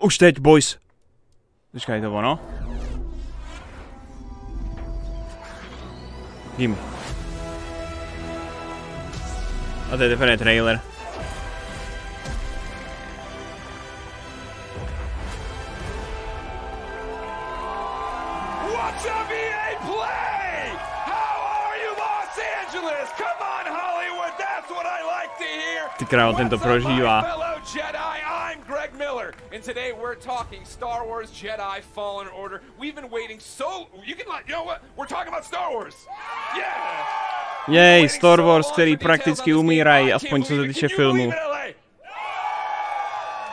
Už teď, boys. Počkaj, to ono. Jim. A to je teprve trailer. What's up, EA Play? How are you, Los Angeles? Come on, Hollywood, that's what I like to hear. Ty krávo, ten to prožívá. And today we're talking Star Wars Jedi Fallen Order. We've been waiting so... You know what? We're talking about Star Wars. Yeah! Jej, Star Wars, který prakticky umírají, aspoň co se týče filmu.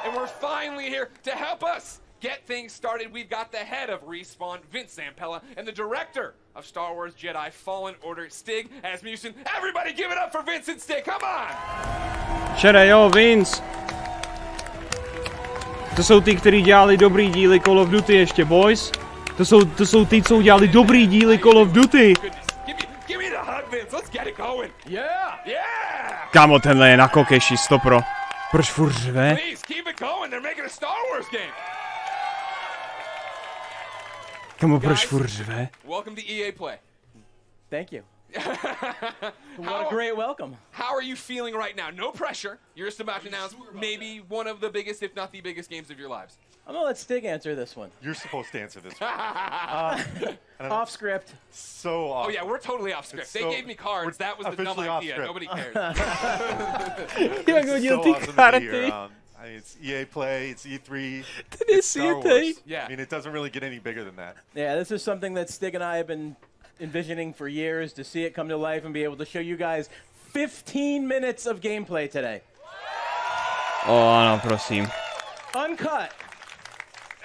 And we're finally here to help us get things started. We've got the head of Respawn, Vince Zampella, and the director of Star Wars Jedi Fallen Order, Stig Asmussen. Everybody give it up for Vince and Stig, come on! Šere, jo, Vince. To jsou ty, kteří dělali dobrý díly Call of Duty ještě, boys. To jsou ty, co udělali dobrý díly Call of Duty. Kámo, tenhle je na kokeši, stopro. Proč furt řve? Kámo, proč furt řve? Welcome to EA Play. Thank you. What a great welcome. How are you feeling right now? No pressure. You're just about to announce maybe one of the biggest, if not the biggest, games of your lives. I'm gonna let Stig answer this one. You're supposed to answer this one. Off script. So off. Oh yeah, we're totally off script. They gave me cards. That was the dumb idea. Nobody cares. Jak hodil ty karty. I mean, it's EA Play, it's E3, Ten je it's Star Wars. Yeah. I mean, it doesn't really get any bigger than that. Yeah, this is something that Stig and I have been envisioning for years, to see it come to life and be able to show you guys 15 minutes of gameplay today. Ano, prosím. Uncut.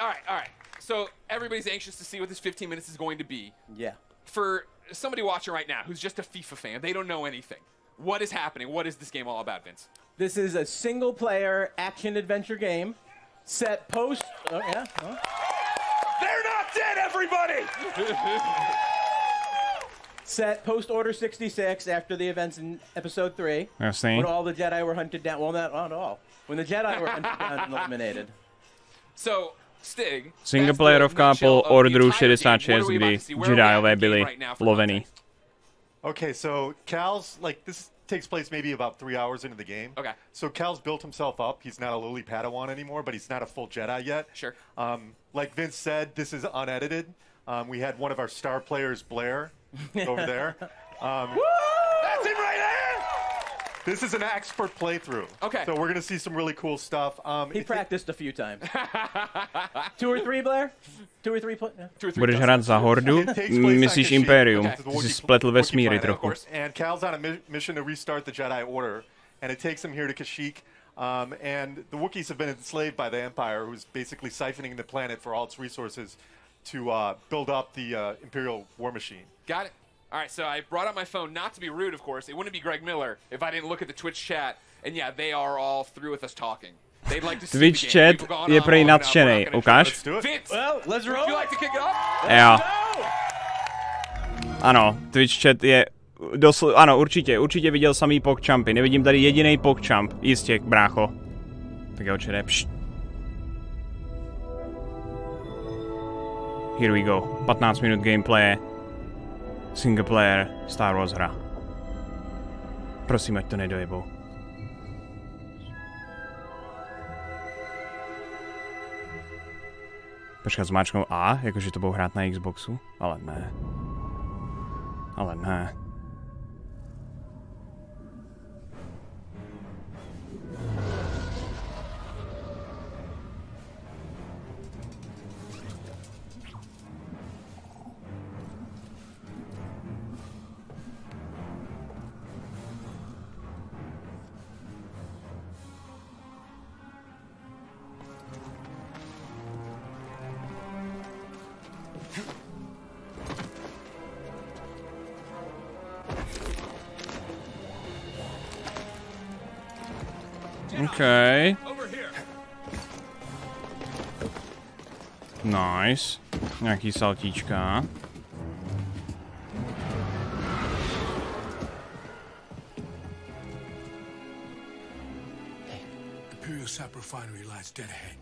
All right. So everybody's anxious to see what this 15 minutes is going to be. Yeah. For somebody watching right now who's just a FIFA fan, they don't know anything. What is happening? What is this game all about, Vince? This is a single-player action-adventure game set post... Oh, yeah. Oh. They're not dead, everybody! Set post-Order 66 after the events in Episode 3. Jasný. When all the Jedi were hunted down. Well, not all. When the Jedi were hunted down and eliminated. So, Stig... Singleplayerovka po Orderu 66, kdy Jediové byli lovení. Okay, so Cal's, like, this takes place maybe about 3 hours into the game. Okay. So Cal's built himself up. He's not a lowly Padawan anymore, but he's not a full Jedi yet. Sure. Like Vince said, this is unedited. We had one of our star players, Blair, over there. That's him right there! This is an expert playthrough. Okay. So we're going to see some really cool stuff. He practiced a few times. 2 or 3, Blair? 2 or 3? Yeah. Budeš hrát za Hordu? Myslíš Imperium? Ty jsi spletl vesmíry trochu. And Cal's on a mission to restart the Jedi Order, and it takes him here to Kashyyyk. And the Wookiees have been enslaved by the Empire, who's basically siphoning the planet for all its resources to build up the Imperial war machine. Got it. All right, so I brought up my phone, not to be rude, of course. It wouldn't be Greg Miller if I didn't look at the Twitch chat. And yeah, they are all through with us talking. They'd like to see Twitch chat je prej nadšenej, ukáž? Well, let's roll. Would you like to kick it off? Jo. Ano, Twitch chat je ano, určitě viděl samý pokčampy. Nevidím tady jediný pokčamp. Jistě, brácho. Tak jo, čere, pšt. Here we go. 15 minut gameplay. Single player Star Wars hra. Prosím, ať to nedojebou. Počkat, zmáčknou A, jakože to budou hrát na Xboxu? Ale ne. Ale ne. Okay. Nice. Nějaký saltíčka. sap refinery lies dead ahead.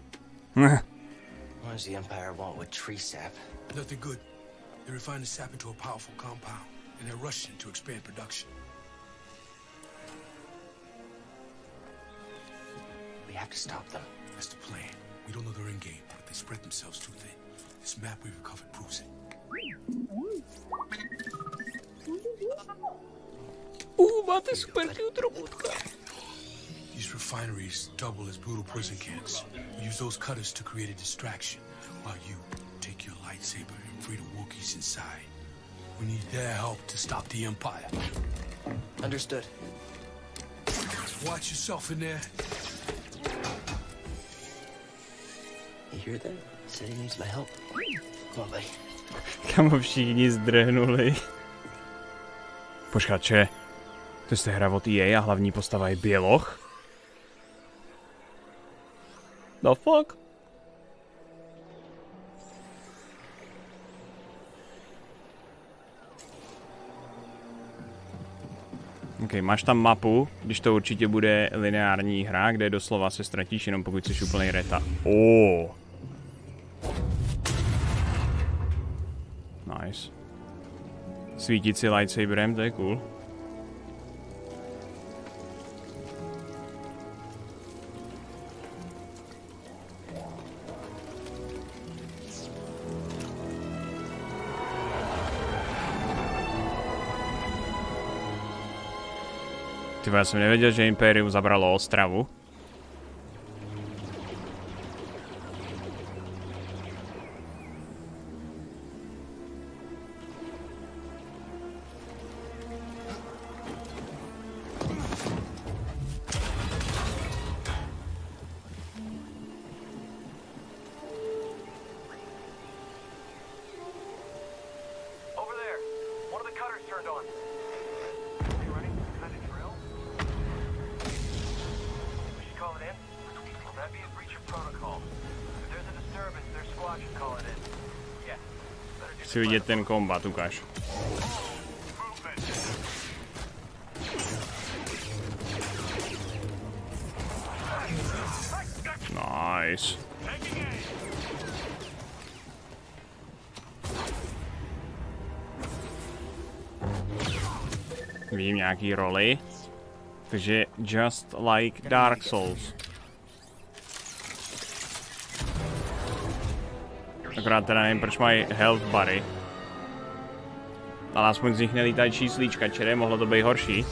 What does the Empire want with tree sap? Nothing good. They refine the sap into a powerful compound, and they're rushing to expand production. We have to stop them. That's the plan. We don't know their endgame, but they spread themselves too thin. This map we recovered proves it. Máte super cute robotka. These refineries double as brutal prison camps. We use those cutters to create a distraction, while you take your lightsaber and free the Wookiees inside. We need their help to stop the Empire. Understood. Watch yourself in there. You hear that? Said he needs my help. Come on, buddy. Kamo všichni zdrhnuli. Počkat, če? To je hra od EA a hlavní postava je běloch? The fuck? Ok, máš tam mapu, když to určitě bude lineární hra, kde doslova se ztratíš jenom pokud jsi úplnej reta. Nice. Svítit si lightsaberem, to je cool. Tyba, já jsem nevěděl, že Imperium zabralo Ostravu. Chci vidět ten kombat, ukáž. Nice. Vidím nějaký roli. Takže just like Dark Souls. Akorát teda nevím, proč mají health bary. Ale aspoň z nich nelítají číslíčka, čere, mohlo to být horší.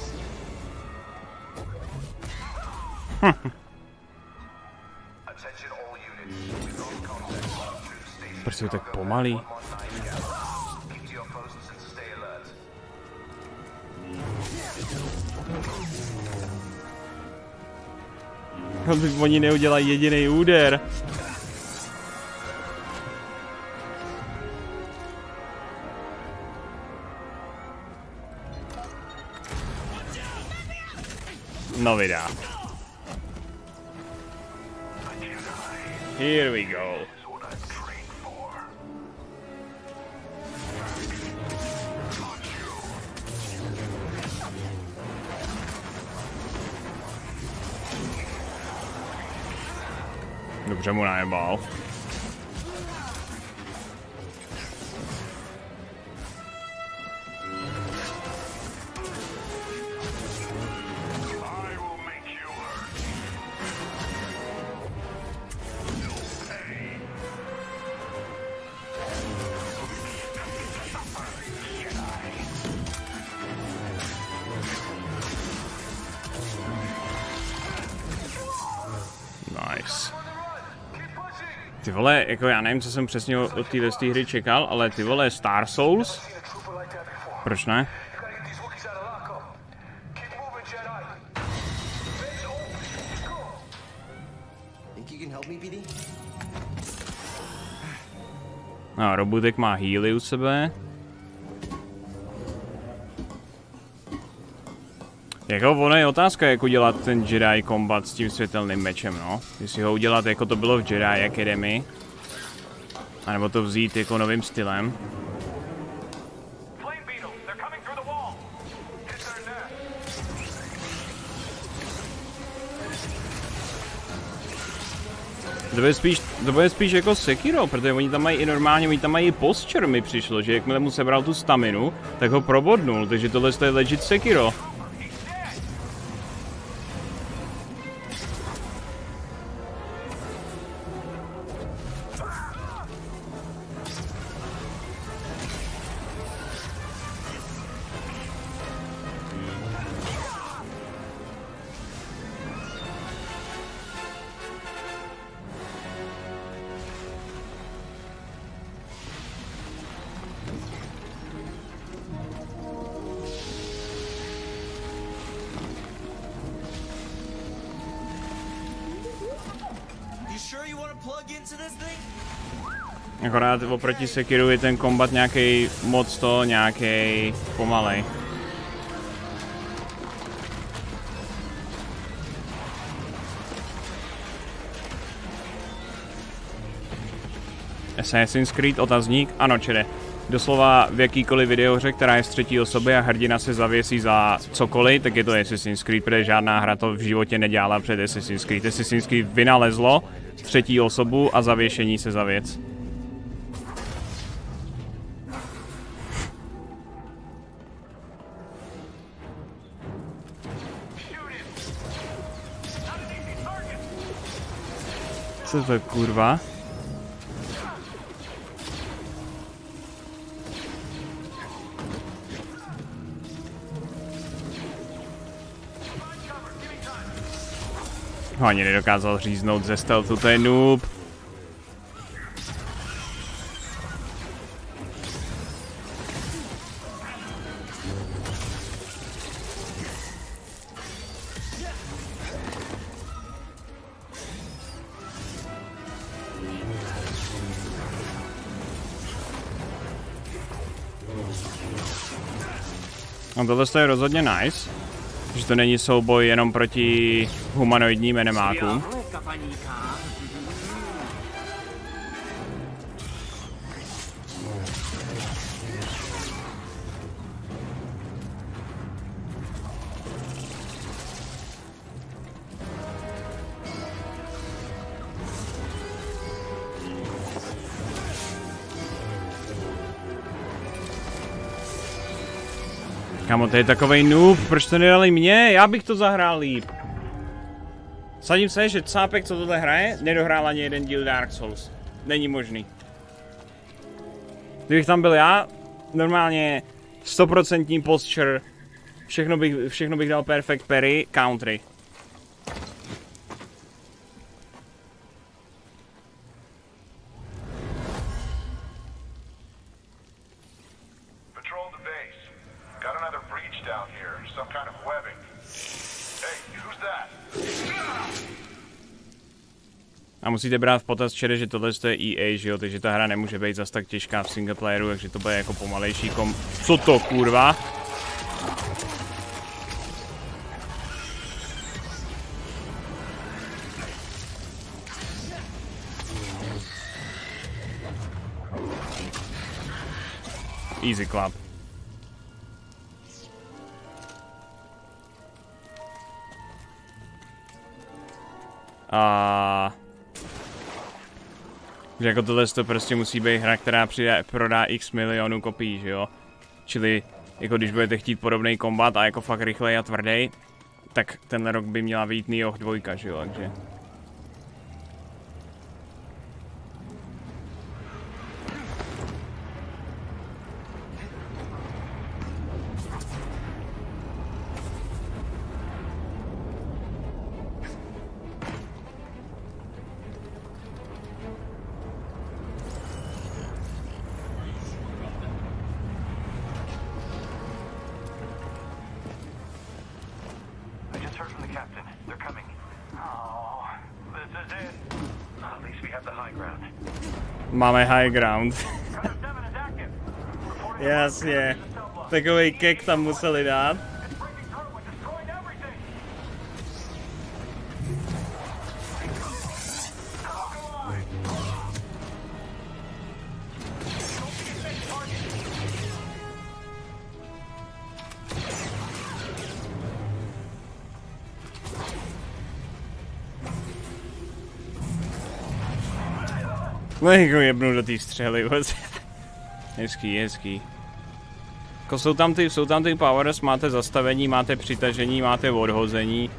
Proč jsou tak pomalý? Oni neudělají jediný úder. No vydá. Here we go. Dobře mu najebal. Ty vole, jako já nevím, co jsem přesně od téhle hry čekal, ale ty vole, Star Souls? Proč ne? No, Robutek má healy u sebe. Jako ono je otázka, jak udělat ten Jedi kombat s tím světelným mečem, no. Jestli ho udělat, jako to bylo v Jedi Academy. A nebo to vzít jako novým stylem. To bude spíš jako Sekiro, protože oni tam mají i normálně, oni tam mají posture, mi přišlo, že jakmile mu sebral tu staminu, tak ho probodnul, takže tohle je legit Sekiro. Akorát oproti Sekiru je ten kombat nějaký moc nějaký pomalej. Assassin's Creed otazník? Ano, čede. Doslova v jakýkoliv videohře, která je z třetí osoby a hrdina se zavěsí za cokoliv, tak je to Assassin's Creed, protože žádná hra to v životě nedělala před Assassin's Creed. Assassin's Creed vynalezlo třetí osobu a zavěšení se za věc. Co to je, kurva? Ani nedokázal říznout ze stealthu, to je noob. No tohle je rozhodně nice, že to není souboj jenom proti humanoidním MadMonqům. Kámo, to je takovej noob, proč to nedali mě? Já bych to zahrál líp. Sadím se, že cápek, co tohle hraje, nedohrál ani jeden díl Dark Souls. Není možný. Kdybych tam byl já, normálně 100% posture, všechno bych dal perfect parry, country. A musíte brát v potaz, čede, že tohle je EA, že jo, takže ta hra nemůže být zas tak těžká v singleplayeru, takže to bude jako pomalejší Co to, kurva? Easy club. Že jako tohle to prostě musí být hra, která prodá x milionů kopií, že jo? Čili jako když budete chtít podobný kombat a jako fakt rychlej a tvrdý, tak tenhle rok by měla vyjít Nioh 2, že jo? Takže... Máme high ground. Jasně. Takovej kek tam museli dát. No jako jebnu do té střely. Hezký, hezký. Jako jsou tam ty powers, máte zastavení, máte přitažení, máte odhození.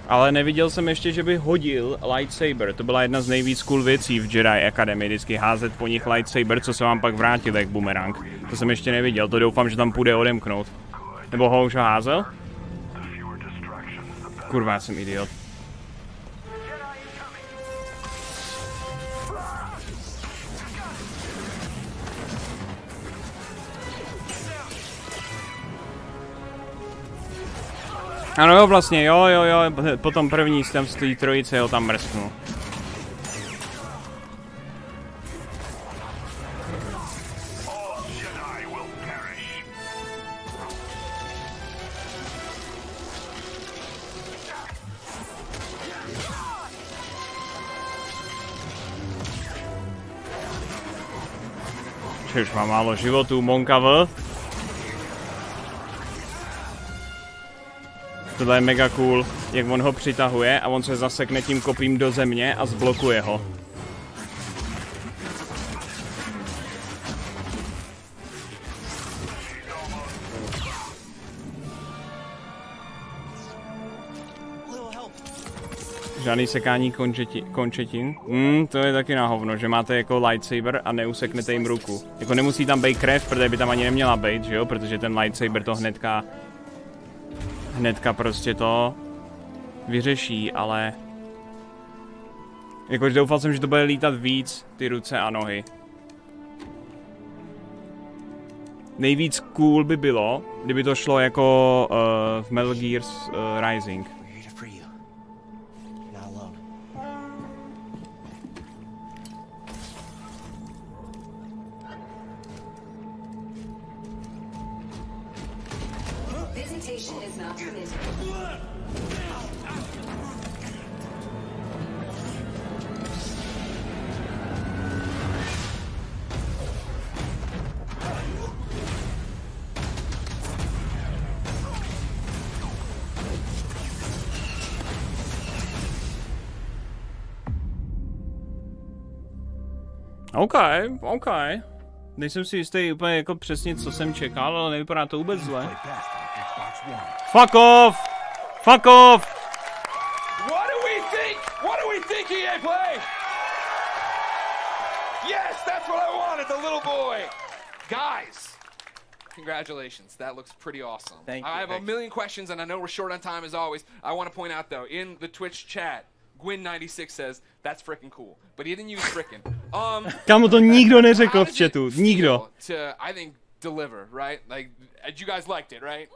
Ale neviděl jsem ještě, že by hodil lightsaber. To byla jedna z nejvíc cool věcí v Jedi Academy, vždycky házet po nich lightsaber, co se vám pak vrátil jak bumerang. To jsem ještě neviděl, to doufám, že tam půjde odemknout. Nebo ho už házel? Kurva, já jsem idiot. Ano jo, vlastně, jo, potom první tam z té trojice ho tam mrsknu. Už má málo životů, Monkav. Tohle je mega cool, jak on ho přitahuje a on se zasekne tím kopím do země a zblokuje ho. Žádný sekání končetin. To je taky na hovno, že máte jako lightsaber a neuseknete jim ruku. Jako nemusí tam být krev, protože by tam ani neměla být, že jo? Protože ten lightsaber to hnedka prostě to vyřeší, ale jakož doufal jsem, že to bude lítat víc, ty ruce a nohy. Nejvíc cool by bylo, kdyby to šlo jako v Metal Gears Rising. OK. Nejsem si jistý úplně jako přesně, co jsem čekal, ale nevypadá to vůbec zle. Fuck off! Fuck off! What do we think? What do we think, EA Play? Yes, that's what I wanted, the little boy. Guys, congratulations. That looks pretty awesome. Thank you. I have a million questions, and I know we're short on time as always. I want to point out, though, in the Twitch chat, Gwyn96 says, that's frickin' cool. But he didn't use frickin'. Kámo, to nikdo neřekl v chatu. Nikdo. To, I think, deliver, right? Like, you guys liked it, right?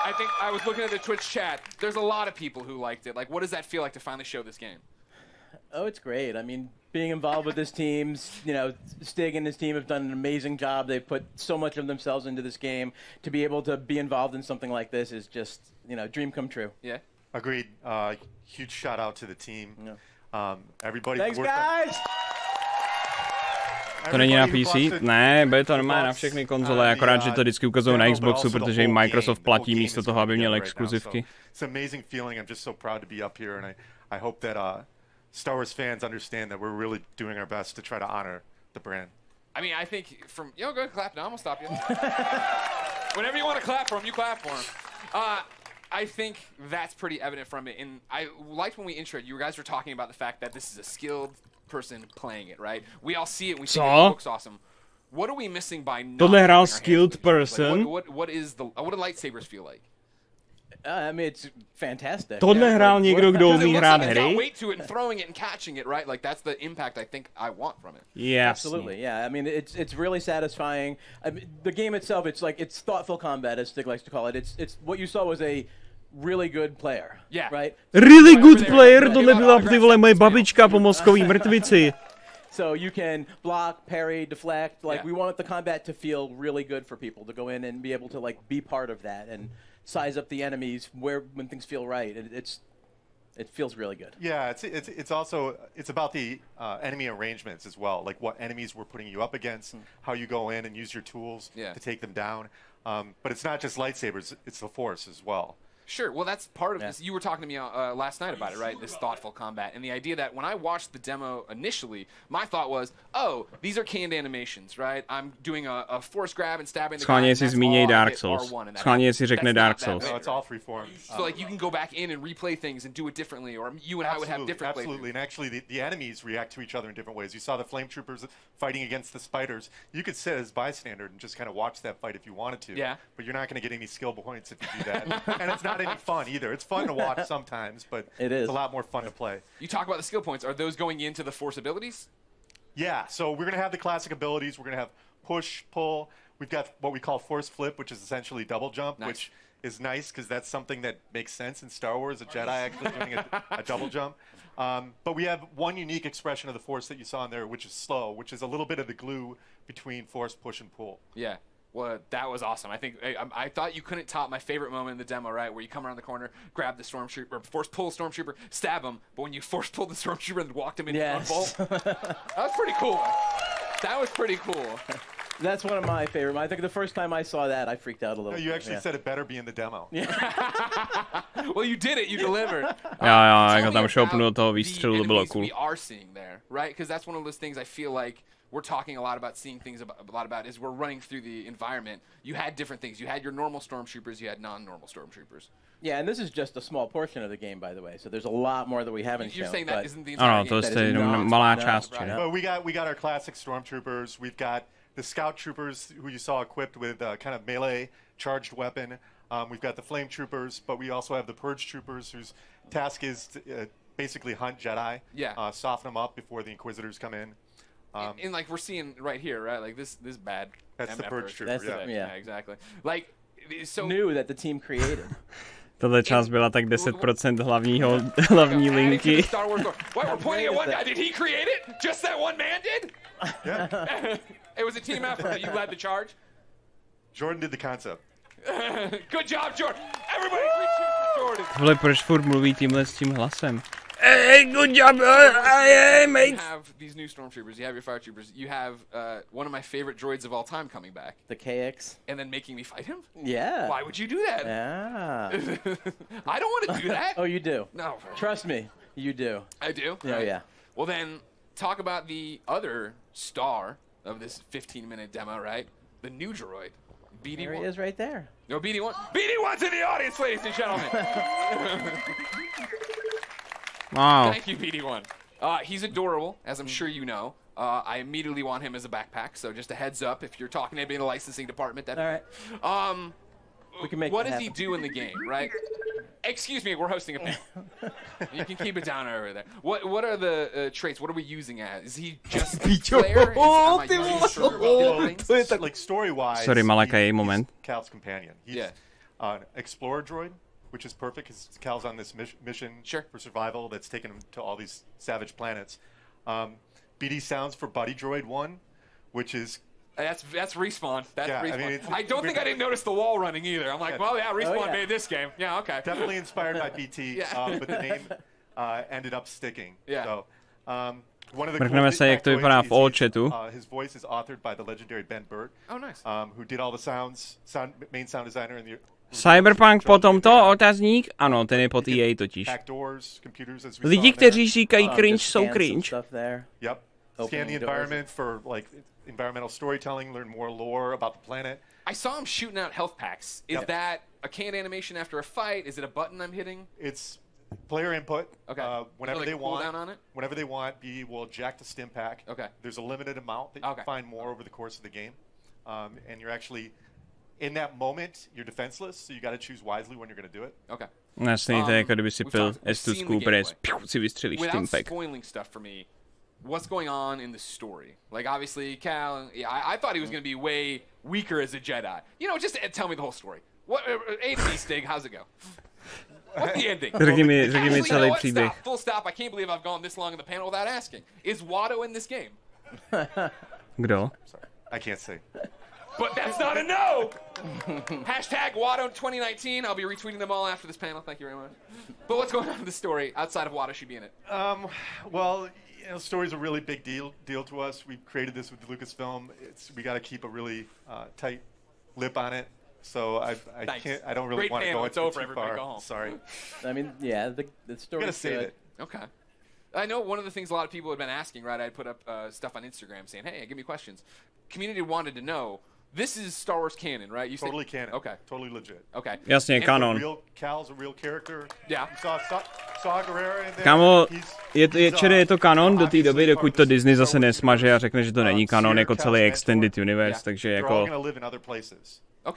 I think I was looking at the Twitch chat. There's a lot of people who liked it. Like, what does that feel like to finally show this game? Oh, it's great. I mean, being involved with this team, you know, Stig and his team have done an amazing job. They've put so much of themselves into this game. To be able to be involved in something like this is just, you know, dream come true. Yeah. Agreed. Huge shout out to the team. Yeah. Everybody. Thanks, guys. To není na PC? Ne, bude to normálně na všechny konzole, akorát, že to vždycky ukazují na Xboxu, protože jim Microsoft platí místo toho, aby měl exkluzivky. It's an amazing feeling. I'm just so proud to be up here, and I hope that Star Wars fans understand that we're really doing our best to try to honor the brand. I mean, I think from go ahead, clap now. I'm gonna stop you. Whenever you want to clap for him, you clap for him. I think that's pretty evident from it, and I liked when we introed. You guys were talking about the fact that this is a skilled person playing it, right? We all see it. We think it looks awesome. What are we missing by not? Tohle hrál skilled person. Like, what do lightsabers feel like? I mean, it's fantastic. Tohle hrál někdo, kdo umí hrát hry. Weight to it and throwing it and catching it, right? Like that's the impact I think I want from it. Yeah, absolutely. Yeah, I mean, it's really satisfying. I mean, the game itself, it's thoughtful combat, as Stig likes to call it. It's what you saw was a really good player. Yeah. Right. Really good player. Tohle byla ty vole moje babička po mozkový mrtvici. So you can block, parry, deflect. Like we want the combat to feel really good for people to go in and be able to like be part of that and size up the enemies when things feel right. It feels really good. Yeah, it's about the enemy arrangements as well, like what enemies we're putting you up against, how you go in and use your tools to take them down. But it's not just lightsabers; it's the Force as well. Sure. Well, that's part of this. You were talking to me last night about it, right? This thoughtful combat. And the idea that when I watched the demo initially, my thought was, oh, these are canned animations, right? I'm doing a force grab and stabbing the guy. Schválně si zmíněj Dark Souls. Schválně si řekne Dark Souls. No, it's all freeform. So like you can go back in and replay things and do it differently, or you and I would have different Absolutely. And actually, the enemies react to each other in different ways. You saw the flame troopers fighting against the spiders. You could sit as bystander and just kind of watch that fight if you wanted to. Yeah. But you're not going to get any skill points if you do that. And it's not any fun either. It's fun to watch sometimes, but it's a lot more fun to play. You talk about the skill points. Are those going into the Force abilities? Yeah, so we're going to have the classic abilities. We're going to have push, pull. We've got what we call force flip, which is essentially double jump, which is nice because that's something that makes sense in Star Wars, a Jedi actually doing a double jump. But we have one unique expression of the Force that you saw in there, which is slow, which is a little bit of the glue between force, push, and pull. Yeah. Well, that was awesome. I think I thought you couldn't top my favorite moment in the demo, right? Where you come around the corner, grab the stormtrooper, or force pull stormtrooper, stab him, but when you force pulled the stormtrooper and walked him into one bolt, that was pretty cool. That was pretty cool. That's one of my favorite. I think the first time I saw that, I freaked out a little. No, you actually said it better be in the demo. Well, you did it. You delivered. Já, jako tam šoupnu do toho výstřelu, to bylo cool. We are seeing there, right? Because that's one of those things I feel like we're talking a lot about, seeing things a lot about, is we're running through the environment. You had different things. You had your normal stormtroopers. You had non-normal stormtroopers. Yeah, and this is just a small portion of the game, by the way. So there's a lot more that we haven't shown. You're saying that isn't the entire game? To je jenom malá část. Well, we got our classic stormtroopers. We've got the scout troopers who you saw equipped with kind of melee charged weapon. We've got the flame troopers, but we also have the purge troopers whose task is to basically hunt Jedi, soften them up before the Inquisitors come in. And like we're seeing right here, right? Like this bad. That's the purge trooper. Yeah, exactly. Like so new that the team created. Tahle část byla tak 10% hlavní linky. Star Wars. Why we're pointing at one guy? Did he create it? Just that one man did? Yeah. It was a team effort. You led the charge. Jordan did the concept. Good job, Jordan. Everybody, three cheers for Jordan. Vole, proč furt mluví tímhle s tím hlasem? Hey, good job, hey, mate. You have these new stormtroopers. You have your fire troopers. You have one of my favorite droids of all time coming back. The KX. And then making me fight him? Yeah. Why would you do that? Yeah. I don't want to do that. Oh, you do. No. Trust me, you do. I do? Oh, yeah. Well, then, talk about the other star of this 15-minute demo, right? The new droid. BD1. There he is right there. No, BD1. BD1's in the audience, ladies and gentlemen. Wow. Thank you, BD1. He's adorable, as I'm sure you know. I immediately want him as a backpack, so just a heads up if you're talking to anybody in the licensing department. All right. We can make what does he do in the game, right? Excuse me, we're hosting a panel. You can keep it down over there. What are the traits? What are we using as? Is he just player? Like story-wise, Sorry, Malaka, a moment. Cal's companion. He's an explorer droid, which is perfect because Cal's on this mission for survival that's taken him to all these savage planets. BD sounds for Buddy Droid 1, which is... That's Respawn. That's Respawn. I mean, I don't think I didn't notice the wall running either. I'm like, well, yeah, Respawn made this game. Yeah, okay. Definitely inspired by BT, but the name ended up sticking. Yeah. So, one of the Mrkneme se, jak to vypadá v all-chatu. His voice is authored by the legendary Ben Burt. Oh, nice. Who did all the main sound designer in the... Cyberpunk po tomto, otazník? Ano, ten je pod EA totiž. Lidi, kteří říkají cringe, jsou cringe. Yep. Scan the environment for like environmental storytelling, learn more lore about the planet. I saw him shooting out health packs. Is that a canned animation after a fight? Is it a button I'm hitting? It's player input. Okay. Whenever they want. Down on it? Whenever they want, B will eject a stim pack. Okay. There's a limited amount that you can find more over the course of the game, and you're actually in that moment you're defenseless, so you got to choose wisely when you're going to do it. Okay. Jasně, to je jako kdyby si pil estusku, protože si vystřelíš Without stimpek. spoiling stuff for me, what's going on in the story? Like, obviously, Cal, I thought he was going to be way weaker as a Jedi. You know, just tell me the whole story. What, A to B, Stig, how's it go? What's the ending? Řekni mi celý příběh. Stop, full stop. I can't believe I've gone this long in the panel without asking. Is Watto in this game? Kdo? Sorry, I can't say. But that's not a no! Hashtag Watto 2019. I'll be retweeting them all after this panel. Thank you very much. But what's going on in the story outside of Watto should be in it? Well, you know, story's a really big deal to us. We've created this with Lucasfilm. We got to keep a really tight lip on it. so I don't really want to go into too far. Go home. Sorry. I mean, yeah, the story. Gotta save it. Okay. I know one of the things a lot of people have been asking, right? I put up stuff on Instagram saying, hey, give me questions. Community wanted to know, this is Star Wars canon, right? You Totally canon. Okay. Totally legit. Okay. Jasně, kanon. Cal's a real character. Yeah. You saw Agraelus in there. Kámo, je to kanon do té doby, dokud to Disney zase nesmaže a řekne, že to není kanon jako celý Extended Universe, takže jako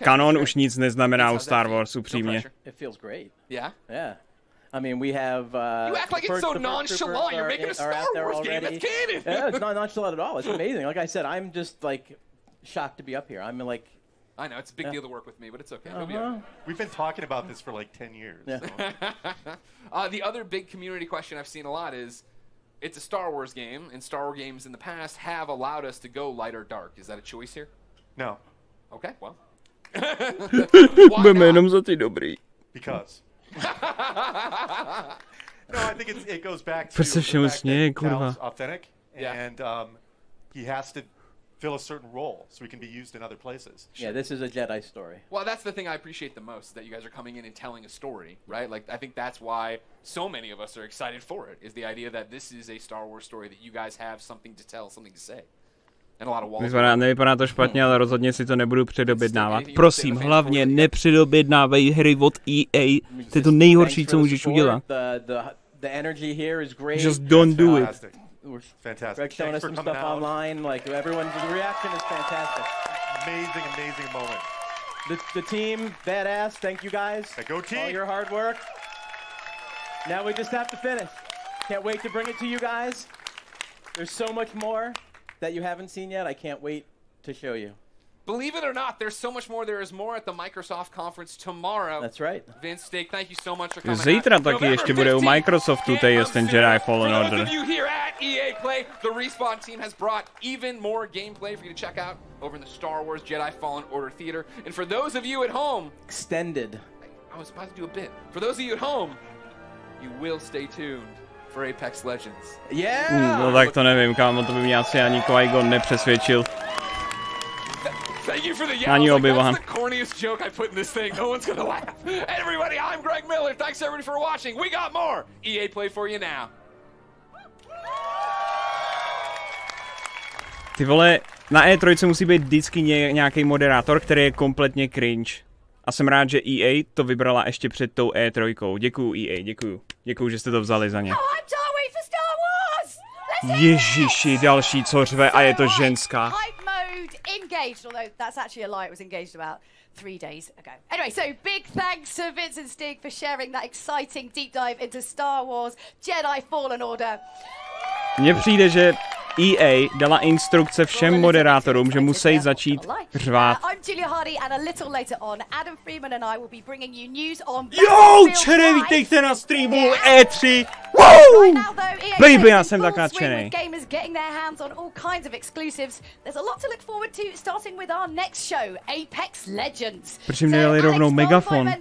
kanon už nic neznamená u Star Wars, upřímně. It feels great. Yeah? Yeah. I mean, we have. You act like it's so nonchalant. You're making a Star Wars game. It's canon. Yeah, it's not nonchalant at all. It's amazing. Like I said, I'm just like shocked to be up here. I'm like. I know it's a big deal to work with me, but it's okay. We've been talking about this for like 10 years. Yeah. So. The other big community question I've seen a lot is, it's a Star Wars game, and Star Wars games in the past have allowed us to go light or dark. Is that a choice here? No. Okay, well. Budeme jenom za ty dobrý. Because. No, I think it goes back to the fact that Cal's authentic, and he has to fill a certain role so he can be used in other places. Yeah, this is a Jedi story. Well, that's the thing I appreciate the most, that you guys are coming in and telling a story, right? Like, I think that's why so many of us are excited for it, is the idea that this is a Star Wars story, that you guys have something to tell, something to say. And a lot of walls. Nevypadá to špatně, ale rozhodně si to nebudu předobědnávat. Prosím, hlavně nepředobědnávej hry od EA. To je to nejhorší, co můžeš udělat. Just don't do it. Fantastic. Greg showing us some stuff online. Like the reaction is fantastic. Amazing moment. The team, badass. Thank you guys. Go team. All your hard work. Now we just have to finish. Can't wait to bring it to you guys. There's so much more that you haven't seen yet. I can't wait to show you. Believe it or not, there's so much more. There is more at the Microsoft conference tomorrow. That's right. Vince Steak, thank you so much for coming. Zítra taky ještě bude u Microsoftu, to je ten Jedi Fallen Order. For those of you here at EA Play, the Respawn team has brought even more gameplay for you to check out over in the Star Wars Jedi Fallen Order Theater. And for those of you at home, extended. I was about to do a bit. For those of you at home, you will stay tuned for Apex Legends. Yeah! No tak to nevím, kámo, to by mě asi ani Qui-Gon nepřesvědčil. Thank you for the yells. Like, that's the corniest joke I put in this thing. No one's gonna laugh. Hey everybody, I'm Greg Miller. Thanks everybody for watching. We got more EA Play for you now. Ty vole, na E3 musí být vždycky nějaký moderátor, který je kompletně cringe. A jsem rád, že EA to vybrala ještě před tou E3. Děkuju EA, děkuju. Děkuju, že jste to vzali za ně. Ježiši, další co řve a je to ženská. Engaged, although that's actually a lie. It was engaged about 3 days ago. Anyway, so big thanks to Vince and Stig for sharing that exciting deep dive into Star Wars Jedi Fallen Order. Mně přijde, že EA dala instrukce všem moderátorům, že musí začít řvát. Jo, čere, vítejte na streamu E3. Wow! Baby, já jsem tak nadšený. Proč jim nedali rovnou megafon?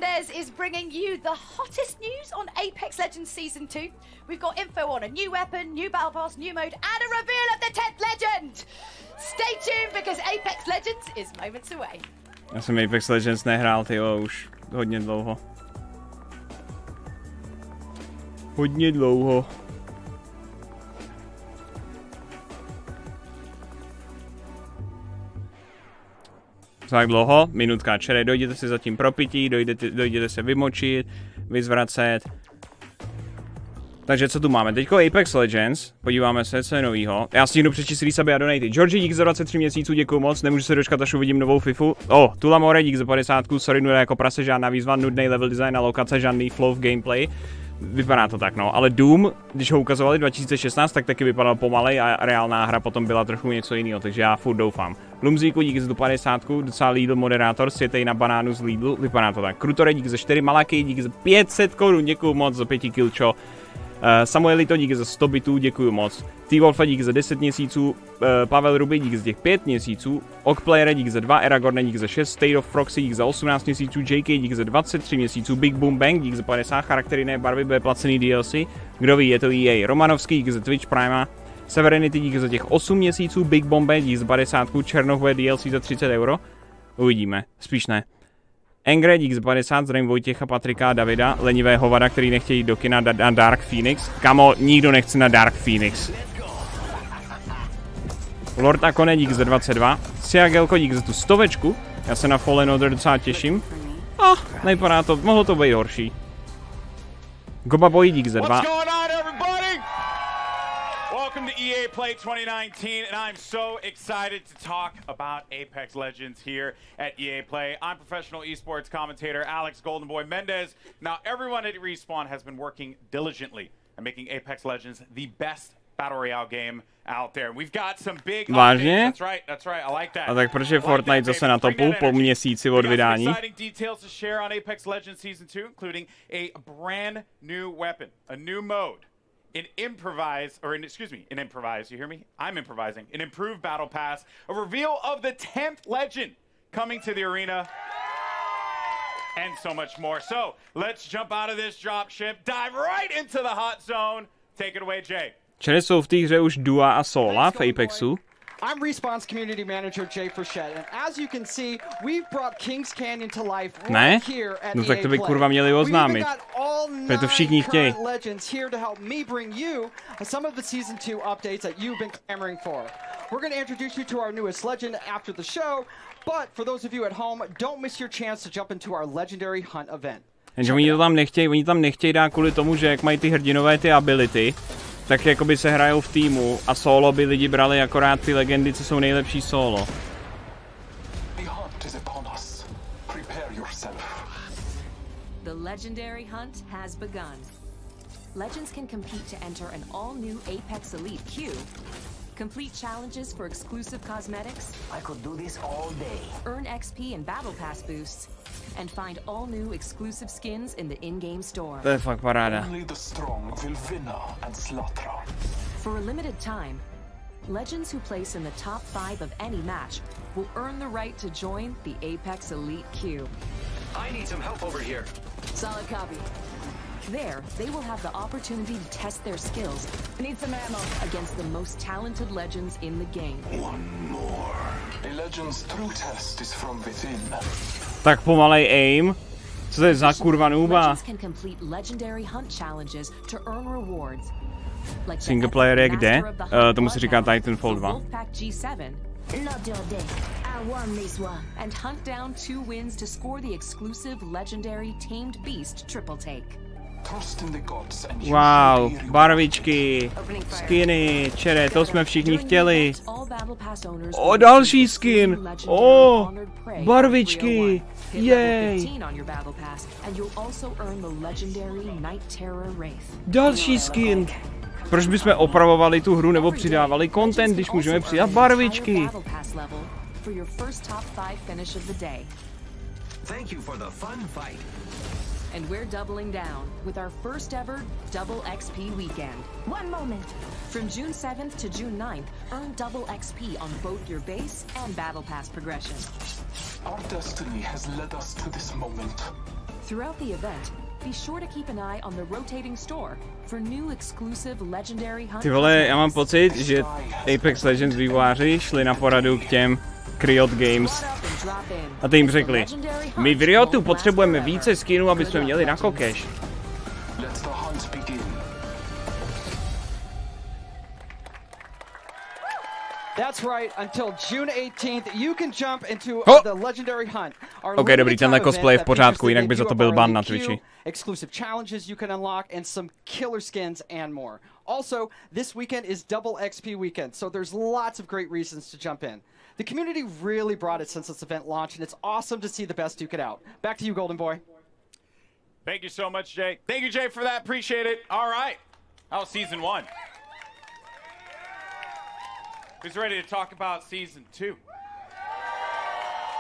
We've got info on a new weapon, new battle pass, new mode, and a reveal of the 10th legend! Stay tuned because Apex Legends is moments away. Já jsem Apex Legends nehrál, tyjo, už hodně dlouho. Hodně dlouho. Tak dlouho, minutka čere, dojděte si zatím pro pití, dojděte se vymočit, vyzvracet. Takže co tu máme? Teďko Apex Legends, podíváme se, co je novýho. Já si jdu přečíst resuby a donaty. Georgie, dík za 23 měsíců, děkuju moc, nemůžu se dočkat, až uvidím novou FIFU. Tula More, dík za 50, sorry, nuda jako prase, žádná výzva, nudný level design a lokace, žádný flow v gameplay. Vypadá to tak, no, ale Doom, když ho ukazovali 2016, tak taky vypadal pomalej a reálná hra potom byla trochu něco jiného, takže já furt doufám. Lumzíku, dík za 50, docela Lidl moderátor, světej na banánu z Lidlu, vypadá to tak. Krutore, dík za 4, Malaky, dík za 500 korun, děkuju moc za 5 kilčo. Samuelito, dík za 100 bitů, děkuju moc. T-Wolfa, dík za 10 měsíců. Pavel Ruby, dík za těch 5 měsíců. Okplayere, dík za 2. Aragorn, dík za 6. State of Proxy, dík za 18 měsíců. JK, dík za 23 měsíců. Big Boom Bang, dík za 50. Charaktery ne barvy, bude placený DLC. Kdo ví, je to EA. Romanovský, dík za Twitch Prima. Severenity, dík za těch 8 měsíců. Big Bombe, dík za 50. Černochové DLC za 30 euro. Uvidíme, spíš ne. Engre, dík za 50, zdravím Vojtěcha, Patrika a Davida, lenivé hovada, který nechtějí do kina na Dark Phoenix. Kamo, nikdo nechce na Dark Phoenix. Lord Akone, dík za 22. Siagelko, dík za tu 100. Já se na Fallen Order docela těším. Nevypadá to, mohlo to být horší. Goba Boy, dík za 2. Welcome to EA Play 2019, and I'm so excited to talk about Apex Legends here at EA Play. I'm professional esports commentator Alex Goldenboy Mendez. Now, everyone at Respawn has been working diligently at making Apex Legends the best Battle Royale game out there. We've got some big Vážně? That's right. I like that. A tak proč je Fortnite zase na topu po měsíci od vydání? Exciting details to share on Apex Legends Season 2, including a brand new weapon, a new mode. In improvise, you hear me? I'm improvising. An improved battle pass, a reveal of the 10th legend coming to the arena, and so much more. So let's jump out of this dropship, dive right into the hot zone. Take it away, Jay. Čili jsou v té hře už dua a sola v Apexu. I'm Respawn's community manager Jay Frechette, and as you can see, we've brought Kings Canyon to life right here at No tak to by EA kurva měli oznámit. We've got all 9 všichni chtějí. current legends here to help me bring you some of the Season 2 updates that you've been clamoring for. We're going to introduce you to our newest legend after the show, but for those of you at home, don't miss your chance to jump into our Legendary Hunt event. Takže oni tam nechtějí dát kvůli tomu, že jak mají ty hrdinové ty ability, tak jakoby se hrajou v týmu a solo by lidi brali akorát ty legendy, co jsou nejlepší solo. The legendary hunt has begun. Legends can compete to enter an all-new Apex Elite queue, complete challenges for exclusive cosmetics. I could do this all day. Earn XP and Battle Pass boosts, and find all new exclusive skins in the in-game store. To je fakt paráda. Only the strong will win and slaughter. For a limited time, legends who place in the top 5 of any match will earn the right to join the Apex Elite queue. I need some help over here. Solid copy. There, they will have the opportunity to test their skills. Need some ammo against the most talented legends in the game. One more. A legend's true test is from within. Tak pomalej aim. Co to je za kurva nooba? Legends can complete legendary hunt challenges to earn rewards. Like Single player je kde? Tomu se říká Titanfall 2. Wolfpack G7. Not your day. I won this one. And hunt down 2 wins to score the exclusive legendary Tamed Beast triple take. Wow, barvičky, skiny, čere, to jsme všichni chtěli. O, další skin! O, barvičky! Jej! Další skin! Proč bychom opravovali tu hru nebo přidávali content, když můžeme přidat barvičky? Thank you for the fun fight. And we're doubling down with our first ever Double XP weekend. One moment. From June 7th to June 9th, earn double XP on both your base and Battle Pass progression. Our destiny has led us to this moment. Throughout the event, be sure to keep an eye on the rotating store for new exclusive legendary hunt. Ty vole, já mám pocit, že Apex Legends vývojáři šli na poradu k těm Riot Games a ty jim řekli, my v Riotu potřebujeme více skinů, aby jsme měli na kokeš. That's right. Until June 18th, you can jump into the Legendary Hunt. OK, dobrý, tenhle cosplay je v pořádku, jinak by za to byl ban na Twitchi. Exclusive challenges you can unlock and some killer skins and more. Also, this weekend is double XP weekend, so there's lots of great reasons to jump in. The community really brought it since this event launched, and it's awesome to see the best duke it out. Back to you, Golden Boy. Thank you so much, Jay. Thank you, Jay, for that. Appreciate it. All right. That was Season 1. Who's ready to talk about Season 2?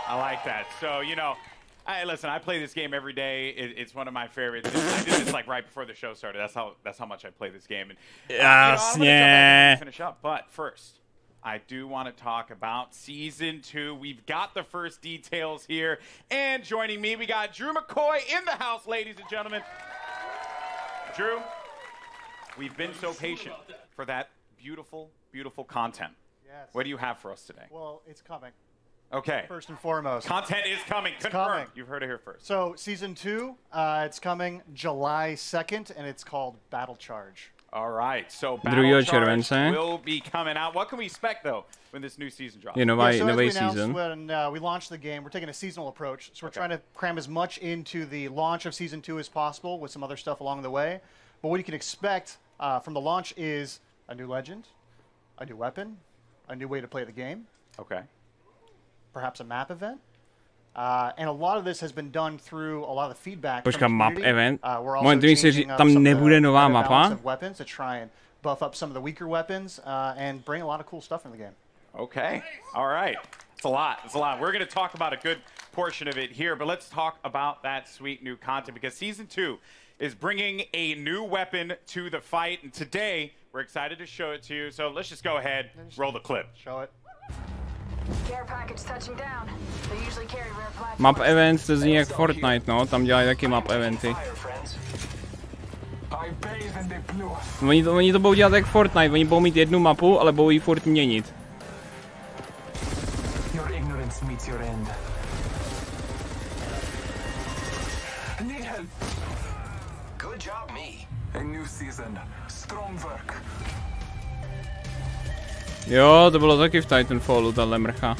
I like that. So, you know, listen, I play this game every day. It's one of my favorites. I did this like right before the show started. That's how much I play this game. And I'm gonna finish up. But first, I do want to talk about Season 2. We've got the first details here. And joining me, we got Drew McCoy in the house, ladies and gentlemen. Drew, we've been so patient for that beautiful, beautiful content. Yes. What do you have for us today? Well, it's coming. Okay. First and foremost. Content is coming. Confirmed. You've heard it here first. So Season 2, it's coming July 2nd, and it's called Battle Charge. All right. So Battle Charge will be coming out. What can we expect, though, when this new season drops? So as we announced when we launched the game, we're taking a seasonal approach. So we're trying to cram as much into the launch of Season 2 as possible with some other stuff along the way. But what you can expect from the launch is a new legend, a new weapon, a new way to play the game. Okay. Perhaps a map event. And a lot of this has been done through a lot of the feedback. Počkám, map event. We're also changing up tam some nebude of the nová balance mapa? of weapons to try and buff up some of the weaker weapons and bring a lot of cool stuff in the game. Okay. All right. It's a lot. It's a lot. We're going to talk about a good portion of it here, but let's talk about that sweet new content because Season 2 is bringing a new weapon to the fight, and today we're excited to show it to you. So let's just go ahead, roll the clip. Show it. Map event, to zní jak Fortnite, no, tam dělají taky map eventy. Oni to budou dělat jak Fortnite, oni budou mít jednu mapu, ale budou ji furt měnit. Your ignorance meets your end. Need help. Good job, me. A new season. Strong work. Jo, to bylo taky v Titanfallu, tahle mrcha.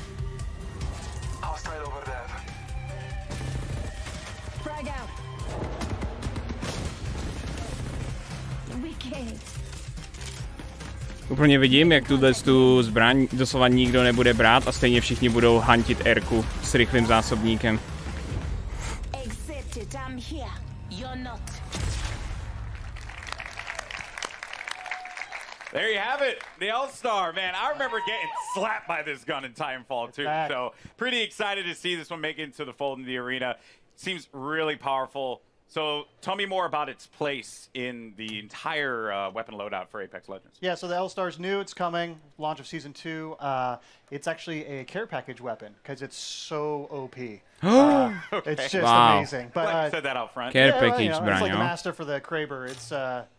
Úplně vidím, jak tu zbraň doslova nikdo nebude brát a stejně všichni budou huntit Erku s rychlým zásobníkem. There you have it, the All-Star, man. I remember getting slapped by this gun in Titanfall 2, so pretty excited to see this one make it into the fold in the arena. Seems really powerful. So tell me more about its place in the entire weapon loadout for Apex Legends. Yeah, so the All-Star's new, it's coming, launch of Season 2. It's actually a care package weapon because it's so OP. Okay. It's just amazing. But I said that out front. Care package it's zbraň, like the jo. master for the Kraber.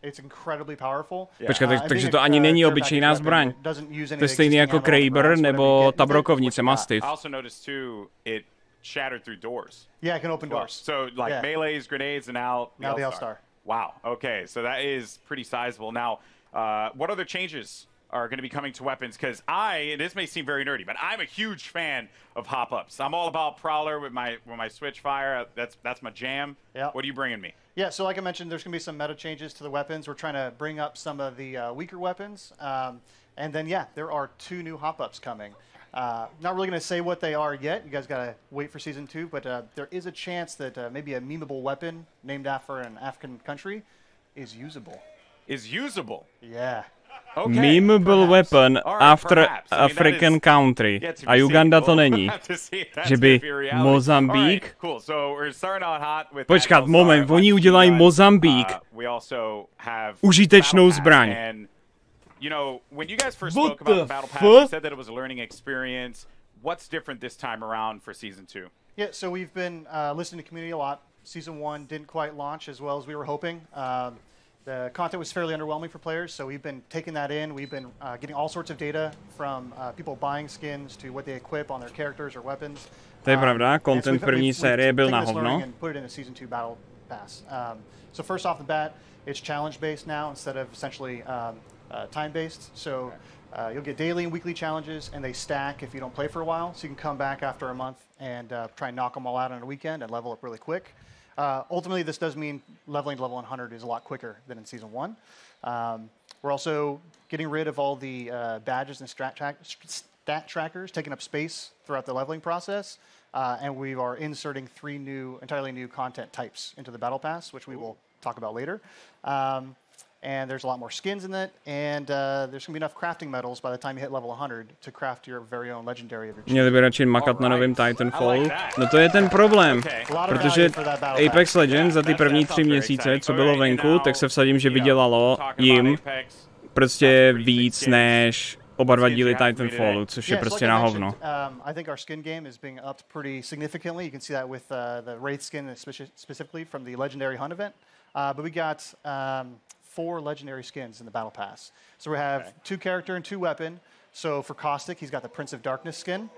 It's incredibly powerful. Počkat, takže to ani není obyčejná zbraň. To je stejný jako Kraber nebo ta brokovnice Mastiff. I also noticed too, it shattered through doors. Yeah, it can open doors. So like melees, grenades, and now the All-Star. Wow. Okay, so that is pretty sizable. Now, what other changes are going to be coming to weapons? Because this may seem very nerdy, but I'm a huge fan of hop-ups. I'm all about Prowler with my switch fire. That's my jam. Yeah. What are you bringing me? Yeah, so like I mentioned, there's going to be some meta changes to the weapons. We're trying to bring up some of the weaker weapons. And then, yeah, there are 2 new hop-ups coming. Not really going to say what they are yet. You guys got to wait for Season 2, but there is a chance that maybe a memeable weapon named after an African country is usable. Is usable? Yeah. Okay, memeable weapon after African country. A Uganda to není. Že by Mozambík... Cool, so we're starting out hot with Počkat, moment, oni udělají Mozambík užitečnou zbraň. You know, when you guys first spoke about the Battle Pass, you said that it was a learning experience. What's different this time around for Season 2? Yeah, so we've been listening to community a lot. Season 1 didn't quite launch as well as we were hoping. The content was fairly underwhelming for players, so we've been taking that in. We've been getting all sorts of data from people buying skins to what they equip on their characters or weapons. To je pravda, content první série byl na hovno. Put it in a Season 2 Battle Pass. So first off the bat, it's challenge-based now instead of essentially time-based. So you'll get daily and weekly challenges, and they stack if you don't play for a while. So you can come back after a month and try and knock them all out on a weekend and level up really quick. Ultimately, this does mean leveling to level 100 is a lot quicker than in Season 1. We're also getting rid of all the badges and stat trackers, taking up space throughout the leveling process. And we are inserting 3 entirely new content types into the Battle Pass, which we will talk about later. And there's a lot more skins in it, and there's going to be enough crafting metals by the time you hit level 100 to craft your very own legendary of your choice. Měli by radši makat na novém Titanfallu. No to je ten problém, protože Apex Legends za ty první 3 měsíce, co bylo venku, tak se vsadím, že vydělalo jim prostě víc než oba 2 díly Titanfallu, což je prostě na hovno. I think our skin game is being upped pretty significantly. You can see that with the Wraith skin specifically from the Legendary Hunt event. But we got 4 legendary skins in the Battle Pass. So we have 2 character and 2 weapon. So for Caustic, he's got the Prince of Darkness skin.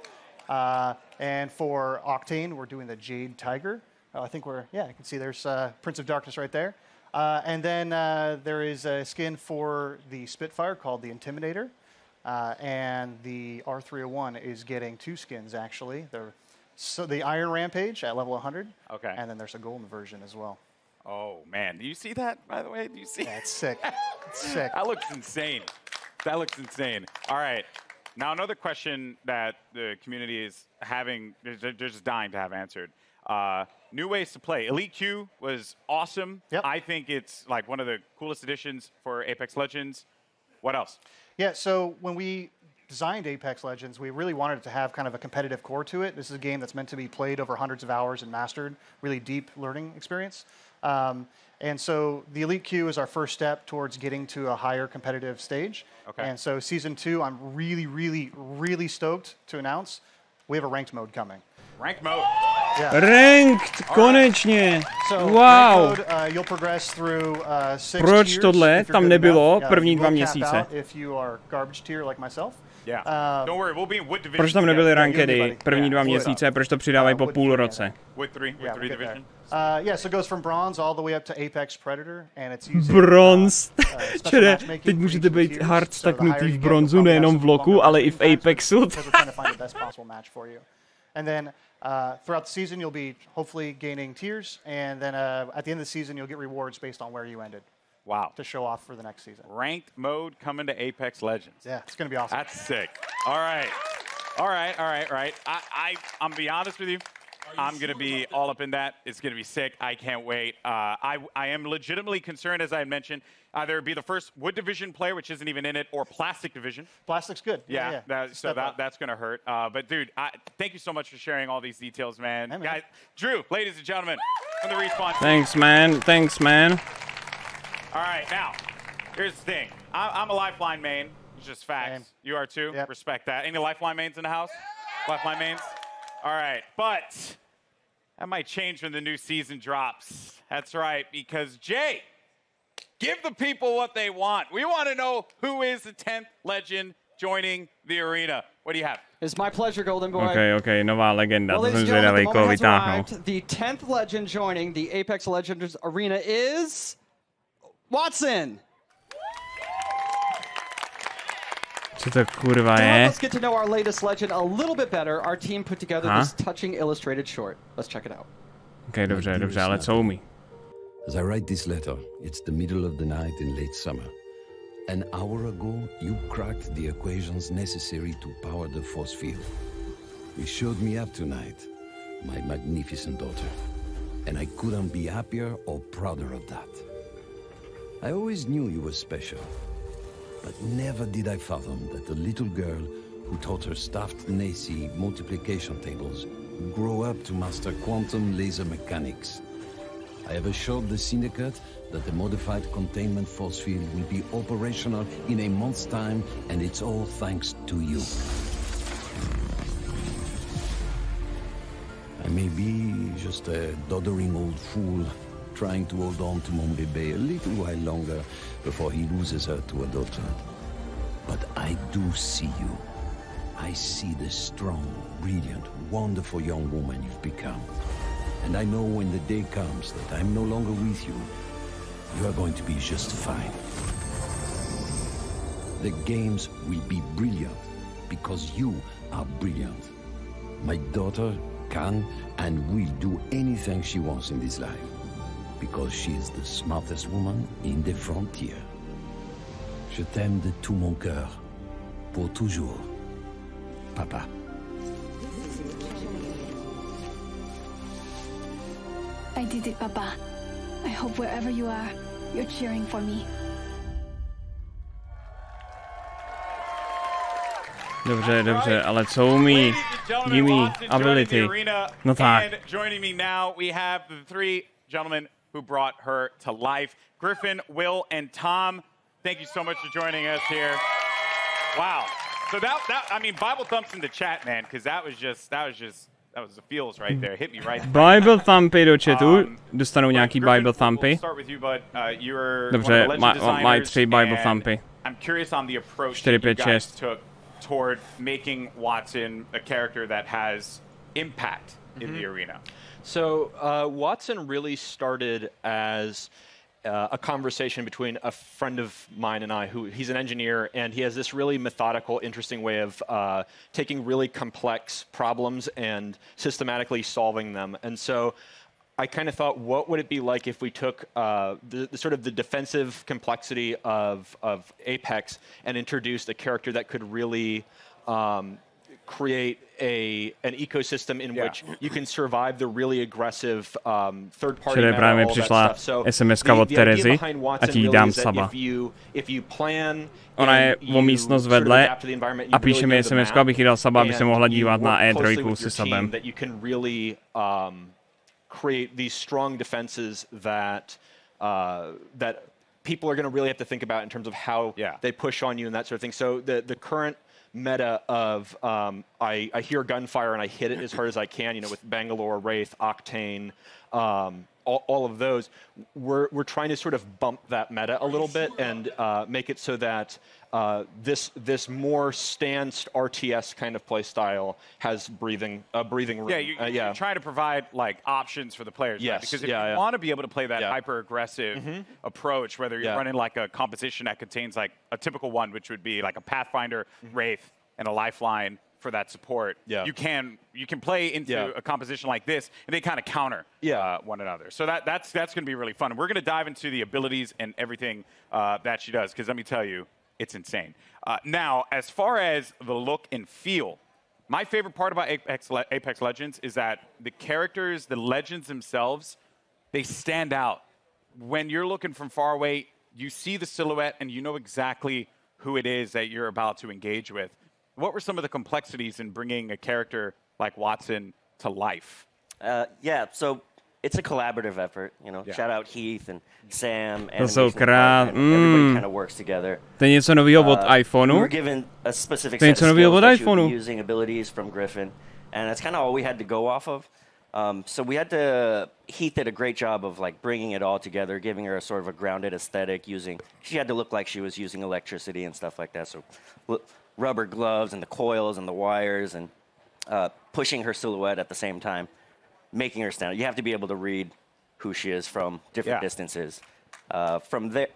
And for Octane, we're doing the Jade Tiger. I think you can see there's Prince of Darkness right there. And then there is a skin for the Spitfire called the Intimidator. And the R301 is getting 2 skins, actually. So the Iron Rampage at level 100. Okay. And then there's a golden version as well. Oh, man. Do you see that, by the way? Do you see? Yeah, it's sick. It's sick. That looks insane. That looks insane. All right. Now, another question that the community is having, they're just dying to have answered. New ways to play. Elite Q was awesome. Yep. I think it's like one of the coolest additions for Apex Legends. What else? Yeah, so when we designed Apex Legends, we really wanted it to have kind of a competitive core to it. This is a game that's meant to be played over hundreds of hours and mastered, really deep learning experience. And so the Elite Q is our first step towards getting to a higher competitive stage. Okay. And so Season 2, I'm really, really, really stoked to announce we have a ranked mode coming. Ranked mode. Yeah. Ranked, konečně. So, Wow. ranked mode, you'll progress through 6 Proč tiers tohle if you're tam good nebylo enough. první You 2 will cap měsíce? out if you are garbage tier like myself. Yeah. Don't worry, we'll be in Wood Division. Proč tam nebyly rankedy buddy. první 2 Yeah. měsíce, proč to přidávají po půl roce? Wood 3 Yeah, we'll get Division. there. So it goes from bronze all the way up to Apex Predator, and it's using Bronz. special Čere, matchmaking teď for můžete each of the být tiers. hard So the staknutý higher you v get, the bronzu, longer nejenom v the Loku, longer ale i v the Apexu. because we're trying to find the best possible match for you. And then throughout the season, you'll be hopefully gaining tiers, and then at the end of the season, you'll get rewards based on where you ended. Wow. To show off for the next season. Ranked mode coming to Apex Legends. Yeah, it's going to be awesome. That's sick. All right. I'm be honest with you. I'm going to be all up in that. It's going to be sick. I can't wait. I am legitimately concerned, as I mentioned, either it be the first Wood Division player, which isn't even in it, or Plastic Division. Plastic's good. Yeah. That's going to hurt. But, dude, thank you so much for sharing all these details, man. Hey, man. Guys, Drew, ladies and gentlemen, from the Respawn team. Thanks, man. Thanks, man. All right, now, here's the thing. I'm a Lifeline main. It's just facts. Same. You are too? Yep. Respect that. Any Lifeline mains in the house? Lifeline mains? All right, but that might change when the new season drops. That's right, because Jay, give the people what they want. We want to know who is the 10th legend joining the arena. What do you have? It's my pleasure, Golden Boy. Okay, nová legenda. Well, To ladies jsem and gentlemen, zvědavý, the koho moment has vytáhnou. arrived. The 10th legend joining the Apex Legends arena is Watson. Co to kurva To help je? us get to know our latest legend a little bit better, our team put together this touching illustrated short. Let's check it out. Okay, dobře, ale co umí? As I write this letter, it's the middle of the night in late summer. An hour ago, you cracked the equations necessary to power the force field. You showed me up tonight, my magnificent daughter. And I couldn't be happier or prouder of that. I always knew you were special. But never did I fathom that the little girl who taught her staffed Nazi multiplication tables would grow up to master quantum laser mechanics. I have assured the Syndicate that the modified containment force field will be operational in a month's time, and it's all thanks to you. I may be just a doddering old fool trying to hold on to mon bébé a little while longer before he loses her to a daughter. But I do see you. I see the strong, brilliant, wonderful young woman you've become. And I know when the day comes that I'm no longer with you, you are going to be just fine. The games will be brilliant because you are brilliant. My daughter can and will do anything she wants in this life because she is the smartest woman in the frontier. Je t'aime de tout mon cœur, pour toujours, Papa. I did it, Papa. I hope wherever you are, you're cheering for me. Dobře, ale co umí? Gimme ability. No tak. And joining me now, we have the 3 gentlemen who brought her to life. Griffin, Will, and Tom. Thank you so much for joining us here. Wow. So I mean, Bible thumps in the chat, man, because that was the feels right there. Hit me right. Bible thumpy do chatu. Dostanou nějaký Bible thumpy. Dobře, mají 3 Bible thumpy. I'm curious on the approach 4, that you 5, guys 6. took toward making Watson a character that has impact in the arena? So Watson really started as a conversation between a friend of mine and I, he's an engineer, and he has this really methodical, interesting way of taking really complex problems and systematically solving them. And so I kind of thought, what would it be like if we took the sort of the defensive complexity of Apex and introduced a character that could really create an ecosystem in which you can survive the really aggressive third-party Čili právě mi přišla SMS-ka od Terezy a ti ji dám saba. Ona je o místnost vedle a píše mi SMS-ku, abych jí dal saba, aby se mohla dívat na E3 se sabem. Create these strong defenses that people are going to really have to think about in terms of how they push on you and that sort of thing. So the current meta of I hear gunfire and I hit it as hard as I can, you know, with Bangalore, Wraith, Octane, all of those, we're trying to sort of bump that meta a little bit and make it so that this more stanced RTS kind of play style has breathing room. Yeah, you're trying to provide like options for the players. Yes, right? Because if you want to be able to play that hyper aggressive approach, whether you're running like a composition that contains like a typical one, which would be like a Pathfinder, Wraith, and a Lifeline for that support, you can play into a composition like this, and they kind of counter one another. So that's going to be really fun. And we're going to dive into the abilities and everything that she does, because let me tell you, it's insane. Now, as far as the look and feel, my favorite part about Apex Legends is that the characters, the legends themselves, they stand out. When you're looking from far away, you see the silhouette and you know exactly who it is that you're about to engage with. What were some of the complexities in bringing a character like Watson to life? So it's a collaborative effort, you know. Shout out Heath and Sam. To jsou everybody kind of works together. To je něco nového od iPhoneu. We were given a specific set of skills that you would be using abilities from Griffin, and that's kind of all we had to go off of. So we had to. Heath did a great job of like bringing it all together, giving her a sort of a grounded aesthetic. She had to look like she was using electricity and stuff like that. So rubber gloves and the coils and the wires and pushing her silhouette at the same time, making her stand out. You have to be able to read who she is from different distances. From there,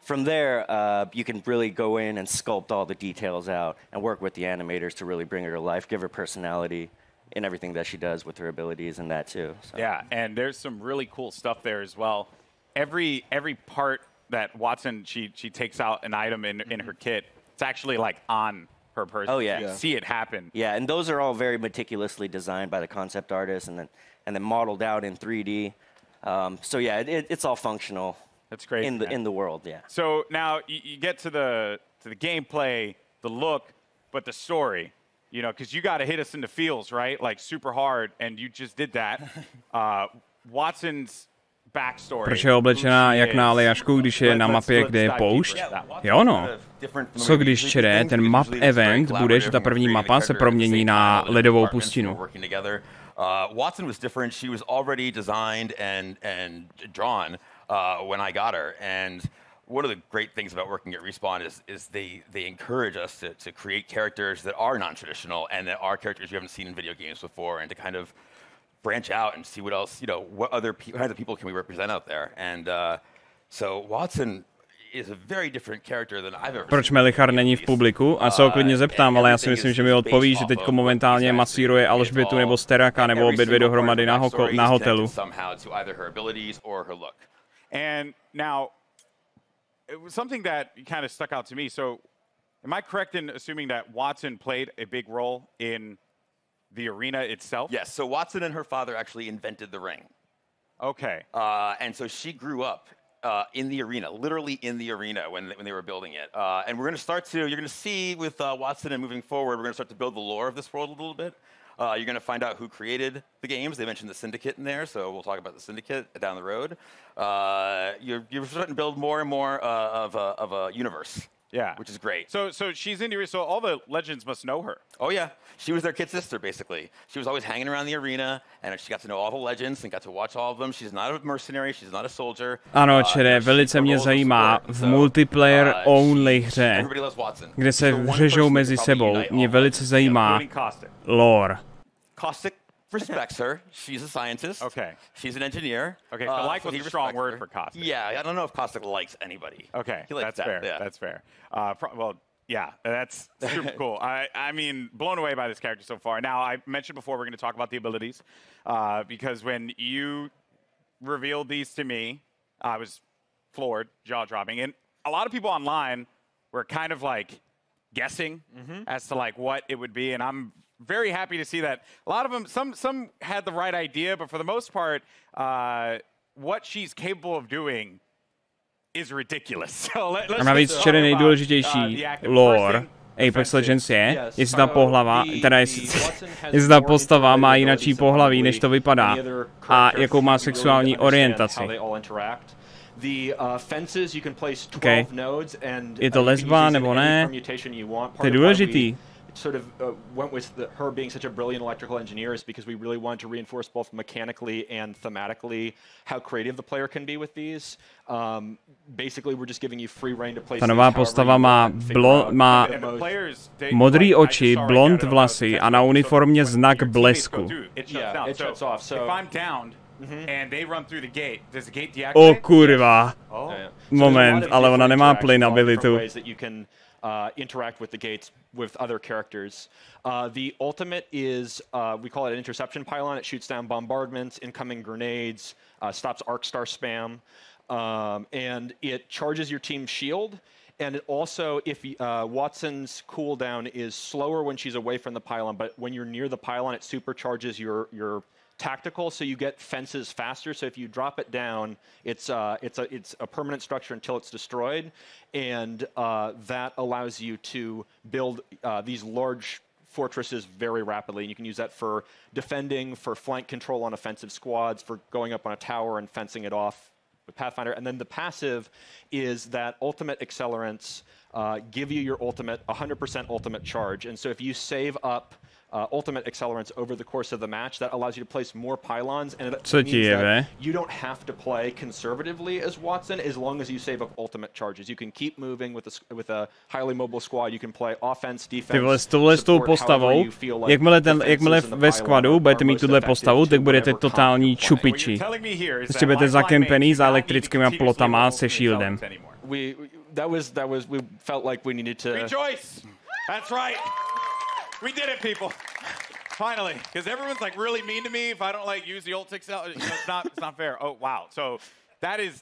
from there, you can really go in and sculpt all the details out and work with the animators to really bring her to life, give her personality in everything that she does with her abilities and that too. So. Yeah, and there's some really cool stuff there as well. Every part that Watson, she takes out an item in her kit, it's actually like on her person. Oh yeah. You see it happen. Yeah, and those are all very meticulously designed by the concept artist and then modeled out in 3D. So yeah, it's all functional. That's great in the world. Yeah. So now you get to the gameplay, the look, but the story. You know, because you got to hit us in the feels, right? Like super hard, and you just did that. Watson's backstory. Proč je oblečená jak na Aljašku, když je na mapě, kde je poušť? Jo no. Co když čere, ten map event bude, že ta první mapa se promění na ledovou pustinu. Watson was different. She was already designed and drawn when I got her. And one of the great things about working at Respawn is they encourage us to create characters that are non-traditional and that are characters you haven't seen in video games before, and to kind of branch out and see what else, you know, what other kinds of people can we represent out there. And so Watson is a very different character than I've ever seen. Proč Melichar není v publiku? A se ho klidně zeptám, ale já si myslím, že mi odpoví, že teďko momentálně masíruje Alžbětu nebo Steraka nebo obě dvě dohromady na hotelu. And now, it was something that kind of stuck out to me. So, am I correct in assuming that Watson played a big role in the arena itself? Yes. So Watson and her father actually invented the ring. Okay. And so she grew up in the arena, literally in the arena when they were building it. And you're going to see with Watson and moving forward, we're going to start to build the lore of this world a little bit. You're going to find out who created the games. They mentioned the Syndicate in there, so we'll talk about the Syndicate down the road. You're starting to build more and more of a universe Yeah, which is great. So she's in your. So all the legends must know her. Oh yeah, she was their kid sister basically. She was always hanging around the arena, and she got to know all the legends and got to watch all of them. She's not a mercenary. She's not a soldier. Ano, čere, velice mě zajímá v multiplayer only hře, kde se řežou mezi sebou. Mě velice zajímá lore. Caustic respects her. She's a scientist. Okay. She's an engineer. Okay, so like was a strong word for Caustic. Yeah, I don't know if Caustic likes anybody. Okay, that's fair. Yeah. That's fair. Well, yeah, that's super cool. I mean, blown away by this character so far. Now, I mentioned before we're going to talk about the abilities, because when you revealed these to me, I was floored, jaw-dropping. And a lot of people online were kind of like guessing as to like what it would be, and I'm very happy to see that a lot of them, some had the right idea, but for the most part, what she's capable of doing is ridiculous. So a navíc čere nejdůležitější lore Apex Legends je, jestli ta pohlava, teda jestli ta postava má jinačí pohlaví, než to vypadá, a jakou má sexuální orientaci. Okay. Je to lesba nebo ne? To je důležitý. Sort of went with her being such a brilliant electrical engineer is because we really wanted to reinforce both mechanically and thematically how creative the player can be with these. Basically, we're just giving you free reign to play. Ta nová postava má modrý oči, blond vlasy a na uniformě znak blesku. O kurva. Moment, ale ona nemá plyn abilitu. Interact with the gates with other characters. The ultimate is, we call it an interception pylon. It shoots down bombardments, incoming grenades, stops arc star spam, and it charges your team's shield. And it also, if Watson's cooldown is slower when she's away from the pylon, but when you're near the pylon, it supercharges your tactical, so you get fences faster. So if you drop it down, it's a permanent structure until it's destroyed, and that allows you to build these large fortresses very rapidly. And you can use that for defending, for flank control on offensive squads, for going up on a tower and fencing it off with Pathfinder. And then the passive is that ultimate accelerants give you your ultimate, 100% ultimate charge. And so if you save up ultimate accelerants over the course of the match, that allows you to place more pylons, and it means that you don't have to play conservatively as Watson as long as you save up ultimate charges. You can keep moving with a highly mobile squad. You can play offense, defense, s tou postavou, jakmile ve squadu budete mít tuhle postavu, tak budete totální čupiči. Prostě budete zakempený za elektrickými plotama se shieldem. We felt like we needed to rejoice. That's right. We did it, people. Finally, because everyone's like really mean to me if I don't like use the ult excel. You know, it's not fair. Oh wow. So that is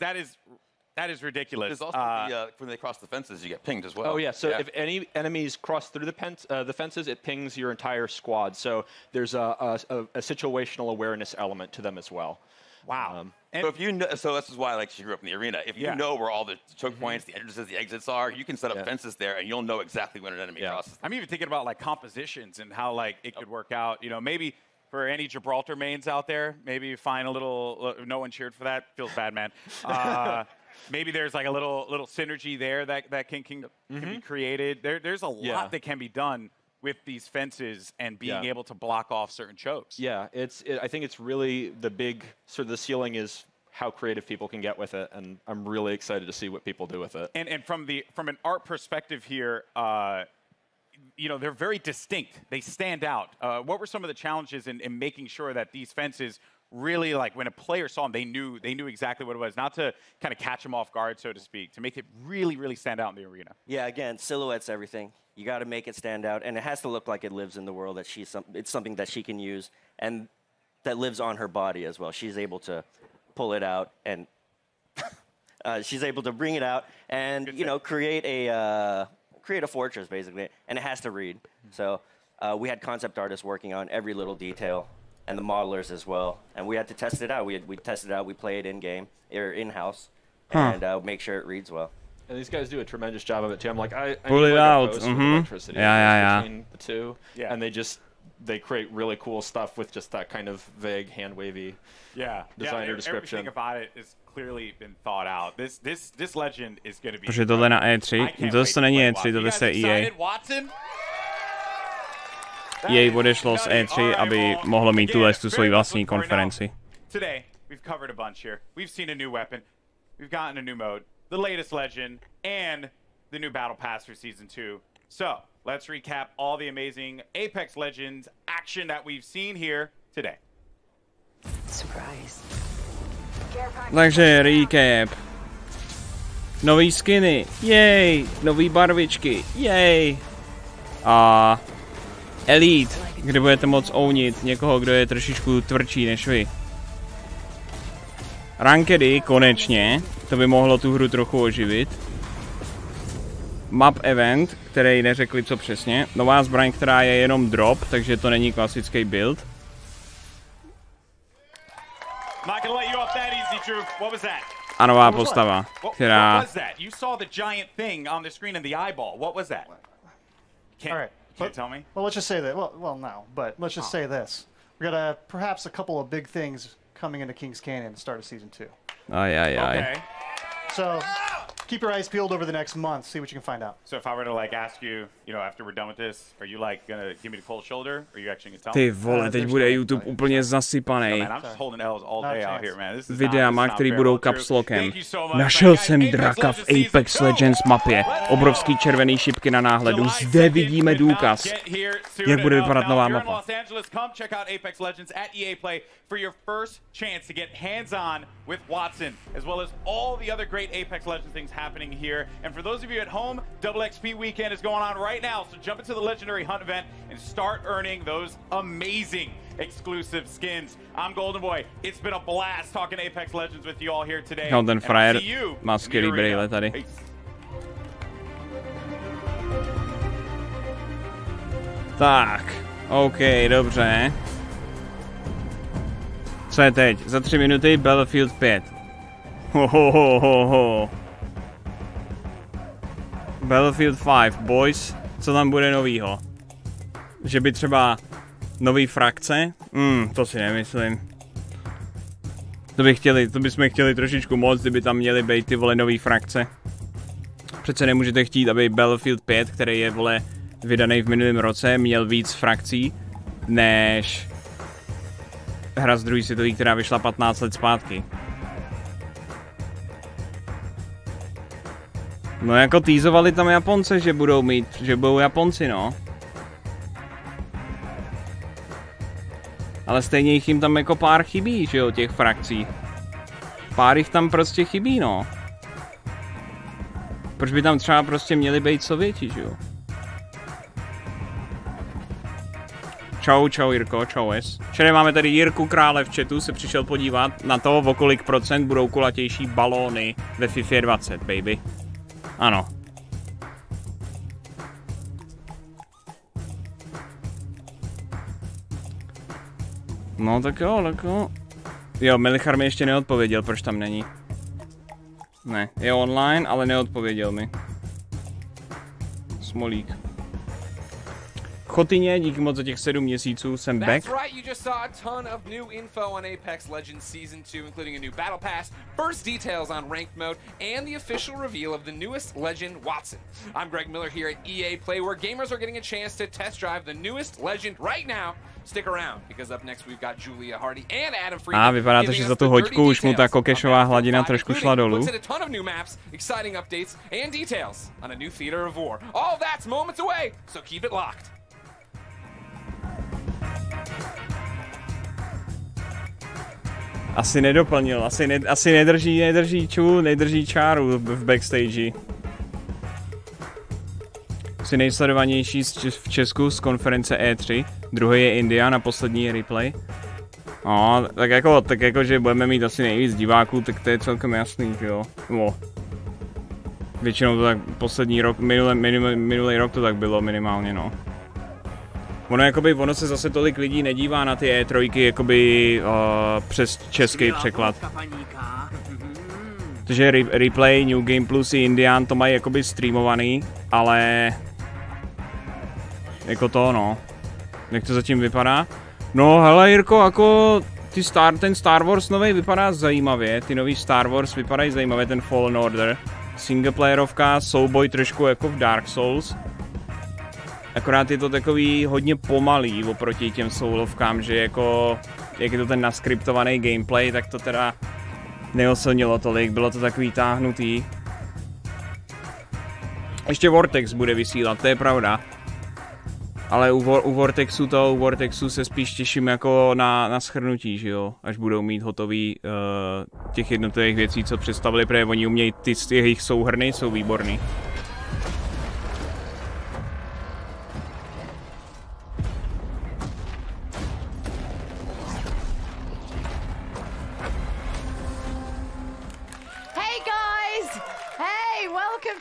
ridiculous. There's also when they cross the fences, you get pinged as well. Oh yeah. So if any enemies cross through the fences, it pings your entire squad. So there's a situational awareness element to them as well. Wow. So if you know, so this is why she grew up in the arena. If you know where all the choke points, the entrances, the exits are, you can set up fences there, and you'll know exactly when an enemy crosses. I'm even thinking about compositions and how it could work out. You know, maybe for any Gibraltar mains out there, maybe you find a little. No one cheered for that. Feels bad, man. Maybe there's a little synergy there that can be created. There's a lot that can be done with these fences and being able to block off certain chokes. Yeah, I think it's really the big sort of the ceiling is how creative people can get with it, and I'm really excited to see what people do with it. And from an art perspective here, you know, they're very distinct. They stand out. What were some of the challenges in making sure that these fences really, when a player saw them, they knew exactly what it was, not to kind of catch them off guard, so to speak, to make it really, really stand out in the arena? Yeah, again, silhouette's everything. You got to make it stand out, and it has to look like it lives in the world, that it's something that she can use, and that lives on her body as well. She's able to pull it out, and she's able to bring it out, and create a fortress basically, and it has to read. So we had concept artists working on every little detail, and the modelers as well, and we had to test it out. We tested it out. We play it in game or in house, and make sure it reads well. And these guys do a tremendous job of it too. I'm like, I pull it out. Electricity between the two, and they just they create really cool stuff with just that kind of vague, hand-wavy designer description. Everything about it is clearly been thought out. This legend is going to be. Protože tohle na E3, to zase není E3, tohle se EA. EA odešlo z E3, aby mohlo mít tu svoji vlastní konferenci. Today, we've covered a bunch here. We've seen a new weapon. We've gotten a new mode, the latest legend, and the new battle pass for Season 2. So, let's recap all the amazing Apex Legends action that we've seen here today. Surprise. Takže recap. Nový skiny, jej, nový barvičky, jej. A Elite, kde budete moct ownit někoho, kdo je trošičku tvrdší než vy. Rankedy, konečně, to by mohlo tu hru trochu oživit. Map event, který neřekli co přesně. Nová zbraň, která je jenom drop, takže to není klasický build. A nová postava, která... Can't tell me? Well, let's just say that. Well, no, but let's just say this: we got perhaps a couple of big things coming into Kings Canyon at the start of Season 2. Okay. So keep your eyes peeled over the next month. See what you can find out. So if I were to like ask you, after we're done with this, are you like gonna give me the cold shoulder, or are you actually gonna tell me? Ty vole, teď bude YouTube úplně zasypaný. I'm just holding L's all day out here, man. Videama, který budou capslockem. Našel jsem draka v Apex Legends mapě. Obrovský červený šipky na náhledu. Zde vidíme důkaz, jak bude vypadat nová mapa. For your first chance to get hands-on with Watson, as well as all the other great Apex Legends things happening here. And for those of you at home, Double XP Weekend is going on right now, so jump into the Legendary Hunt event and start earning those amazing exclusive skins. I'm Golden Boy. It's been a blast talking Apex Legends with you all here today. No, ten frajer má skvělý brýle tady. Tak, OK, dobře. Co je teď? Za 3 minuty Battlefield 5. Ho. Battlefield 5, boys. Co tam bude novýho? Že by třeba nový frakce? To si nemyslím. To bychom chtěli trošičku moc, kdyby tam měly být ty vole nový frakce. Přece nemůžete chtít, aby Battlefield 5, který je vole vydaný v minulém roce, měl víc frakcí, než hra z druhé světové, která vyšla 15 let zpátky. No jako týzovali tam Japonce, že budou Japonci, no. Ale stejně jim tam jako pár chybí, že jo, těch frakcí. Pár jich tam prostě chybí, no. Proč by tam třeba prostě měli být Sověti, že jo? Čau Jirko, čau es. Včera máme tady Jirku Krále v chatu, se přišel podívat na to, o kolik procent budou kulatější balóny ve FIFA 20, baby. Ano. No tak jo. Jo, Melichar mi ještě neodpověděl, proč tam není. Ne, je online, ale neodpověděl mi. Smolík. Chotyně, díky moc za těch 7 měsíců, jsem back. That's right, you just saw a ton of new info on Apex Legends Season 2, including a new battle pass, first details on ranked mode, and the official reveal of the newest legend, Watson. I'm Greg Miller here at EA Play, where gamers are getting a chance to test drive the newest legend right now. Stick around, because up next we've got Julia Hardy and Adam Freeman. Vypadá to, že za tu hoďku už mu ta kokešová hladina trošku šla dolů. Looks at a ton of new maps, exciting updates, and details on a new theater of war. All that's moments away, so keep it locked. Asi nedoplnil, asi nedrží čáru v backstage. Asi nejsledovanější v Česku z konference E3, druhý je India na poslední replay. No, tak jako, že budeme mít asi nejvíc diváků, tak to je celkem jasný, že jo. No. Většinou to tak poslední rok, minulý rok to tak bylo minimálně, no. Ono se zase tolik lidí nedívá na ty E3 jakoby přes český překlad. Protože replay, New Game Plus i Indian to mají jakoby streamovaný, ale jako to no. Jak to zatím vypadá? No hele Jirko, jako ten Star Wars nový vypadá zajímavě, ty nový Star Wars vypadají zajímavě, ten Fallen Order. Singleplayerovka, souboj trošku jako v Dark Souls. Akorát je to takový hodně pomalý oproti těm soulovkám, že jako, jak je to ten naskriptovaný gameplay, tak to teda neosilnilo tolik, bylo to takový táhnutý. Ještě Vortex bude vysílat, to je pravda. Ale u Vortexu se spíš těším jako na shrnutí, že jo, až budou mít hotový těch jednotlivých věcí, co představili, protože oni umějí ty jejich souhrny, jsou výborný.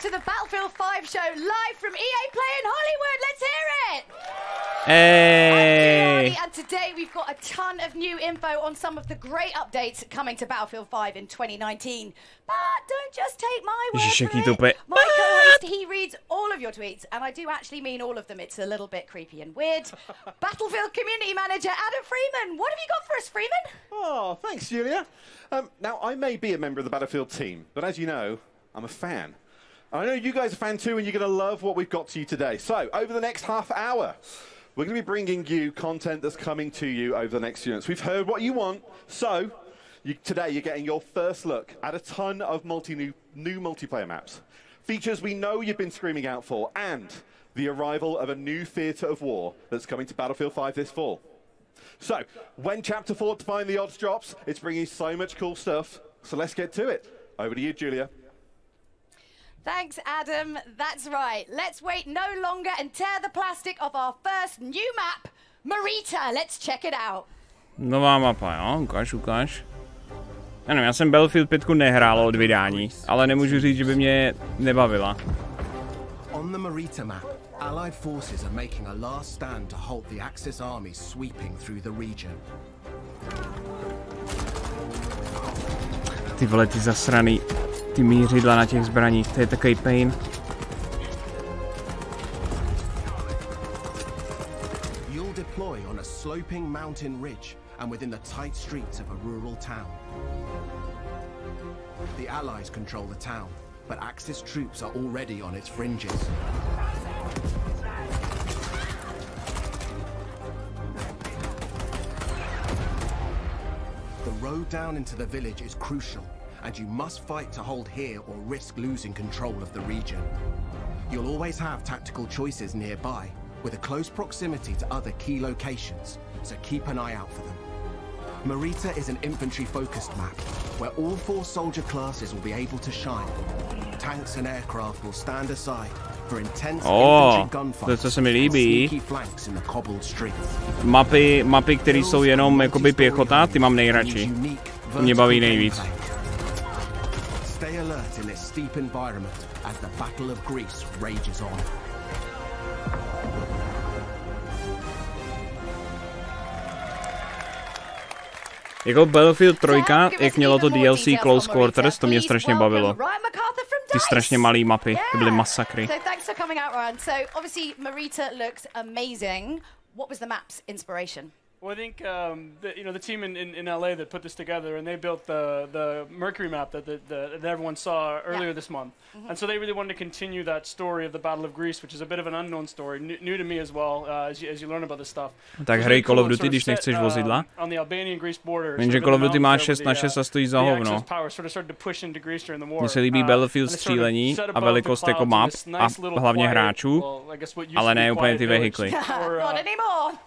To the Battlefield 5 show live from EA Play in Hollywood. Let's hear it. Hey. And today we've got a ton of new info on some of the great updates coming to Battlefield 5 in 2019. But don't just take my word for it. My co-host, he reads all of your tweets, and I do actually mean all of them. It's a little bit creepy and weird. Battlefield Community Manager Adam Freeman, what have you got for us, Freeman? Oh, thanks, Julia. Now, I may be a member of the Battlefield team, but as you know, I'm a fan. I know you guys are a fan too, and you're going to love what we've got to you today. So, over the next half hour, we're going to be bringing you content that's coming to you over the next few months. We've heard what you want, so today you're getting your first look at a ton of new multiplayer maps. Features we know you've been screaming out for, and the arrival of a new theatre of war that's coming to Battlefield 5 this fall. So, when Chapter 4 Define the Odds drops, it's bringing so much cool stuff, so let's get to it. Over to you, Julia. Thanks, Adam. That's right. Let's wait no longer and tear the plastic off our first new map, Marita. Let's check it out. Nová mapa, jo? Ukáž. Já nevím, já jsem Battlefield 5 nehrál od vydání, ale nemůžu říct, že by mě nebavila. On the Marita map, Allied forces are making a last stand to halt the Axis armies sweeping through the region. Ty vole, ty zasraný, ty mířidla na těch zbraních, to je takový pain. You'll deploy on a sloping mountain ridge and within the tight streets of a rural town. The Allies control the town, but Axis troops are already on its fringes. The road down into the village is crucial, and you must fight to hold here or risk losing control of the region. You'll always have tactical choices nearby, with a close proximity to other key locations, so keep an eye out for them. Marita is an infantry-focused map, where all 4 soldier classes will be able to shine. Tanks and aircraft will stand aside for intense infantry gunfights, to se mi líbí. sneaky flanks in the cobbled streets. Mapy, které jsou jenom jakoby pěchota, ty mám nejradši. To mě baví nejvíc. Stay alert in this steep environment as the Battle of Greece rages on. Jako Battlefield 3, jak mělo to DLC Close Quarters, to mě strašně bavilo. Ty strašně malé mapy, to byly masakry. So thanks for coming out, Ryan. So obviously Marita looks amazing. What was the map's inspiration? Well, I think the team in LA that put this together, and they built the Mercury map that everyone saw earlier this month, and so they really wanted to continue that story of the Battle of Greece, which is a bit of an unknown story, new to me as well, as you learn about this stuff. Tak hrej Call of Duty, když nechceš vozidla. Jenže Call of Duty má 6x6 a stojí za hovno. Mně se líbí Battlefield střílení a velikost jako map a hlavně hráčů, ale ne úplně ty vehikly.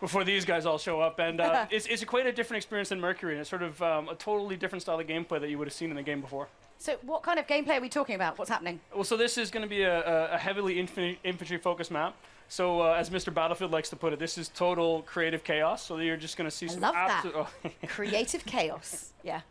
Before these guys all show up. And it's quite a different experience than Mercury, and it's sort of a totally different style of gameplay that you would have seen in the game before. So what kind of gameplay are we talking about? What's happening? Well, so this is going to be a heavily infantry-focused map. So as Mr. Battlefield likes to put it, this is total creative chaos. So you're just going to see some absolute creative chaos. Yeah.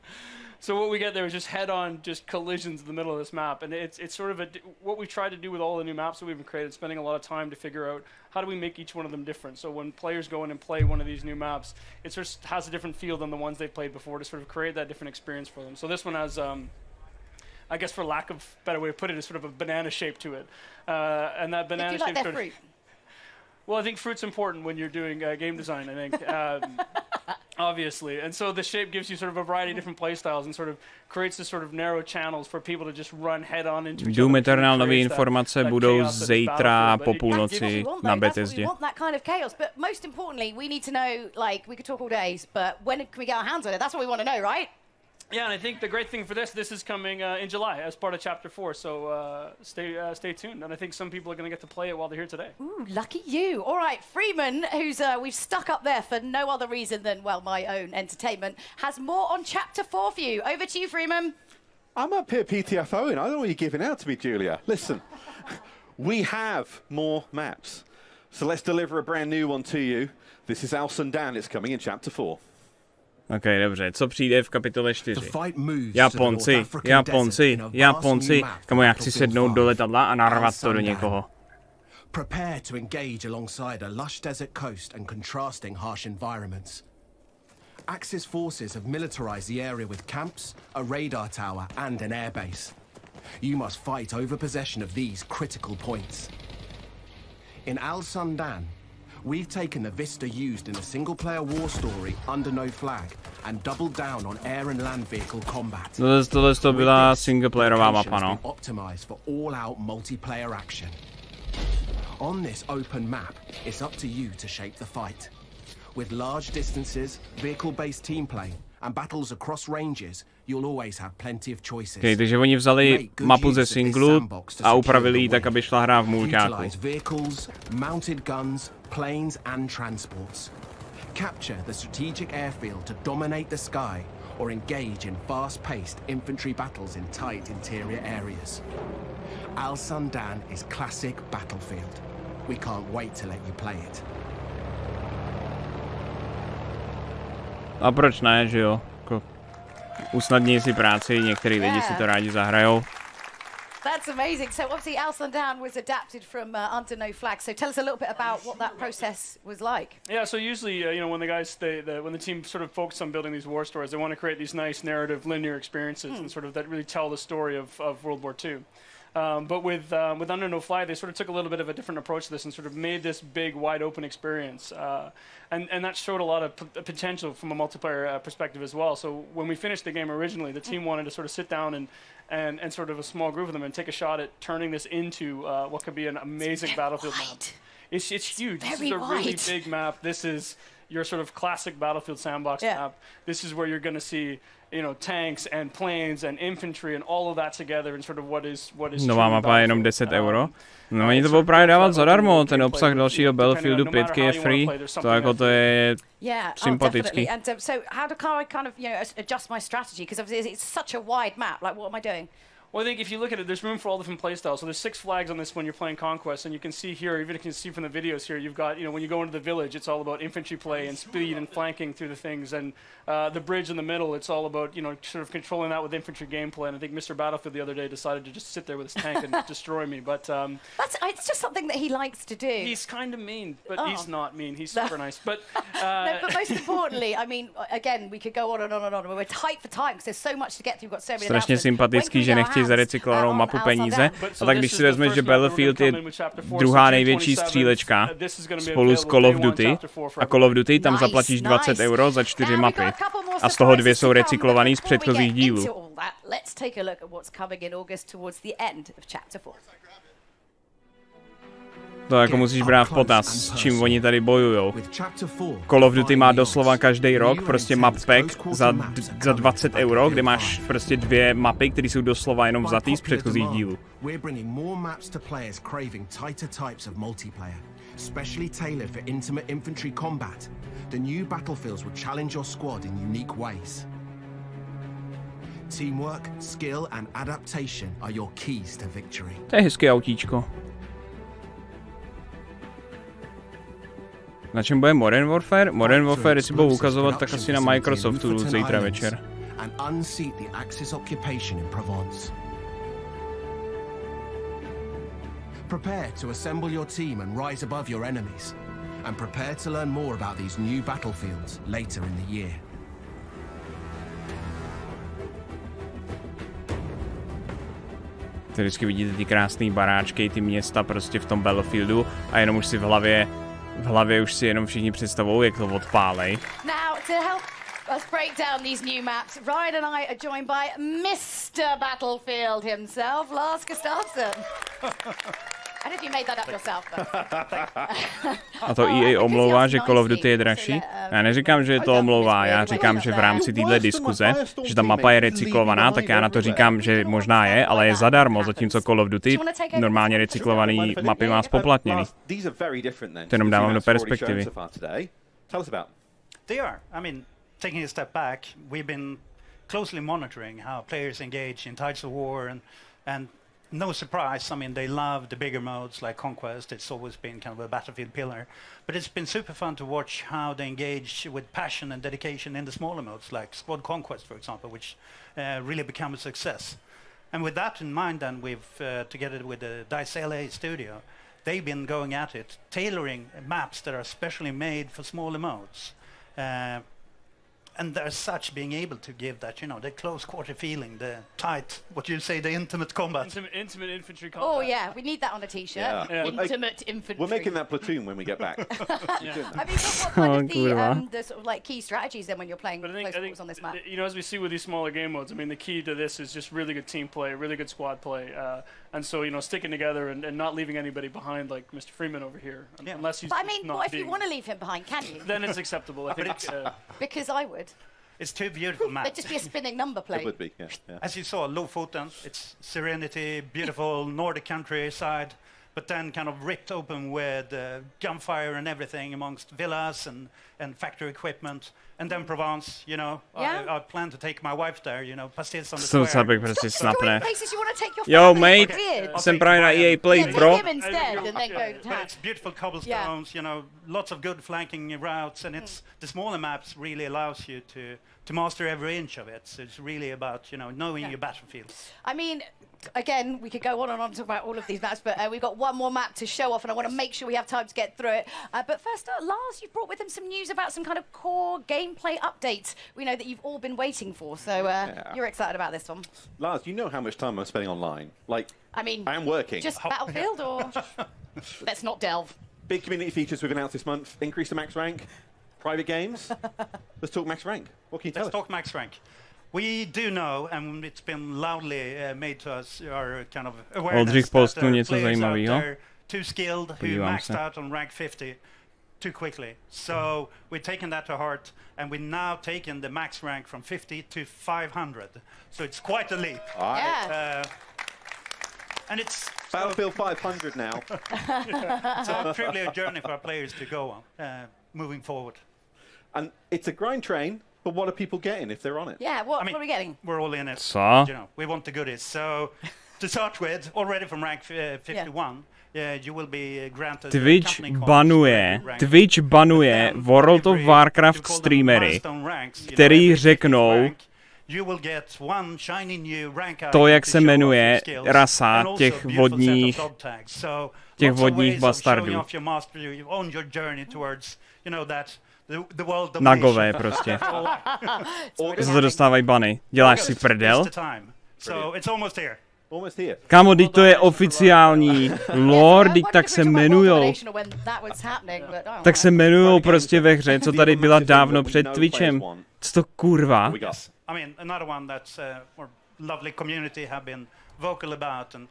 So what we get there is just head-on, just collisions in the middle of this map, and it's sort of what we try to do with all the new maps that we've created, spending a lot of time to figure out how do we make each one of them different. So when players go in and play one of these new maps, it sort of has a different feel than the ones they've played before to sort of create that different experience for them. So this one has, I guess for lack of a better way to put it, is sort of a banana shape to it, and that banana shape sort of. Well, I think fruit's important when you're doing game design, I think. Obviously, and so the shape gives you sort of a variety of different playstyles and sort of creates this sort of narrow channels for people to just run head on into each Doom other. Eternal nové informace budou zítra po půlnoci na Bethesdě. We want that kind of chaos, but most importantly, we need to know, like, we could talk all days, but when can we get our hands on it? That's what we want to know, right? Yeah, and I think the great thing for this is coming in July as part of Chapter 4, so stay tuned. And I think some people are going to get to play it while they're here today. Ooh, lucky you. All right, Freeman, who's we've stuck up there for no other reason than, well, my own entertainment, has more on Chapter 4 for you. Over to you, Freeman. I'm up here PTFOing. I don't know what you're giving out to me, Julia. Listen, we have more maps. So let's deliver a brand new one to you. This is Al Sundan. It's coming in Chapter 4. OK, dobře, co přijde v kapitole 4? Japonci. Kamu, já chci sednout do letadla a narvat to do někoho. Prepare to engage alongside a lush desert coast and contrasting harsh environments. Axis forces have militarized the area with camps, a radar tower, and an airbase. You must fight over possession of these critical points. In Al Sundan, we've taken the vista used in the single-player war story Under No Flag and doubled down on air and land vehicle combat. Tohle to byla singleplayerová mapa, no. Optimized for all-out multiplayer action. On this open map, it's up to you to shape the fight. With large distances, vehicle-based team play, and battles across ranges, you'll always have plenty of choices. Okay, takže oni vzali mapu ze singlu a upravili ji tak, aby šla hrát v mulťáku. Vehicles, mounted guns, planes and transports. Capture the strategic airfield to dominate the sky or engage in fast-paced infantry battles in tight interior areas. Al Sundan is classic battlefield. We can't wait to let you play it. A proč ne, že jo? Usnadní si práci, některý lidi si to rádi zahrajou. That's amazing. So obviously Al Sundan was adapted from Under No Flag. So tell us a little bit about what that process was like. Yeah, so usually, you know, when the guys when the team sort of focus on building these war stories, they want to create these nice narrative, linear experiences and sort of that really tell the story of World War II. But with Under No Flag, they sort of took a little bit of a different approach to this and sort of made this big, wide open experience. And that showed a lot of potential from a multiplayer perspective as well. So when we finished the game originally, the team wanted to sort of sit down and sort of a small group of them and take a shot at turning this into what could be an amazing battlefield map. It's huge. This is a really big map. This is your sort of classic battlefield sandbox map. This is where you're going to see, you know, tanks and planes and infantry and all of that together and sort of what is nová mapa je jenom 10 euro. No oni to budou právě dávat zadarmo, ten obsah dalšího Battlefieldu 5 je free, to jako to je sympatický. And so how do I kind of, you know, adjust my strategy, because obviously it's such a wide map, like what am I doing? Well, I think if you look at it, there's room for all different playstyles. So there's 6 flags on this when you're playing Conquest, and you can see here, even if you can see from the videos here, you've got, you know, when you go into the village, it's all about infantry play and speed and flanking through the things, and the bridge in the middle, it's all about, you know, sort of controlling that with infantry gameplay. And I think Mr. Battlefield the other day decided to just sit there with his tank and destroy me. But it's just something that he likes to do. He's kind of mean, but he's not mean. He's super nice. But no, but most importantly, I mean, again, we could go on and on and on. We're tight for time because there's so much to get through. We've got so many. Strašně sympatický, že nechtějí zarecyklovanou mapu peníze. A tak když si vezmeš, že Battlefield je druhá největší střílečka spolu s Call of Duty a Call of Duty tam zaplatíš 20 euro za 4 mapy a z toho 2 jsou recyklovaný z předchozích dílů. To jako musíš brát v potaz, s čím oni tady bojujou. Call of Duty má doslova každý rok prostě map pack za 20 euro, kde máš prostě 2 mapy, které jsou doslova jenom vzatý z předchozích dílů. Specially tailored for intimate infantry combat, the new battlefields will challenge your squad in unique ways. Teamwork, skill and adaptation are your keys to victory. To je hezké autíčko. Na čem bude Modern Warfare? Modern Warfare, jestli budou ukazovat, tak asi na Microsoftu zítra večer. And unseat the Axis occupation in Provence. Prepare to assemble your team and rise above your enemies, and prepare to learn more about these new battlefields later in the year. Tady vždycky vidíte ty krásné baráčky, ty města prostě v tom Battlefieldu a jenom už si v hlavě V hlavě už si jenom všichni představují, jak to odpálej. Now, to help us break down these new maps, Ryan and I are joined by Mr. Battlefield himself, Lars Gustafsson. I don't know if you made that up yourself, A to EA omlouvá, že Call of Duty je dražší? Já neříkám, že to omlouvá, já říkám, že v rámci téhle diskuze, že ta mapa je recyklovaná, tak já na to říkám, že možná je, ale je zadarmo, zatímco Call of Duty normálně recyklovaný mapy má spoplatněný. To jenom dávám do perspektivy. They are. I mean, taking a step back, we've been closely monitoring how players engage in Tides of War and no surprise, I mean, they love the bigger modes like Conquest. It's always been kind of a Battlefield pillar. But it's been super fun to watch how they engage with passion and dedication in the smaller modes like Squad Conquest, for example, which really become a success. And with that in mind, then we've, together with the DICE LA studio, they've been going at it, tailoring maps that are specially made for smaller modes. And as such, being able to give that, you know, the close quarter feeling, the tight, what you say, the intimate combat. Intimate infantry combat. Oh yeah, we need that on a t-shirt. Yeah. Intimate infantry. We're making that platoon when we get back. I mean, what kind of the sort of like key strategies then when you're playing close quarters on this map? You know, as we see with these smaller game modes, I mean, the key to this is just really good team play, really good squad play, and so you know, sticking together and not leaving anybody behind, like Mr. Freeman over here, unless he's. But I mean, what if you want to leave him behind? Can you? Then it's acceptable. I think. Because I would. It's two beautiful maps. It'd just be a spinning number plate. It would be, yeah. As you saw, Lofoten, it's serenity, beautiful Nordic countryside, but then kind of ripped open with gunfire and everything amongst villas and factory equipment. And then Provence, you know, I plan to take my wife there, you know, pastilles on the square. Stop prostě snapne. Places you want to take your Yo, family. mate, jsem právě na EA Play, bro. Take him instead and then go to town. It's beautiful cobblestones, you know, lots of good flanking routes, and it's the smaller maps really allows you to master every inch of it. So it's really about, you know, knowing your battlefield. I mean, again, we could go on and on to talk about all of these maps, but we've got one more map to show off, and I want to make sure we have time to get through it. But first, Lars, you've brought with him some news about some kind of core gameplay updates we know that you've all been waiting for, so you're excited about this one. Lars, you know how much time I'm spending online. Like, I mean, I am working. Just Battlefield, or let's not delve. Big community features we've announced this month. Increase the max rank. Private games. Let's talk max rank. What can you tell us? Let's talk max rank. We do know, and it's been loudly made to us, our kind of awareness that there are players out there too skilled who maxed out on rank 50 too quickly. So we've taken that to heart, and we've now taken the max rank from 50 to 500. So it's quite a leap. All right. Yeah. And it's Battlefield 500 now. So truly a journey for our players to go on, moving forward. And it's a grind train, but what are people getting if they're on it? Yeah, what are we getting? We're all in it. So? You know, we want the goodies. So to start with, already from rank 51, you will be granted Twitch banuje World of Warcraft streamery, který řeknou to, jak se jmenuje rasa těch vodních bastardů. Nagové prostě. Za to dostávají bany. Děláš si prdel? Kámo, teď to je oficiální lore, teď tak se jmenujou. Tak se jmenujou prostě ve hře, co tady byla dávno před Twitchem. Co to kurva? I mean, another one that's our lovely community have been vocal about, and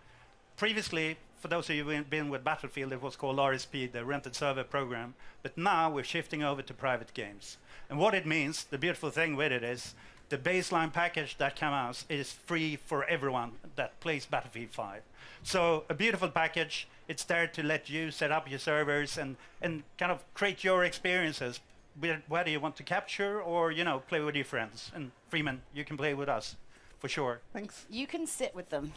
previously, for those of you who've been with Battlefield, it was called RSP, the rented server program, but now we're shifting over to private games. And what it means, the beautiful thing with it is, the baseline package that comes out is free for everyone that plays Battlefield 5. So a beautiful package, it's there to let you set up your servers and kind of create your experiences, whether you want to capture or, you know, play with your friends. And Freeman, you can play with us, for sure. Thanks. You can sit with them.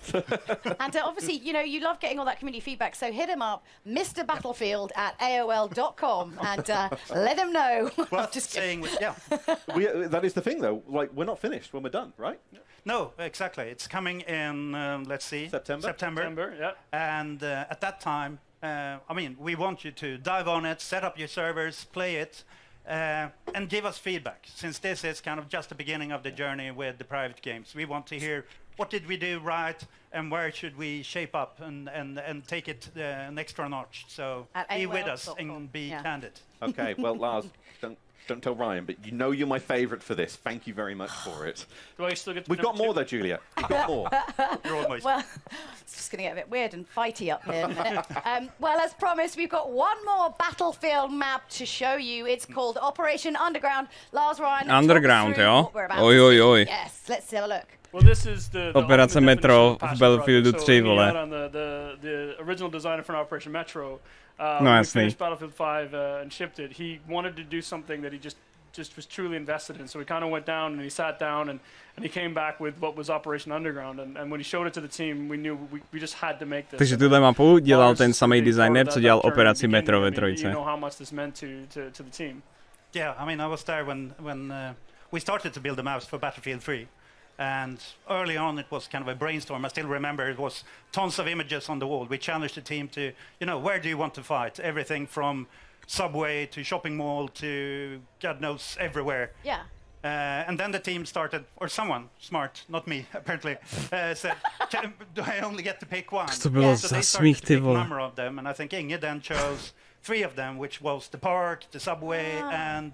And obviously, you know, you love getting all that community feedback, so hit him up, Mr. Battlefield at AOL.com, and let him know. Well, just saying, yeah. That is the thing, though. Like, we're not finished when we're done, right? No, exactly. It's coming in, let's see. September, yeah. And at that time, I mean, we want you to dive on it, set up your servers, play it, and give us feedback. Since this is kind of just the beginning of the journey with the private games, we want to hear what did we do right, and where should we shape up and take it an extra notch. So be with us and be candid. Okay, well, Lars, don't tell Ryan, but you know you're my favourite for this. Thank you very much for it. Do I still get to We've got more, though, Julia. We've got more. You're almost. Well, it's just going to get a bit weird and fighty up here in a minute. Well, as promised, we've got one more Battlefield map to show you. It's called Operation Underground. Lars, Ryan, Underground, jo? Oj. Yes, let's have a look. Well, this is the Operace Metro v Battlefieldu 3, vole. The original designer for Operation Metro. No, we finished Battlefield 5 and shipped it. He wanted to do something that he just was truly invested in. So he kind of went down and he sat down and he came back with what was Operation Underground. And when he showed it to the team, we knew we just had to make this. Takže tuhle mapu dělal ten samý designer, co dělal Operaci Metro ve trojce. You know how much this meant to the team. Yeah, I mean, I was there when we started to build the maps for Battlefield 3. And early on, it was kind of a brainstorm. I still remember it was tons of images on the wall. We challenged the team to, where do you want to fight? Everything from subway to shopping mall to God knows everywhere. Yeah. And then the team started, or someone smart, not me, apparently, said, do I only get to pick one? To bylo So they za started smích, to ty pick a vole. number of them, and I think Inge then chose 3 of them, which was the park, the subway, and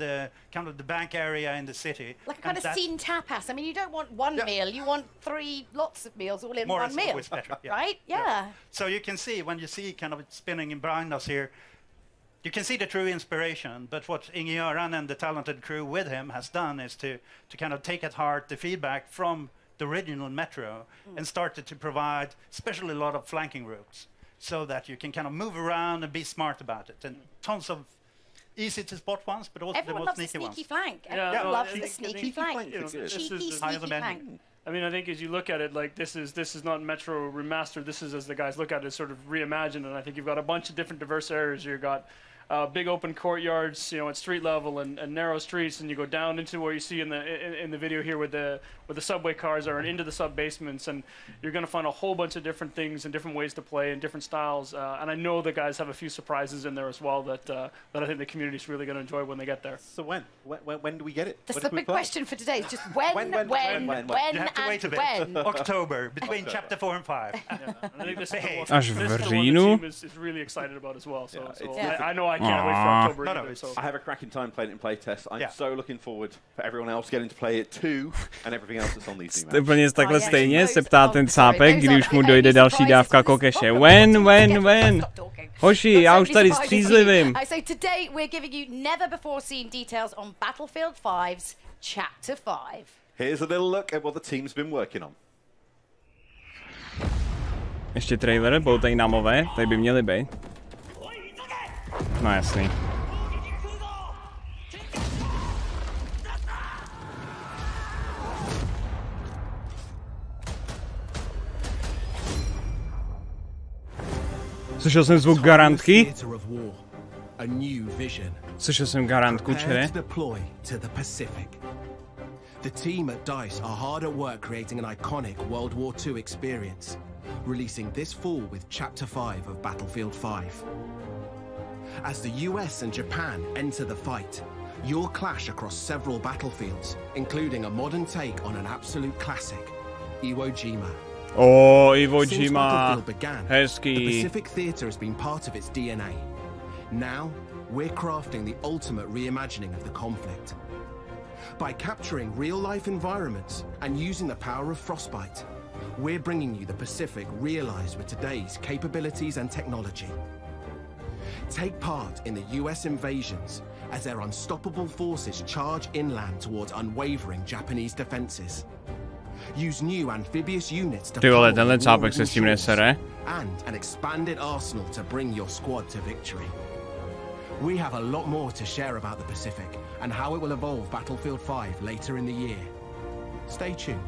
kind of the bank area in the city. Like a kind of scene tapas. I mean, you don't want one meal, you want 3 lots of meals all in More one is meal. always better, yeah. Right? Yeah. So you can see, when you see kind of it spinning in behind us here, you can see the true inspiration, but what Inge Göran and the talented crew with him has done is to kind of take at heart the feedback from the original Metro and started to provide especially a lot of flanking routes so that you can kind of move around and be smart about it. And tons of easy to spot ones, but also Everyone the loves most a sneaky sneaky ones. flank. Yeah, Everyone loves I the think sneaky flank. Cheeky, high on the sneaky menu. flank. I mean, I think as you look at it, like this is not Metro remastered. This is, as the guys look at it, sort of reimagined. And I think you've got a bunch of different diverse areas. You've got big open courtyards, at street level and narrow streets, and you go down into where you see in the video here with the subway cars are and into the sub basements, and you're going to find a whole bunch of different things and different ways to play and different styles. And I know the guys have a few surprises in there as well that I think the community's really going to enjoy when they get there. So when do we get it? That's the big question for today. It's just when, You have to wait a bit. when. October, between chapter 4 and 5. I think this Až is v the one the říjnu? team is really excited about as well. So, Yeah, I know I can't wait for October either. So. I have a cracking time playing it in playtest. I'm Yeah. so looking forward for everyone else getting to play it too, and everything else that's on these new maps. Úplně takhle stejně se ptá ten cápek, když už mu dojde další dávka kokeše. When? Hoši, já už tady střízlivím. So today we're giving you never before seen details on Battlefield 5's Chapter 5. Here's a little look at what the team's been working on. Ještě trailer, budou tady námové, tady by měly být. No jasný. Slyšel jsem zvuk garantky? Slyšel jsem garantku, čere? The team at DICE are hard at work creating an iconic World War II experience, releasing this fall with Chapter 5 of Battlefield 5. As the US and Japan enter the fight, you'll clash across several battlefields, including a modern take on an absolute classic, Iwo Jima. Oh, Iwo Since Jima. Battlefield began, Hezký. the Pacific Theatre has been part of its DNA. Now, we're crafting the ultimate reimagining of the conflict. By capturing real-life environments and using the power of Frostbite, we're bringing you the Pacific realized with today's capabilities and technology. Take part in the US invasions as their unstoppable forces charge inland towards unwavering Japanese defenses. Use new amphibious units to Ty vole, patrol tenhle the cápek Northern se s tím shores, nesere. and an expanded arsenal to bring your squad to victory. We have a lot more to share about the Pacific and how it will evolve Battlefield 5 later in the year. Stay tuned.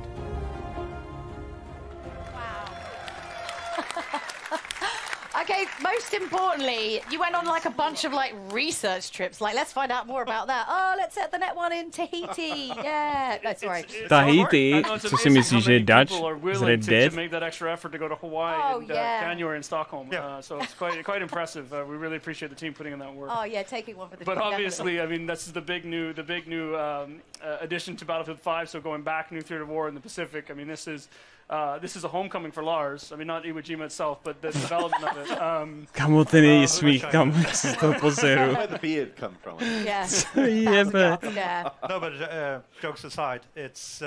Okay, most importantly, you went on like a bunch of like research trips. Like, let's find out more about that. Oh, let's set the net one in Tahiti. Yeah. No, sorry. Tahiti? Co si myslíš, že je Dutch? Is it dead? To make that extra effort to go to Hawaii in January in Stockholm. So it's quite impressive. We really appreciate the team putting in that work. Oh yeah, taking one for the But team, obviously, definitely. I mean, this is the big new addition to Battlefield 5. So going back, new theater of war in the Pacific. I mean, this is this is a homecoming for Lars. I mean, not Iwo Jima itself, but the development of it. Kamo ten její smích, kam z toho pozeru. Where the beard come from? Yes. Jebe. Yeah. No, but jokes aside, it's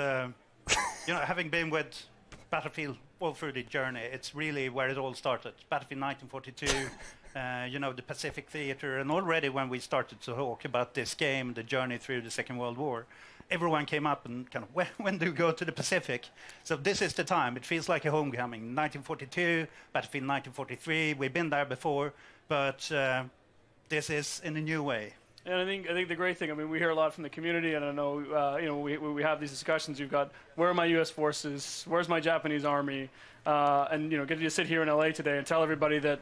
you know, having been with Battlefield all through the journey, it's really where it all started. Battlefield 1942. You know, the Pacific Theater, and already when we started to talk about this game, the journey through the Second World War, everyone came up and kind of, when do we go to the Pacific? So this is the time. It feels like a homecoming. 1942, Battlefield 1943, we've been there before, but this is in a new way. And I think the great thing, I mean, we hear a lot from the community, and I know, you know, we have these discussions. You've got, where are my U.S. forces? Where's my Japanese army? And, you know, getting to sit here in L.A. today and tell everybody that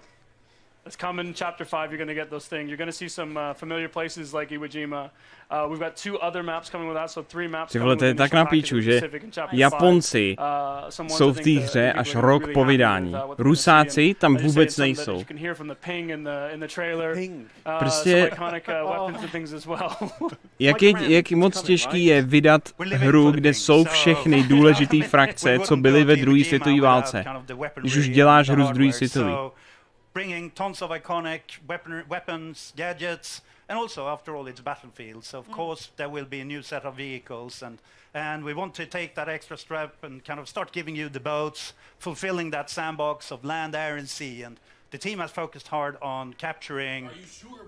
it's coming, Chapter 5, you're going to get those things. You're going to see some familiar places like Iwo Jima. We've got 2 other maps coming with that, so 3 maps. Ty vole, to je tak na píču, že Japonci jsou v té hře až rok po vydání. Rusáci tam vůbec nejsou. Prostě jak moc těžký je vydat hru, kde jsou všechny důležité frakce, co byly ve druhé světové válce. Když už děláš hru z druhé světové. Bringing tons of iconic weapons, gadgets, and also, after all, it's Battlefield. So, of course, there will be a new set of vehicles, and we want to take that extra step and kind of start giving you the boats, fulfilling that sandbox of land, air, and sea. And the team has focused hard on capturing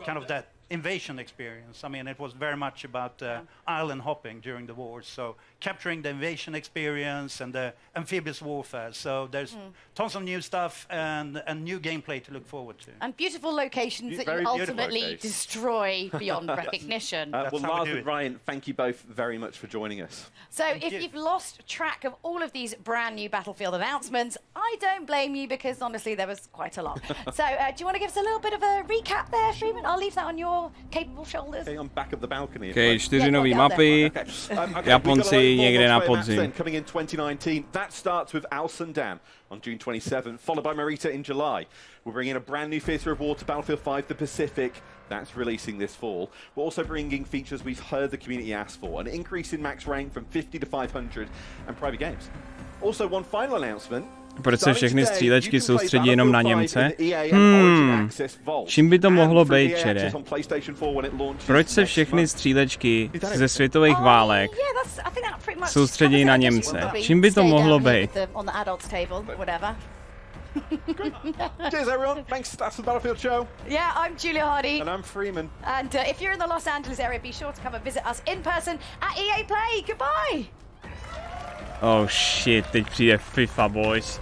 kind of that invasion experience. I mean, it was very much about island hopping during the war, so capturing the invasion experience and the amphibious warfare. So there's tons of new stuff and new gameplay to look forward to. And beautiful locations that you ultimately destroy beyond recognition. Well, Lars and Ryan, thank you both very much for joining us. So if you've lost track of all of these brand new Battlefield announcements, I don't blame you, because honestly there was quite a lot. So do you want to give us a little bit of a recap there, Freeman? I'll leave that on your capable shoulders. Okay, I'm back at the balcony. Okay, 4 nový mapy, Japonci někde na podzim. Coming in 2019, that starts with Al Sundan on June 27th, followed by Marita in July. We're bringing a brand new theatre of war to Battlefield 5, the Pacific. That's releasing this fall. We're also bringing features we've heard the community ask for, an increase in max rank from 50 to 500, and private games. Also, one final announcement. Proč se všechny střílečky soustředí jenom na Němce? Čím by to mohlo být, čere? Proč se všechny střílečky ze světových válek soustředí na Němce? Čím by to mohlo být? Cheers, everyone. Thanks. That's the Battlefield show. Yeah, I'm Julia Hardy. And I'm Freeman. And if you're in the Los Angeles area, be sure to come and visit us in person at EA Play. Goodbye. Oh shit, teď přijde FIFA, boys.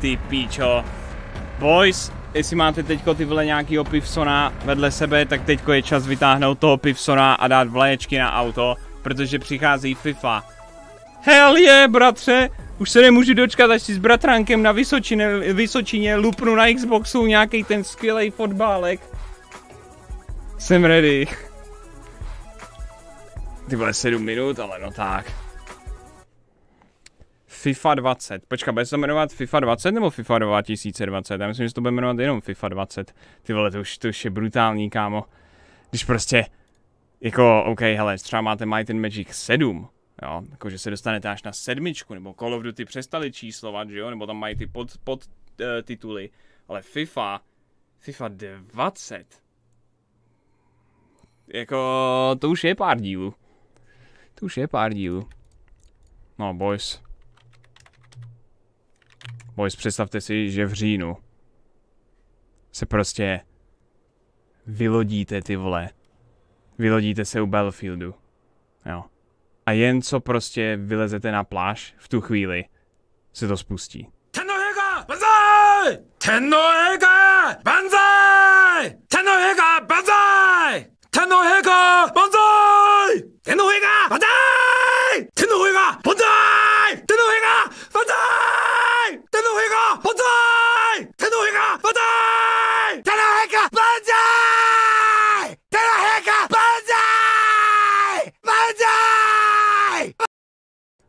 Ty píčo. Boys, jestli máte teďko ty vole nějakýho pivsona vedle sebe, tak teďko je čas vytáhnout toho pivsona a dát vlaječky na auto, protože přichází FIFA. Hell yeah, bratře! Už se nemůžu dočkat, až si s bratránkem na Vysočině lupnu na Xboxu nějaký ten skvělej fotbálek. Jsem ready. Ty vole 7 minut, ale no tak. FIFA 20. Počkat, bude se to jmenovat FIFA 20 nebo FIFA 2020? Já myslím, že se to bude jmenovat jenom FIFA 20. Ty vole, to už je brutální, kámo. Když prostě, jako, OK, hele, třeba máte Might and Magic 7, jo, jakože se dostanete až na 7, nebo Call of Duty přestali číslovat, že jo, nebo tam mají ty podtituly, ale FIFA 20. Jako, to už je pár dílů. No, boys, představte si, že v říjnu se prostě vylodíte, ty vole. Vylodíte se u Battlefieldu. Jo. A jen co prostě vylezete na pláž, v tu chvíli se to spustí. Tennohega banzai! Tennohega banzai! Tennohega banzai! Tennohega banzai! Tennohega banzai! Tennohega banzai! Tennohega banzai! Tennohega banzai! Tennohega banzai! Tennohega banzai! Tennohega banzai! Banzai!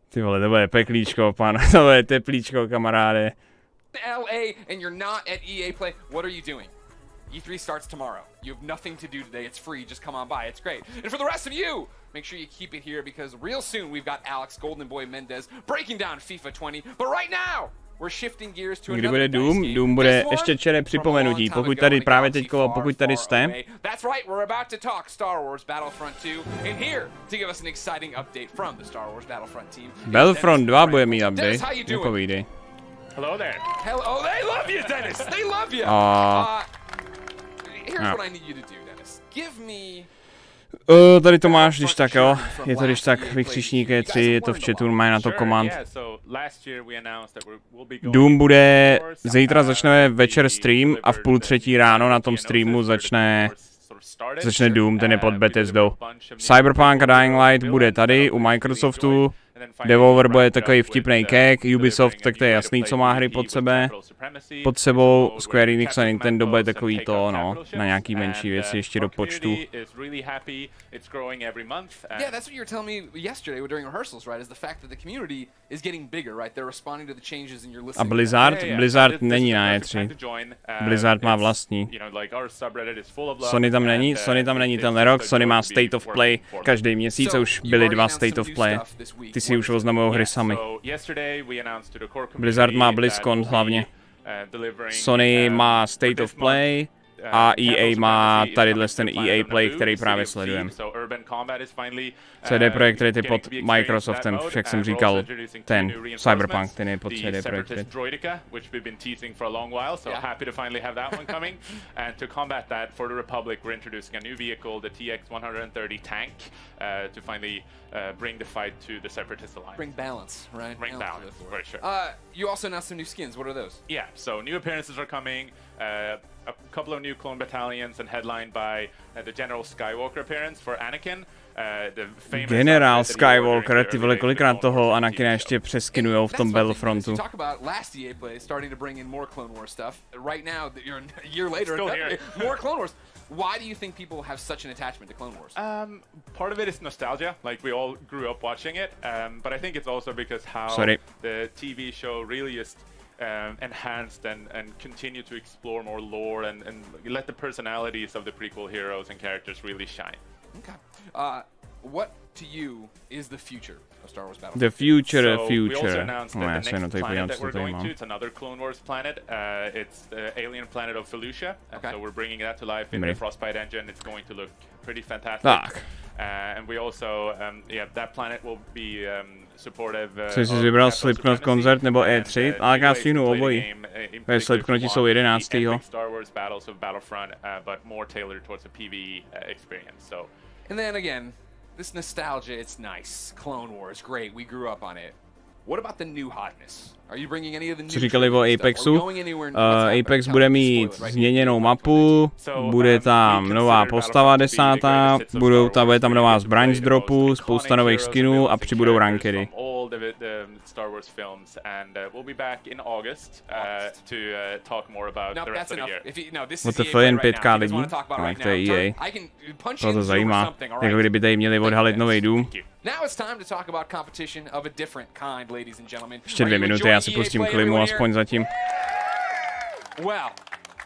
Ty vole, to bude peklíčko, pan, to bude teplíčko, kamaráde. LA and you're not at EA Play, what are you doing? E3 starts tomorrow. You have nothing to do today. It's free. Just come on by. It's great. And for the rest of you, make sure you keep it here because real soon we've got Alex Golden Boy Mendez breaking down FIFA 20. But right now, we're shifting gears to Kdy bude Doom? Doom bude ještě čere připomenutí, pokud tady právě teďko, pokud tady jste. That's right, we're about to talk Star Wars Battlefront 2 and here to give us an exciting update from the Star Wars Battlefront team. Battlefront 2 bude mít update. Nepovídej. Hello there. Hello. Oh, they love you, Dennis. They love you. Here's what I need you to do, Dennis. Give me tady to máš, když tak jo, je to když tak vykřičník E3, je to v chatu, mají na to komand. Doom bude, zítra začne večer stream a v 2:30 ráno na tom streamu začne Doom, ten je pod Bethesdou. Cyberpunk a Dying Light bude tady u Microsoftu, Devolver bude takový vtipnej kek, Ubisoft, tak to je jasný, co má hry pod sebou, Square Enix a Nintendo bude takový to, no, na nějaký menší věci ještě do počtu. Yeah, that's what you were telling me yesterday during rehearsals, right? Is the fact that the community is getting bigger, right? They're responding to the changes and you're listening. A Blizzard? Blizzard není na E3. Blizzard má vlastní. Sony tam není ten rok, Sony má State of Play každý měsíc a už byly 2 State of Play. Ty si už oznamujou hry sami. Blizzard má BlizzCon hlavně. Sony má State of Play a EA má tadyhle ten EA Play, který právě sledujeme. CD Projekt Red je pod Microsoftem, jak jsem říkal, ten Cyberpunk, ten je pod CD Projekt Red. Bring the fight to the Separatist Alliance. Bring balance, right? Bring balance, for sure. You also announced some new skins. What are those? Yeah, so new appearances are coming. A couple of new clone battalions and headlined by the General Skywalker appearance for Anakin. Generál Skywalker, ty vole, kolikrát toho Anakina ještě přeskinujou v tom Battlefrontu. Talk about last EA Play starting to bring in more Clone Wars stuff. Right now, you're a year later, more Clone Wars. Why do you think people have such an attachment to Clone Wars? Part of it is nostalgia, like we all grew up watching it, but I think it's also because how the TV show really just enhanced and continue to explore more lore and let the personalities of the prequel heroes and characters really shine. Okay. What to you is the future of Star Wars Battlefront? The future. We also announced that the next planet that we're going to, it's another Clone Wars planet. It's the alien planet of Felucia. So we're bringing that to life in the Frostbite engine. It's going to look pretty fantastic. And we also, that planet will be supportive. Jsi si vybral Slipknot koncert nebo E3? Ale já stihnu obojí. Slipknoti jsou 11. Star Wars Battles of Battlefront, but more tailored towards a PvE experience. So. And then again, this nostalgia, it's nice. Clone Wars, great. We grew up on it. What about the new hotness? Are you bringing any of the new? Co říkali o Apexu? Apex bude mít změněnou mapu, bude tam nová postava 10, bude tam nová zbraň z dropu, spousta nových skinů a přibudou rankedy. Star Wars films, and we'll be back in August to talk more about the rest of the year. What the fuck, jen 5K lidí? No, to je EA. To zajímá, jako kdyby tady měli odhalit nový Doom. Now it's time to talk about competition of a different kind, ladies and gentlemen. Ještě 2 minuty, já si pustím klimu aspoň zatím. Well,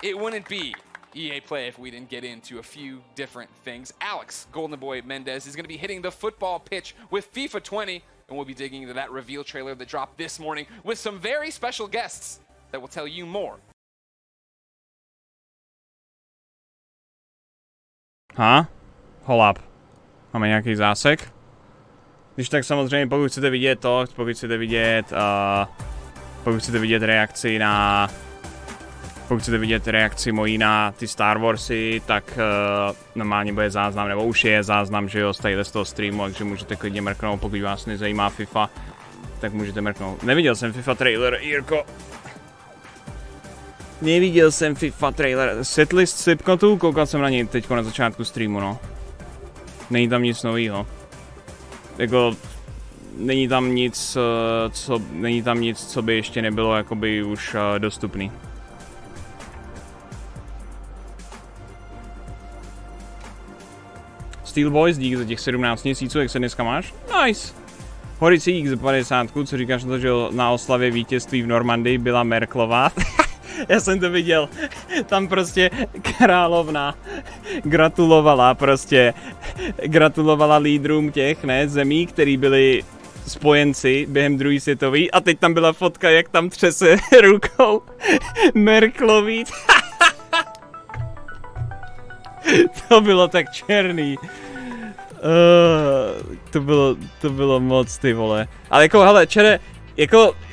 it wouldn't be EA Play if we didn't get into a few different things. Alex Golden Boy Mendez is going to be hitting the football pitch with FIFA 20, and we'll be digging into that reveal trailer that dropped this morning with some very special guests that will tell you more. Hold up. Máme nějaký zásek? Když tak samozřejmě, pokud chcete vidět to, pokud chcete vidět reakci mojí na ty Star Warsy, tak normálně bude záznam, nebo už je záznam, že jo, z toho streamu, takže můžete klidně mrknout, pokud vás nezajímá FIFA, tak můžete mrknout. Neviděl jsem FIFA trailer, Jirko. Neviděl jsem FIFA trailer. Setlist Slipknotu, koukal jsem na něj teďko na začátku streamu, no. Není tam nic novýho. Jako, není tam nic, co by ještě nebylo jakoby už dostupný. Steel Boys, díky za těch 17 měsíců, jak se dneska máš? Nice! Horicí X50, co říkáš na to, že na oslavě vítězství v Normandii byla Merkelová? Já jsem to viděl. Tam prostě královna gratulovala lídrům těch, ne, zemí, který byli spojenci během druhé světové. A teď tam byla fotka, jak tam třese rukou Merkelový. To bylo tak černý. To bylo moc, ty vole. Ale jako, hele, čere,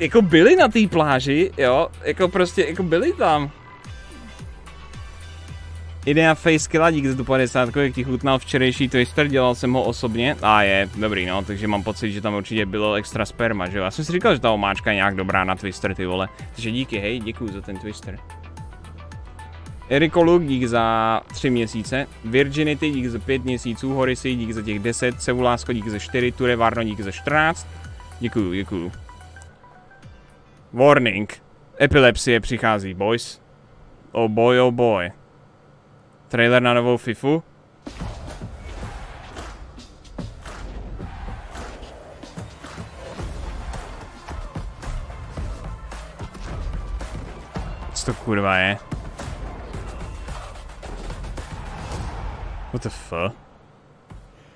jako byli na té pláži, jo, jako prostě, jako byli tam. Idea Facekilla, díky za tu 50, jak ti chutnal včerejší Twister, dělal jsem ho osobně. A je, dobrý no, takže mám pocit, že tam určitě bylo extra sperma, že jo. Já jsem si říkal, že ta omáčka je nějak dobrá na Twister, ty vole. Takže díky, hej, děkuju za ten Twister. Eriko Luke, dík za 3 měsíce. Virginity, dík za 5 měsíců. Horisy, dík za těch 10. Sevulásko, dík za 4. Ture Varno, dík za 14. Děkuju. Warning. Epilepsie přichází, boys. Oh boy. Trailer na novou FIFU. Co to kurva je? What the fuck?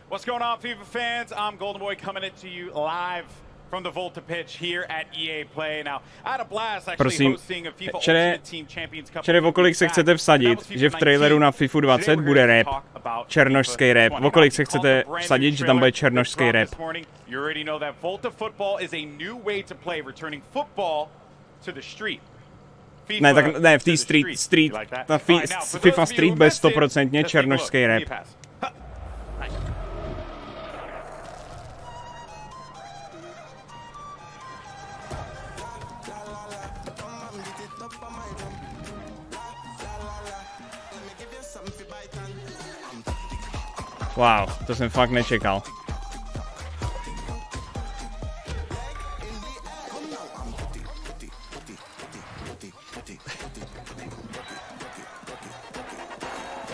What's going on, FIFA fans? I'm Golden Boy coming into you live from the Volta pitch here at EA Play. Now, I had a blast actually hosting a FIFA Ultimate Team Champions Cup. Čere, o kolik se chcete vsadit, že v traileru na FIFA 20 bude rap? Černošský rap. O kolik se chcete vsadit, že tam bude černošský rap? You already know that Volta football is a new way to play, returning football to the street. Ne, tak ne, v té street, ta FIFA Street bude 100% černošský rap. Wow, to jsem fakt nečekal.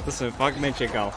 To jsem fakt nečekal.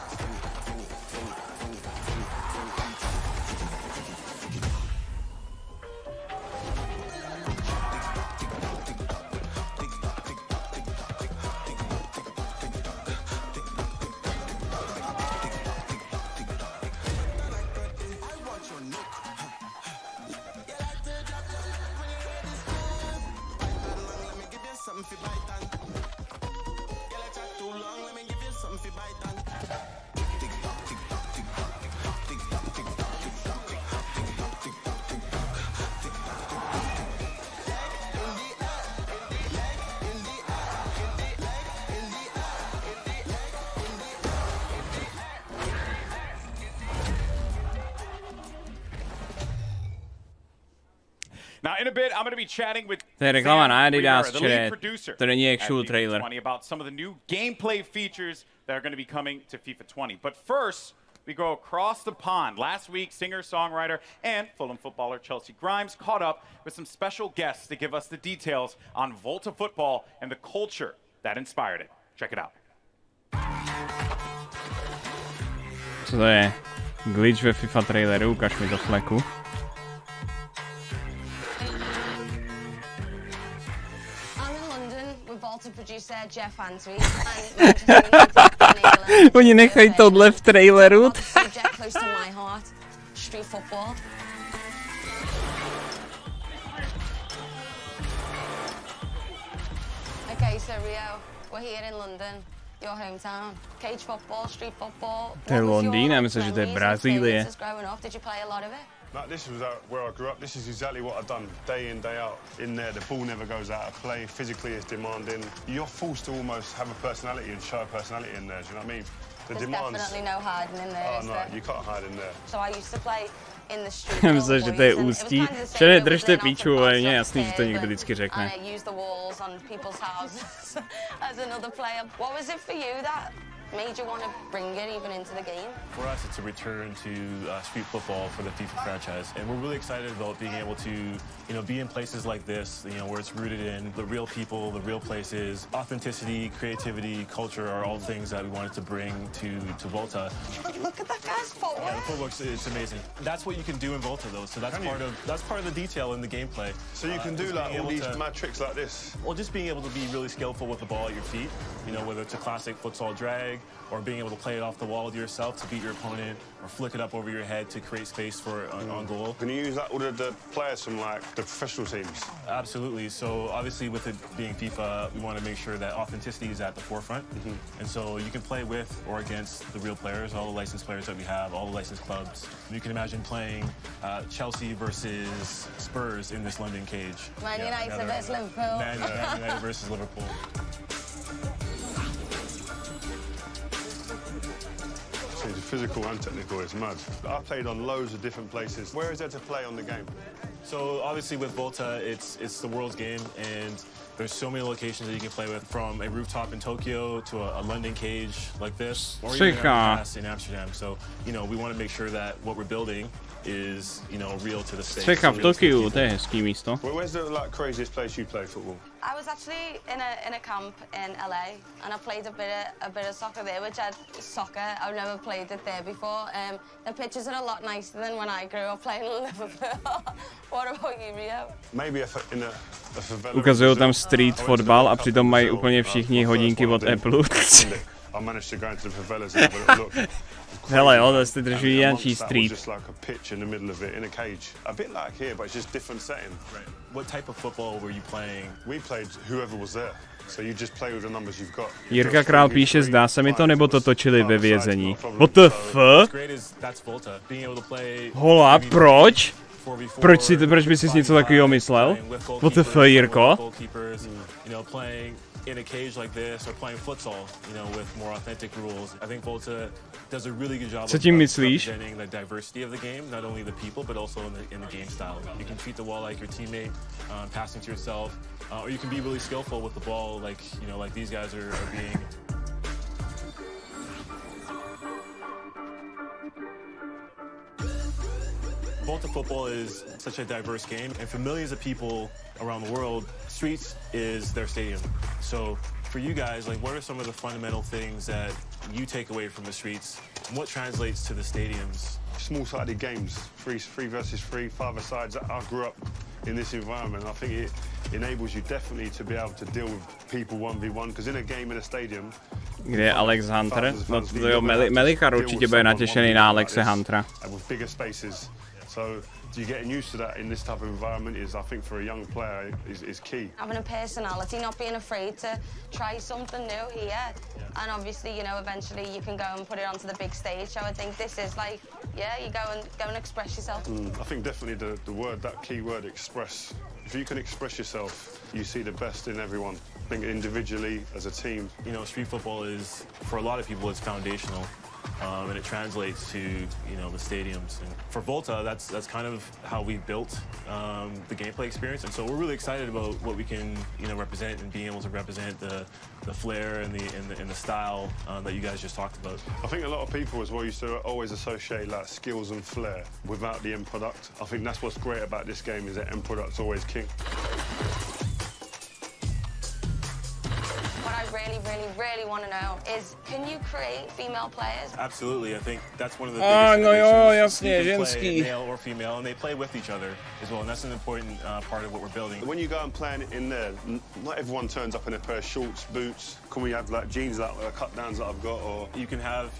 Now, in a bit, I'm going to be chatting with To je reklama na Adidas, the lead čere, producer to není at actual FIFA trailer. 20 about some of the new gameplay features that are going to be coming to FIFA 20. But first, we go across the pond. Last week, singer-songwriter and Fulham footballer Chelsea Grimes caught up with some special guests to give us the details on Volta football and the culture that inspired it. Check it out. Co to je? Glitch ve FIFA traileru, ukaž mi to fleku. Oni nechají tohle v traileru. Okay, so Rio, we're here in London, your hometown. Cage football, street football. To je Londýn, já myslím, že to je Brazílie. Did you play a lot of it? No, this was where I grew up. This is exactly what I've done day in, day out. In there, the ball never goes out of play. Physically, it's demanding. You're forced to almost have a personality and show a personality in there. Do you know what I mean? There's definitely no hiding in there. Oh no, you can't hide in there. So I used to play in the street. Já myslím, že to je Ústí. Čere, držte píču, ale je jasný, že to někdo vždycky řekne. And I used the walls on people's houses as another player. What was it for you that made you want to bring it even into the game? For us, it's a return to street football for the FIFA franchise, and we're really excited about being able to, be in places like this, where it's rooted in the real people, the real places. Authenticity, creativity, culture are all things that we wanted to bring to Volta. Look at that guy's footwork. Yeah, the footwork is amazing. That's what you can do in Volta, though. So that's part of the detail in the gameplay. So you can do like all these mad tricks like this. Well, just being able to be really skillful with the ball at your feet. Whether it's a classic futsal drag or being able to play it off the wall to yourself to beat your opponent, or flick it up over your head to create space for on goal. Can you use that with the players from like the professional teams? Absolutely. So obviously, with it being FIFA, we want to make sure that authenticity is at the forefront. And so you can play with or against the real players, all the licensed players that we have, all the licensed clubs. You can imagine playing Chelsea versus Spurs in this London cage. Man United versus Liverpool. Man United versus Liverpool. It's physical and technical, it's mad. I've played on loads of different places. Where is there to play on the game? So obviously with Volta, it's the world's game, and there's so many locations that you can play with, from a rooftop in Tokyo to a London cage like this, or even in Amsterdam. So, we want to make sure that what we're building is, real to the state. Střecha v Tokiu, to je hezký místo. Where's the craziest place you play football? I was actually in a camp in LA, and I played a bit of soccer there, I've never played it there before. The pitches are a lot nicer than when I grew up playing in Liverpool. What about you, Rio? Maybe in a favela. Ukazují tam street fotbal a přitom mají úplně všichni hodinky od Apple. I managed to go into the favelas and have a look. Hele, jo, to jste drží jančí street. Just like a pitch in the middle of it in a cage. A bit like here, but it's just different setting. Right. What type of football were you playing? We played whoever was there. So you just play with the numbers you've got. Jirka Král píše, zdá se mi to, nebo to točili ve vězení. What the fuck? Hola, proč? Proč by si něco takového myslel? What the fuck, Jirko? In a cage like this, or playing futsal, with more authentic rules. I think Volta does a really good job of representing the diversity of the game, not only the people, but also in the game style. You can treat the wall like your teammate, passing to yourself, or you can be really skillful with the ball, like these guys are being. Volta football is such a diverse game, and for millions of people around the world, streets is their stadium. So for you guys, what are some of the fundamental things that you take away from the streets, and what translates to the stadiums? Small-sided games, three versus three, five-a-sides. I grew up in this environment. I think it enables you definitely to be able to deal with people 1v1, because in a game in a stadium. Kde je Alex Hunter? No to jo, Melichar určitě bude natěšený na Alexe Huntera. With bigger spaces. So getting used to that in this type of environment is, I think, for a young player, is key. Having a personality, not being afraid to try something new here. And obviously, eventually you can go and put it onto the big stage. So I think this is you go and express yourself. I think definitely the word, that key word, express. If you can express yourself, you see the best in everyone. I think individually, as a team. Street football is, for a lot of people, it's foundational. And it translates to the stadiums. And for Volta, that's kind of how we built the gameplay experience. And so we're really excited about what we can represent, and being able to represent the flair and the style that you guys just talked about. I think a lot of people as well used to always associate skills and flair without the end product. I think that's what's great about this game, is that end product's always king. Really want to know is, can you create female players? Absolutely, I think that's one of the biggest innovations. You can play male or female, and they play with each other as well, and that's an important part of what we're building. When you go and play in there, not everyone turns up in a pair of shorts, boots. Can we have jeans cut downs that I've got, or you can have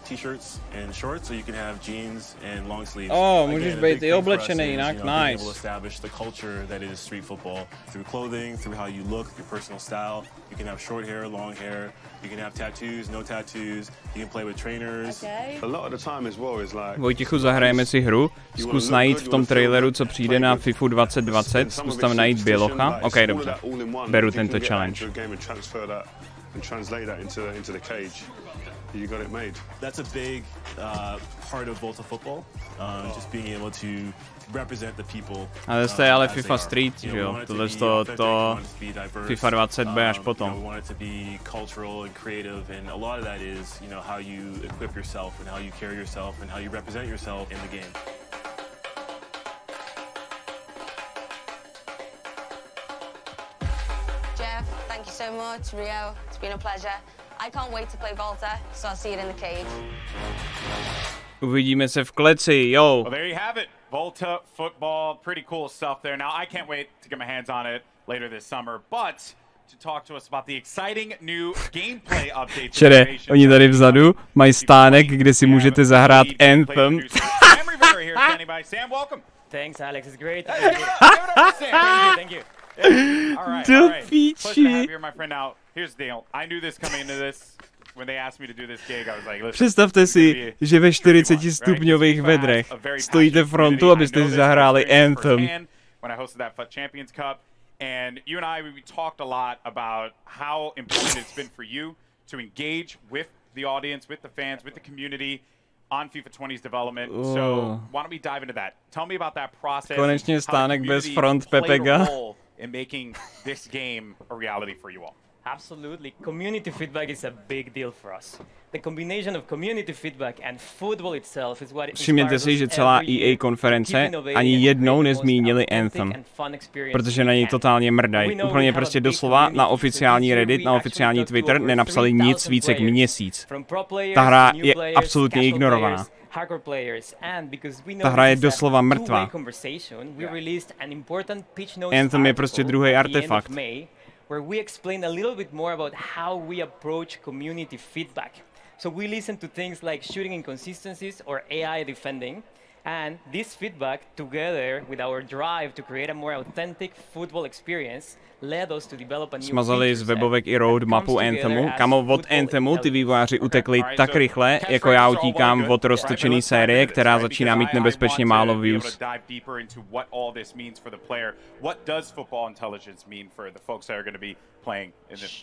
t-shirts and shorts, or you can have jeans and long sleeves. Můžeš být i oblečený jinak, nice. Being able to establish the culture that is street football through clothing, through how you look, your personal style. You can have short hair, long hair. You can have tattoos, no tattoos. You can play with trainers. Okay. A lot of the time as well is Vojtěchu, zahrajeme si hru. Zkus najít v tom traileru, co přijde na FIFA 2020. Zkus tam najít bělocha. OK, dobře. Beru tento challenge. And translate that into the cage. You got it made. That's a big part of Volta football. Just being able to represent the people. Ale to je ale FIFA Street, že jo? Tohle to FIFA 20 bude až potom. We want it to be cultural and creative, and a lot of that is, you know, how you equip yourself and how you carry yourself and how you represent yourself in the game. Jeff, thank you so much. Rio, it's been a pleasure. I can't wait to play Volta, so I'll see you in the cave. Uvidíme se v kleci, yo. Well, there you have it. Volta football, pretty cool stuff there. Now, I can't wait to get my hands on it later this summer, but to talk to us about the exciting new gameplay updates. Čere, oni tady vzadu mají stánek, kde si můžete zahrát Anthem. Sam Rivera here standing by. Sam, welcome. Thanks, Alex. It's great. Hey, give it up, Sam. Thank you. Yeah. All right. Pleasure to have you here, my friend. Now, here's the deal. I knew this coming into this. When they asked me to do this gig, I was like, listen, představte si, že ve 40 stupňových vedrech stojíte frontu, abyste si zahráli Anthem. When I hosted that FUT Champions Cup, and you and I, we talked a lot about how important it's been for you to engage with the audience, with the fans, with the community on FIFA 20's development. So why don't we dive into that? Tell me about that process. Konečně stánek bez front Pepega. In making this game a reality for you all. Absolutely. Community feedback is a big deal for us. The combination of community feedback and football itself is what Všimněte si, že celá EA konference ani jednou nezmínili Anthem, protože na něj totálně mrdají. Úplně prostě doslova na oficiální Reddit, na oficiální Twitter nenapsali nic víc jak měsíc. Ta hra je absolutně ignorovaná. Ta hra je doslova mrtvá. Anthem je prostě druhý artefakt. Where we explain a little bit more about how we approach community feedback. So we listen to things like shooting inconsistencies or AI defending, and this feedback, together with our drive to create a more authentic football experience, led us to develop a new Smazali z webovek i roadmapu Anthemu. Kamo, od Anthemu ty vývojáři utekli tak rychle, jako já utíkám od roztočený série, která začíná mít nebezpečně málo views. Playing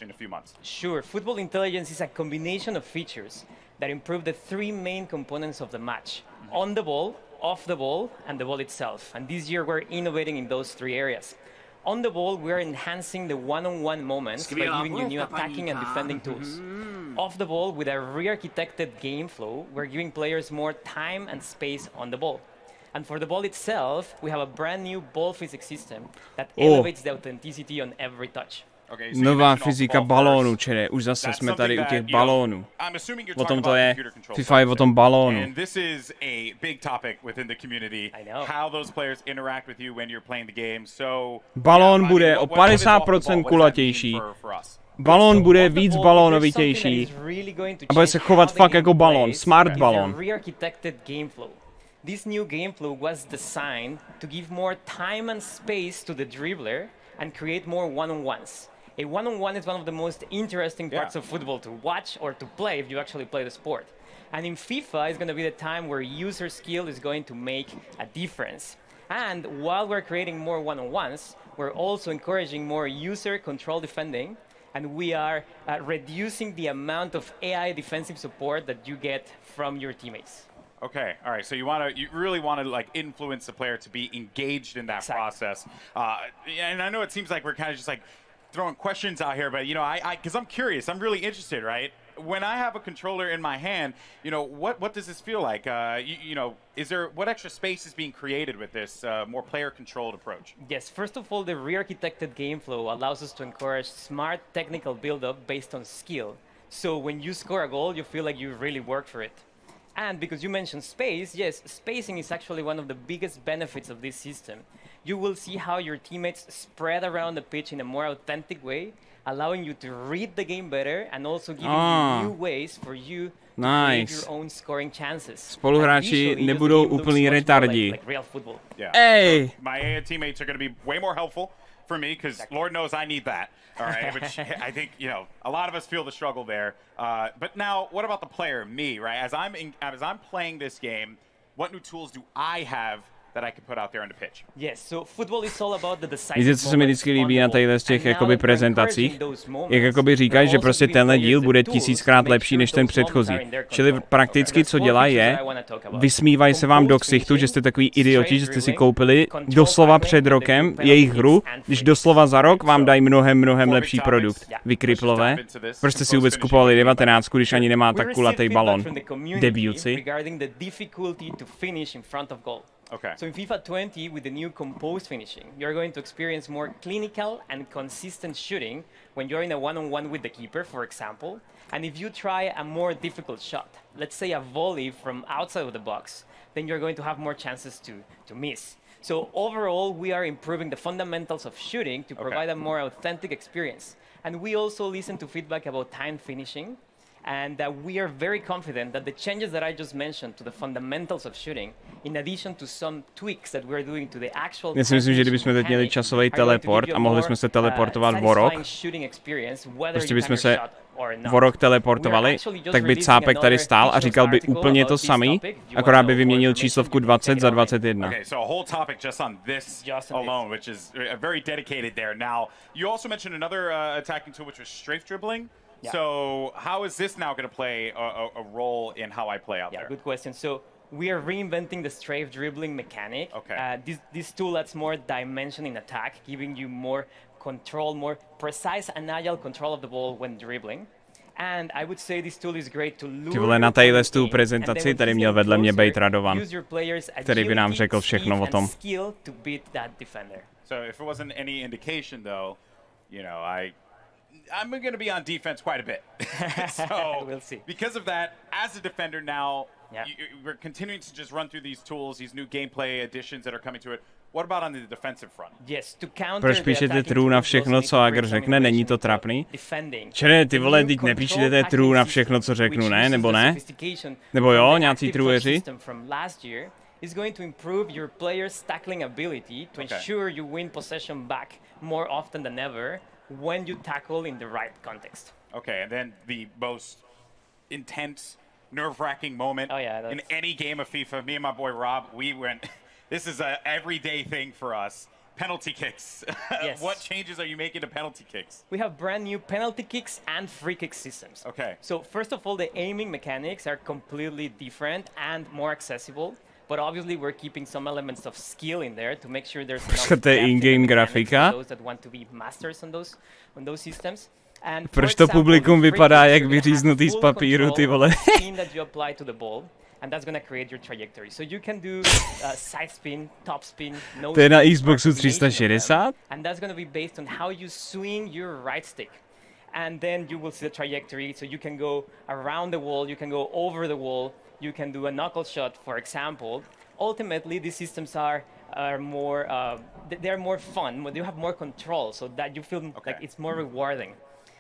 in a few months. Sure, football intelligence is a combination of features that improve the three main components of the match: on the ball, off the ball, and the ball itself. And this year we're innovating in those three areas. On the ball, we're enhancing the one-on-one moments by giving you new attacking and defending tools. Off the ball, with a re-architected game flow, we're giving players more time and space on the ball. And for the ball itself, we have a brand new ball physics system that elevates the authenticity on every touch. Nová fyzika balónu, čere, už zase jsme tady u těch balónů. O tom to je, FIFA je o tom balónu. And this is a big topic within the community, how those players interact with you when you're playing the game. So balón bude o 50% kulatější. Balón bude víc balónovitější. A bude se chovat fakt jako balón, smart balón. This new game flow was designed to give more time and space to the dribbler and create more one-on-ones. A one-on-one is one of the most interesting parts of football to watch or to play if you actually play the sport. And in FIFA, it's going to be the time where user skill is going to make a difference. And while we're creating more one-on-ones, we're also encouraging more user control defending, and we are reducing the amount of AI defensive support that you get from your teammates. Okay, all right. So you really want to like influence the player to be engaged in that process. And I know it seems like we're kind of just like throwing questions out here, but you know, because I'm curious, I'm really interested, right? When I have a controller in my hand, you know, what does this feel like? You know, what extra space is being created with this more player-controlled approach? Yes, first of all, the re-architected game flow allows us to encourage smart technical build-up based on skill. So when you score a goal, you feel like you really worked for it. And because you mentioned space, yes, spacing is actually one of the biggest benefits of this system. You will see how your teammates spread around the pitch in a more authentic way, allowing you to read the game better and also giving you new ways for you to create your own scoring chances. Spoluhráči nebudou úplný retardi. Like real football. Yeah. Hey! My AI teammates are going to be way more helpful for me because Lord knows I need that. All right, which I think, you know, a lot of us feel the struggle there. But now, what about the player, me, right? As I'm playing this game, what new tools do I have that I could put out there on the pitch. Yes, so football is all about the decisive. Víte, co se mi vždycky líbí na těchto z těch jakoby prezentacích? Jak jakoby říkají, že prostě tenhle díl bude 1000krát lepší než ten předchozí. Čili prakticky, co dělají je, vysmívají se vám do ksichtu, že jste takový idioti, že jste si koupili doslova před rokem jejich hru, když doslova za rok vám dají mnohem lepší produkt. Vy kriplové, proč jste si vůbec kupovali 19, když ani nemá tak kulatý balon? Debilci. Okay. So in FIFA 20, with the new composed finishing, you're going to experience more clinical and consistent shooting when you're in a one-on-one with the keeper, for example. And if you try a more difficult shot, let's say a volley from outside of the box, then you're going to have more chances to miss. So overall, we are improving the fundamentals of shooting to provide a more authentic experience. And we also listen to feedback about time finishing. And we are very confident that the changes that I just mentioned to the fundamentals of shooting, in addition to some tweaks that we're doing to the actual. Já si myslím, že kdybychom teď měli časový teleport a mohli jsme se teleportovat o rok, prostě bychom se o rok teleportovali, tak by Cápek tady stál a říkal by úplně to samý, akorát by vyměnil číslovku 20 za 21. Okay, so a whole topic just on this alone, which is very dedicated there. Now, you also mentioned another attacking tool, which was strafe dribbling. Yeah. So how is this now going to play a role in how I play out there? Good question. So we are reinventing the strafe dribbling mechanic. Okay. This tool adds more dimension in attack, giving you more control, more precise and agile control of the ball when dribbling. And I would say this tool is great to lure. Ty vole, na téhle tu prezentaci tady měl vedle mě být Radovan, který by nám řekl všechno o tom. So if it wasn't any indication though, you know, I'm going to be on defense quite a bit. So we'll see. Because of that, as a defender now, we're continuing to just run through these tools, these new gameplay additions that are coming to it. What about on the defensive front? Yes, to counter. Proč píšete true na všechno, co Agr řekne? Není to trapný? Čere, ty vole, teď nepíšete true na všechno, co řeknu, ne? Nebo ne? Nebo jo, nějací trueři? Is going to improve your player's tackling ability to ensure you win possession back more often than ever when you tackle in the right context. Okay, and then the most intense, nerve-wracking moment in any game of FIFA, me and my boy Rob, we went, this is a everyday thing for us. Penalty kicks. Yes. What changes are you making to penalty kicks? We have brand new penalty kicks and free kick systems. Okay. So first of all, the aiming mechanics are completely different and more accessible. But obviously we're keeping some elements of skill in there to make sure there's enough in-game grafika. Those that want to be masters on those systems. And proč to publikum vypadá jak vyříznutý z papíru, ty vole? That you apply to the ball, and that's going to create your trajectory. So you can do side spin, top spin, no. To je na Xboxu 360. And that's going to be based on how you swing your right stick. And then you will see the trajectory. So you can go around the wall, you can go over the wall. You can do a knuckle shot, for example. Ultimately, these systems are more they're more fun. You have more control, so that you feel like it's more rewarding.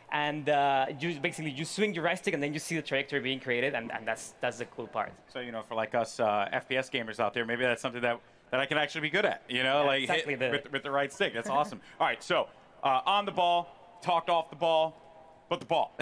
And you swing your right stick, and then you see the trajectory being created, and that's the cool part. So you know, for like us FPS gamers out there, maybe that's something that I can actually be good at. You know, like exactly hit with the right stick. That's awesome. All right, so on the ball, talked off the ball. But the ball.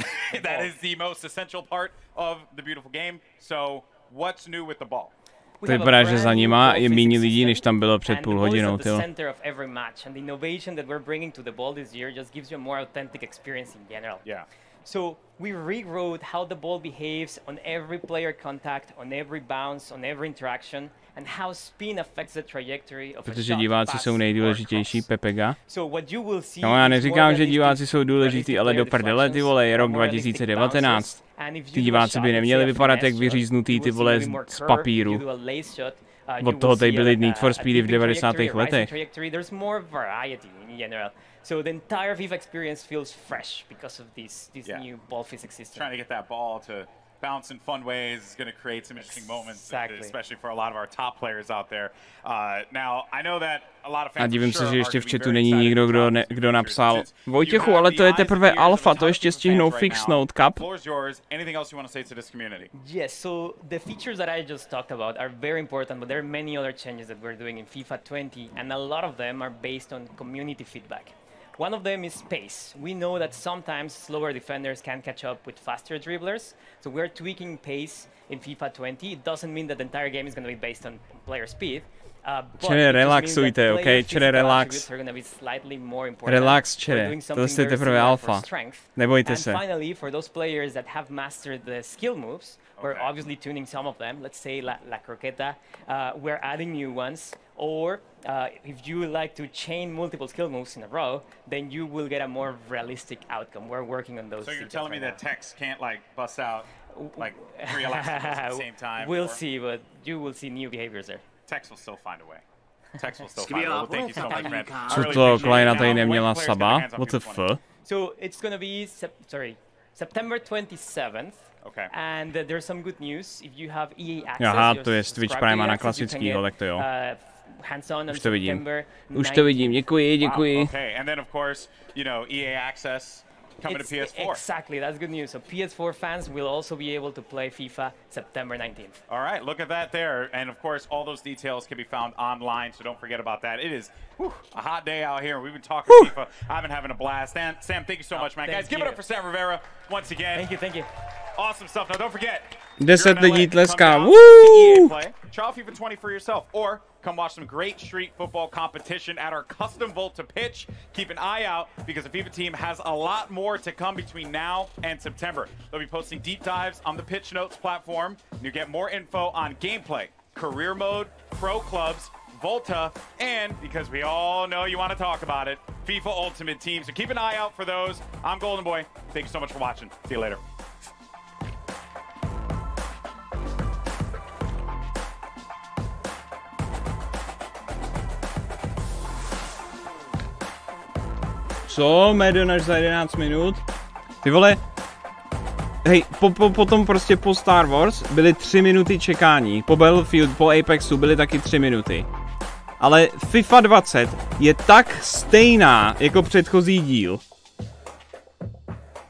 That is the most essential part of the beautiful game. So, what's new with the ball? To vypadá, že za nima je méně lidí, než tam bylo před půl hodinou, tyjo. Center of every match, and the innovation that we're bringing to the ball this year just gives you a more authentic experience in general. Yeah. So we rewrote how the ball behaves on every player contact, on every bounce, on every interaction, and how spin affects the trajectory of a shot. Protože diváci jsou nejdůležitější, Pepega. So what you will see. No, já neříkám, že diváci jsou důležitý, ale do prdele, ty vole, je rok 2019. Ty diváci by neměli vypadat jak vyříznutý, ty vole, z papíru. Od toho tady byly Need for Speedy v 90. letech. So the entire FIFA experience feels fresh because of these new ball physics systems. Trying to get that ball to bounce in fun ways is going to create some interesting moments, especially for a lot of our top players out there. Now, I know that a lot of fans. A divím se, že ještě v chatu není nikdo, kdo napsal: Vojtěchu, ale to je teprve alfa, to ještě stihnou fixnout, kap. Anything else you want to say to this community? Yes, so the features that I just talked about are very important, but there are many other changes that we're doing in FIFA 20, and a lot of them are based on community feedback. One of them is pace. We know that sometimes slower defenders can catch up with faster dribblers, so we're tweaking pace in FIFA 20. It doesn't mean that the entire game is going to be based on player speed. Čere, relaxujte, OK? Čere, relax. Relax, čere. Tohle je teprve alfa. Nebojte se. And finally, for those players that have mastered the skill moves, we're obviously tuning some of them. Let's say La Croqueta. We're adding new ones. Or if you would like to chain multiple skill moves in a row, then you will get a more realistic outcome. We're working on those. So you're telling me that Tex can't like bust out like 3 elastic moves at the same time? We'll see, but you will see new behaviors there. Tex will still find a way. Tex will still find a way. Well, thank you so much, man. Co to Kleina tady neměla saba? What the fuck? So it's gonna be September 27th. Okay. And there's some good news. If you have EA access, Aha, to je Twitch Prime na klasickýho, tak to jo. Hands-on Už to vidím. Už to vidím, děkuji, děkuji. Wow, okay, and then of course, you know, EA access coming to PS4. Exactly, that's good news. So PS4 fans will also be able to play FIFA September 19th. All right, look at that there. And of course, all those details can be found online, so don't forget about that. It is a hot day out here. We've been talking FIFA. I've been having a blast. And Sam, thank you so much, man. Guys, give it up for Sam Rivera once again. Thank you, thank you. Awesome stuff. Now, don't forget. 10 lidí tleská. Woo! Try FIFA 20 for yourself, or come watch some great street football competition at our custom Volta pitch. Keep an eye out because the FIFA team has a lot more to come between now and September. They'll be posting deep dives on the Pitch Notes platform. You get more info on gameplay, career mode, pro clubs, Volta, and because we all know you want to talk about it, FIFA Ultimate Team. So keep an eye out for those. I'm Golden Boy. Thank you so much for watching. See you later. Co? Medonaž za 11 minut? Ty vole. Hej, potom prostě po Star Wars byly 3 minuty čekání. Po Battlefield, po Apexu byly taky 3 minuty. Ale FIFA 20 je tak stejná jako předchozí díl,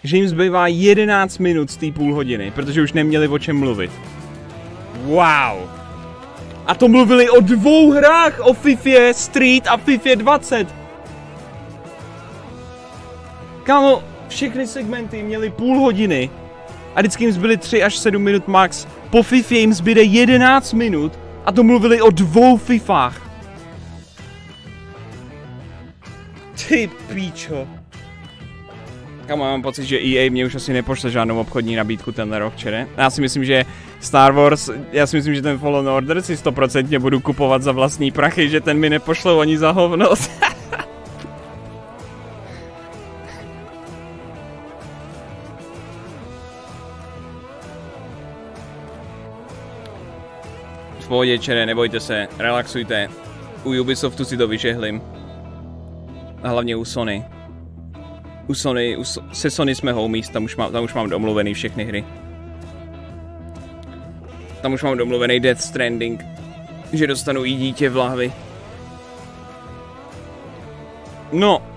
že jim zbývá 11 minut z té půl hodiny, protože už neměli o čem mluvit. Wow. A to mluvili o 2 hrách, o FIFA Street a FIFA 20. Kámo, všechny segmenty měly půl hodiny a vždycky jim zbyly 3 až 7 minut max. Po FIFA jim zbyde 11 minut a to mluvili o 2 FIFách. Ty píčo. Kámo, mám pocit, že EA mě už asi nepošle žádnou obchodní nabídku tenhle rok, čere? Já si myslím, že Star Wars, já si myslím, že ten Fallen Order si 100% budu kupovat za vlastní prachy, že ten mi nepošlou ani za hovno. V pohodě, čere, nebojte se, relaxujte. U Ubisoftu si to vyžehlím. A hlavně u Sony. Se Sony jsme homies, tam už mám domluvený všechny hry. Tam už mám domluvený Death Stranding. Že dostanu i dítě v lahvi. No,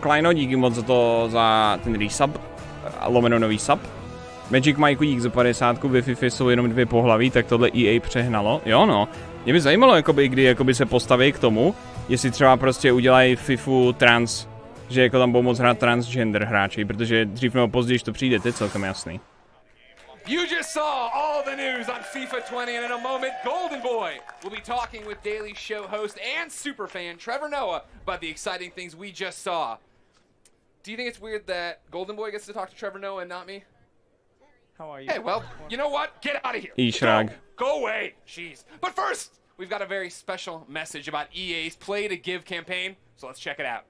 Kleino, díky moc za ten resub. Lomeno nový sub. Magic Mike dík za 50, ve FIFA jsou jenom 2 pohlaví, tak tohle EA přehnalo. Jo no, mě by zajímalo, kdy se postaví k tomu, jestli třeba prostě udělají FIFU trans, že jako tam budou moc hrát transgender hráči, protože dřív nebo později to přijde, to je celkem jasný. You just saw all the news on FIFA 20, and in a moment, Golden Boy will be talking with Daily Show host and superfan Trevor Noah about the exciting things we just saw. Do you think it's weird that Golden Boy gets to talk to Trevor Noah and not me? How are you? Hey, well, you know what? Get out of here. Ishrag. Go away. Jeez. But first, we've got a very special message about EA's Play to Give campaign, so let's check it out.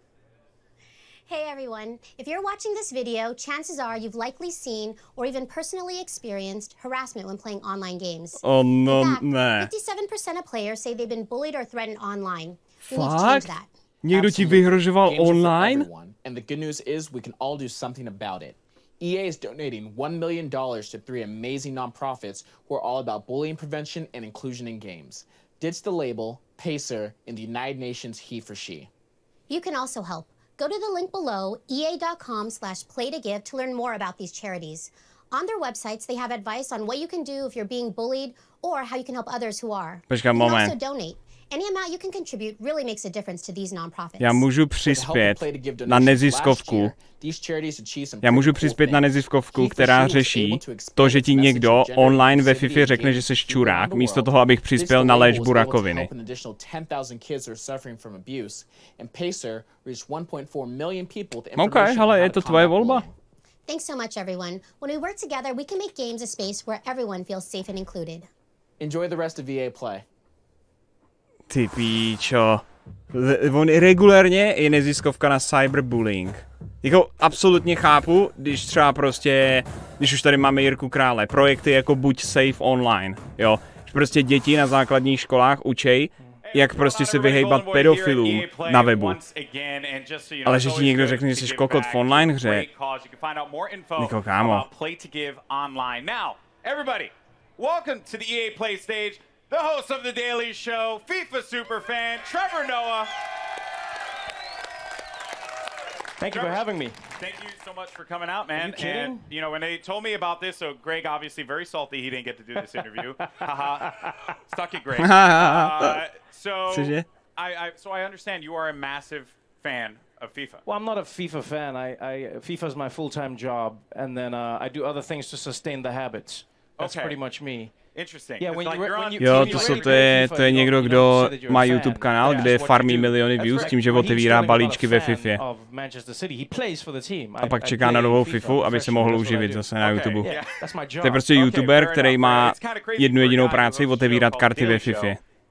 Hey everyone, if you're watching this video, chances are you've likely seen or even personally experienced harassment when playing online games. Oh no, in fact, 57% of players say they've been bullied or threatened online. We need to change that. Někdo ti vyhrožoval online? And the good news is we can all do something about it. EA is donating $1 million to 3 amazing nonprofits who are all about bullying prevention and inclusion in games. Ditch the label, Pacer, and the United Nations He for She. You can also help. Go to the link below, ea.com/playtogive to learn more about these charities. On their websites, they have advice on what you can do if you're being bullied or how you can help others who are. Počkej, you can moment. also donate. Any amount you can contribute really makes a difference to these nonprofits. Já můžu přispět na neziskovku. Já můžu přispět na neziskovku, která řeší to, že ti někdo online ve FIFA řekne, že jsi čurák, místo toho, abych přispěl na léčbu rakoviny. OK, hele, je to tvoje volba. Thanks so much, everyone. When we work together, we can make games a space where everyone feels safe and included. Enjoy the rest of EA Play. Ty píčo. On regulérně je neziskovka na cyberbullying. Jako absolutně chápu, když třeba prostě, když už tady máme Jirku Krále, projekty jako Buď safe online, jo. Prostě děti na základních školách učej, jak prostě se vyhejbat pedofilům na webu. Ale že ti někdo řekne, že jsi kokot v online hře. Niko, kámo. Welcome to the EA Play stage, the host of The Daily Show, FIFA superfan, Trevor Noah. Thank you for having me. Thank you so much for coming out, man. Are you kidding? And, you know, when they told me about this, so Greg obviously very salty he didn't get to do this interview. Haha. Stuck it, Greg. So I understand you are a massive fan of FIFA. Well, I'm not a FIFA fan. FIFA is my full-time job, and then I do other things to sustain the habits. That's pretty much me. Interesting. Yeah, Jo, to je někdo, kdo má YouTube kanál, kde farmí miliony views tím, že otevírá balíčky ve FIFA. A pak čeká na novou FIFU, aby se mohl uživit zase na YouTube. To je prostě YouTuber, který má jednu jedinou práci, otevírat karty ve FIFA.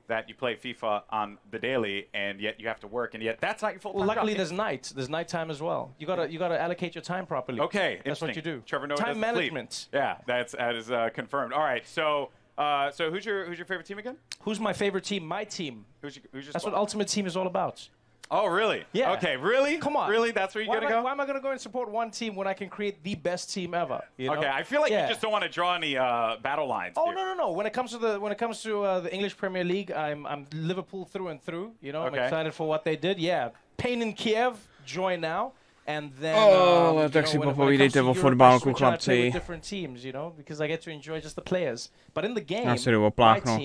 That you play FIFA on the daily, and yet you have to work, and yet that's not your full-time job. Luckily, there's nights. There's nighttime as well. You gotta allocate your time properly. Okay, that's what you do. Trevor Noah time management. Sleep. Yeah, that is confirmed. All right, so who's your favorite team again? Who's my favorite team? My team. Who's your That's what Ultimate Team is all about. Oh, really? Yeah. Okay, really? Come on. Really? That's where you're going to go? Why am I going to go and support one team when I can create the best team ever? You know? Okay, I feel like you just don't want to draw any battle lines. Oh, no. When it comes to the English Premier League, I'm Liverpool through and through. You know, I'm excited for what they did. Yeah. Pain in Kiev, join now. And then, tak si popovídejte o fotbalku, chlapci. Já si jdu opláchnout.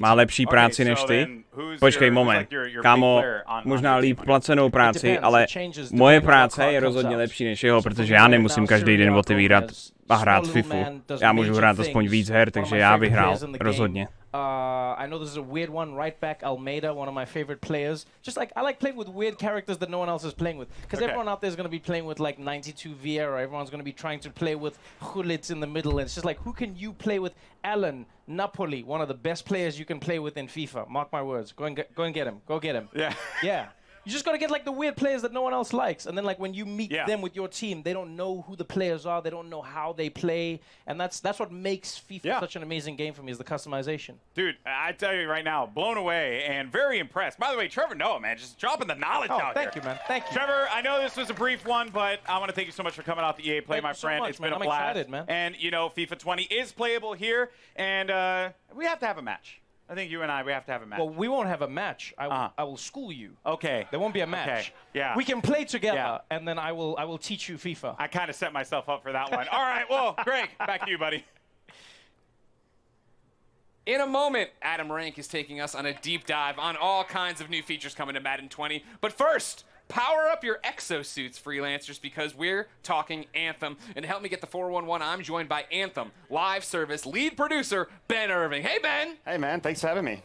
Má lepší práci než ty? Počkej moment. Kámo, možná líp placenou práci, ale moje práce je rozhodně lepší než jeho, protože já nemusím každý den otevírat a hrát FIFU. Já můžu hrát aspoň víc her, takže já vyhrál. Rozhodně. I know this is a weird one. Right back, Almeida, one of my favorite players. Just like, I like playing with weird characters that no one else is playing with. Because everyone out there is going to be playing with like 92 Vieira. Everyone's going to be trying to play with Gullit in the middle. And it's just like, who can you play with? Alan, Napoli, one of the best players you can play with in FIFA. Mark my words. Go and get him. Go get him. Yeah. Yeah. You just gotta get like the weird players that no one else likes, and then like when you meet them with your team, they don't know who the players are, they don't know how they play, and that's what makes FIFA such an amazing game for me, is the customization. Dude, I tell you right now, blown away and very impressed. By the way, Trevor Noah, man, just dropping the knowledge out thank you, man. Thank you. Trevor, I know this was a brief one, but I want to thank you so much for coming out to EA Play, my friend. It's been a blast. I'm excited, man. And you know, FIFA 20 is playable here, and we have to have a match. I think you and we have to have a match. Well, we won't have a match. I will school you. Okay. There won't be a match. Okay. Yeah. We can play together, and then I will teach you FIFA. I kind of set myself up for that one. All right. Well, Greg, back to you, buddy. In a moment, Adam Rank is taking us on a deep dive on all kinds of new features coming to Madden 20. But first, power up your exosuits, freelancers, because we're talking Anthem. And to help me get the 411, I'm joined by Anthem live service lead producer, Ben Irving. Hey, Ben. Hey, man. Thanks for having me.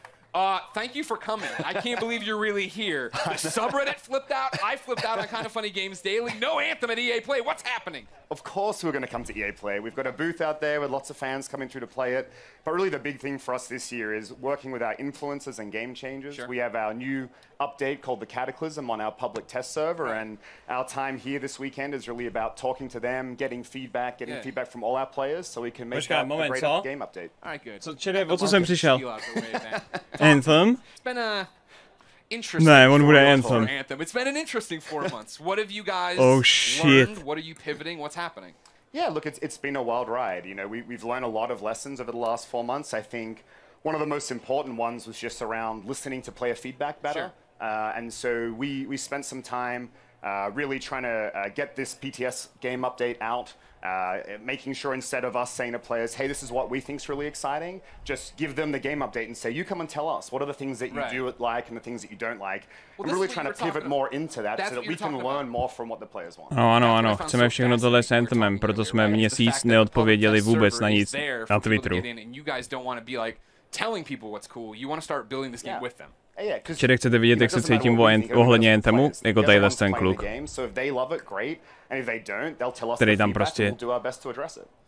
Thank you for coming. I can't believe you're really here. The subreddit flipped out. I flipped out on Kind of Funny Games Daily. No Anthem at EA Play. What's happening? Of course we're going to come to EA Play. We've got a booth out there with lots of fans coming through to play it. But really the big thing for us this year is working with our influencers and game changers. Sure. We have our new update called the Cataclysm on our public test server. And our time here this weekend is really about talking to them, getting feedback from all our players so we can make that a great game update. All right, good. So, o co jsem přišel? Anthem? It's been a interesting Anthem. It's been an interesting 4 months. What have you guys learned? What are you pivoting? What's happening? Yeah, look, it's been a wild ride. You know, we've learned a lot of lessons over the last 4 months. I think one of the most important ones was just around listening to player feedback better. Sure. And so we spent some time really trying to get this PTS game update out, making sure instead of us saying to players, hey, this is what we think's really exciting, just give them the game update and say, you come and tell us, what are the things that you do like and the things that you don't like. We're really trying to pivot more into that so that we can learn more from what the players want. Ano, chceme všechno tohle s Anthemem, proto jsme měsíc neodpověděli vůbec na nic na Twitteru. Telling people what's cool, you want to start building this game with them. Čili chcete vidět, jak se cítím ohledně Anthemu, jako tadyhle ten kluk, který tam prostě...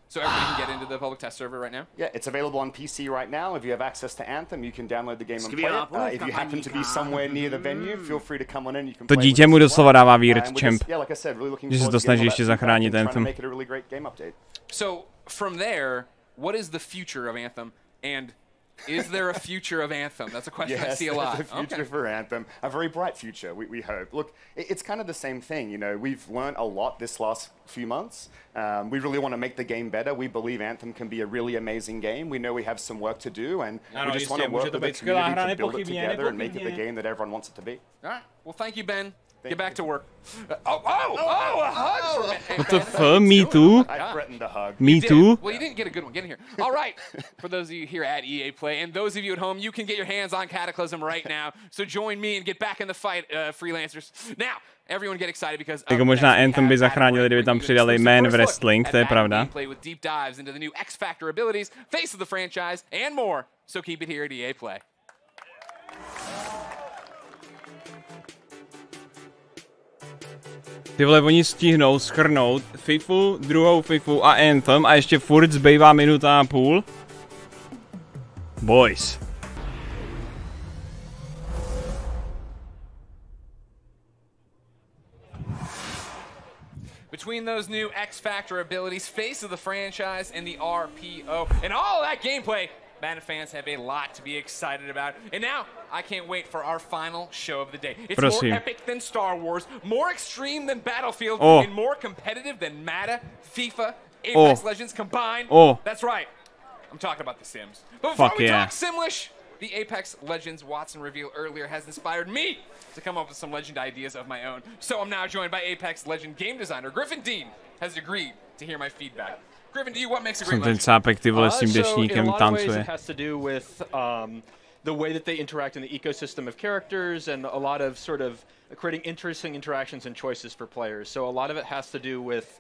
So everybody can get into the public test server right now? Yeah, it's available on PC right now. If you have access to Anthem, you can download the game and play it. If you happen to be somewhere near the venue, feel free to come on in. You can to dítě mu doslova dává vír, champ. Že se to snaží ještě zachránit Anthem. So from there, what is the future of Anthem? And is there a future of Anthem? That's a question I see a lot. Yes, there's a future for Anthem. A very bright future, we hope. Look, it's kind of the same thing. You know, we've learned a lot this last few months. We really want to make the game better. We believe Anthem can be a really amazing game. We know we have some work to do, and we just want to work with the community to build it together and make it the game that everyone wants it to be. All right. Well, thank you, Ben. Get back to work. A hug for What the fuck? Me too? I threatened a hug. Me too? Well, you didn't get a good one. Get in here. All right. For those of you here at EA Play, and those of you at home, you can get your hands on Cataclysm right now. So join me and get back in the fight, freelancers. Now, everyone get excited because... Jako možná Anthem by zachránili, kdyby tam přidali man v wrestling, to je pravda. Play with deep dives into the new X Factor abilities, face of the franchise, and more. So keep it here at EA Play. Ty vole, oni stihnou schrnout FIFU, druhou FIFU a Anthem a ještě furt zbývá minuta a půl. Boys. Between those new X Factor abilities, face of the franchise, and the RPO, and all that gameplay, Madden fans have a lot to be excited about. And now, I can't wait for our final show of the day. It's more epic than Star Wars, more extreme than Battlefield, and more competitive than Madden, FIFA, Apex Legends combined. That's right. I'm talking about The Sims. But before we talk Simlish, the Apex Legends Watson reveal earlier has inspired me to come up with some legend ideas of my own. So I'm now joined by Apex Legend game designer Griffin Dean has agreed to hear my feedback. Griffin, do you what makes a great legend? Ten cápek, ty vole, s tím dešníkem tancuje. It has to do with the way that they interact in the ecosystem of characters and a lot of sort of creating interesting interactions and choices for players. So a lot of it has to do with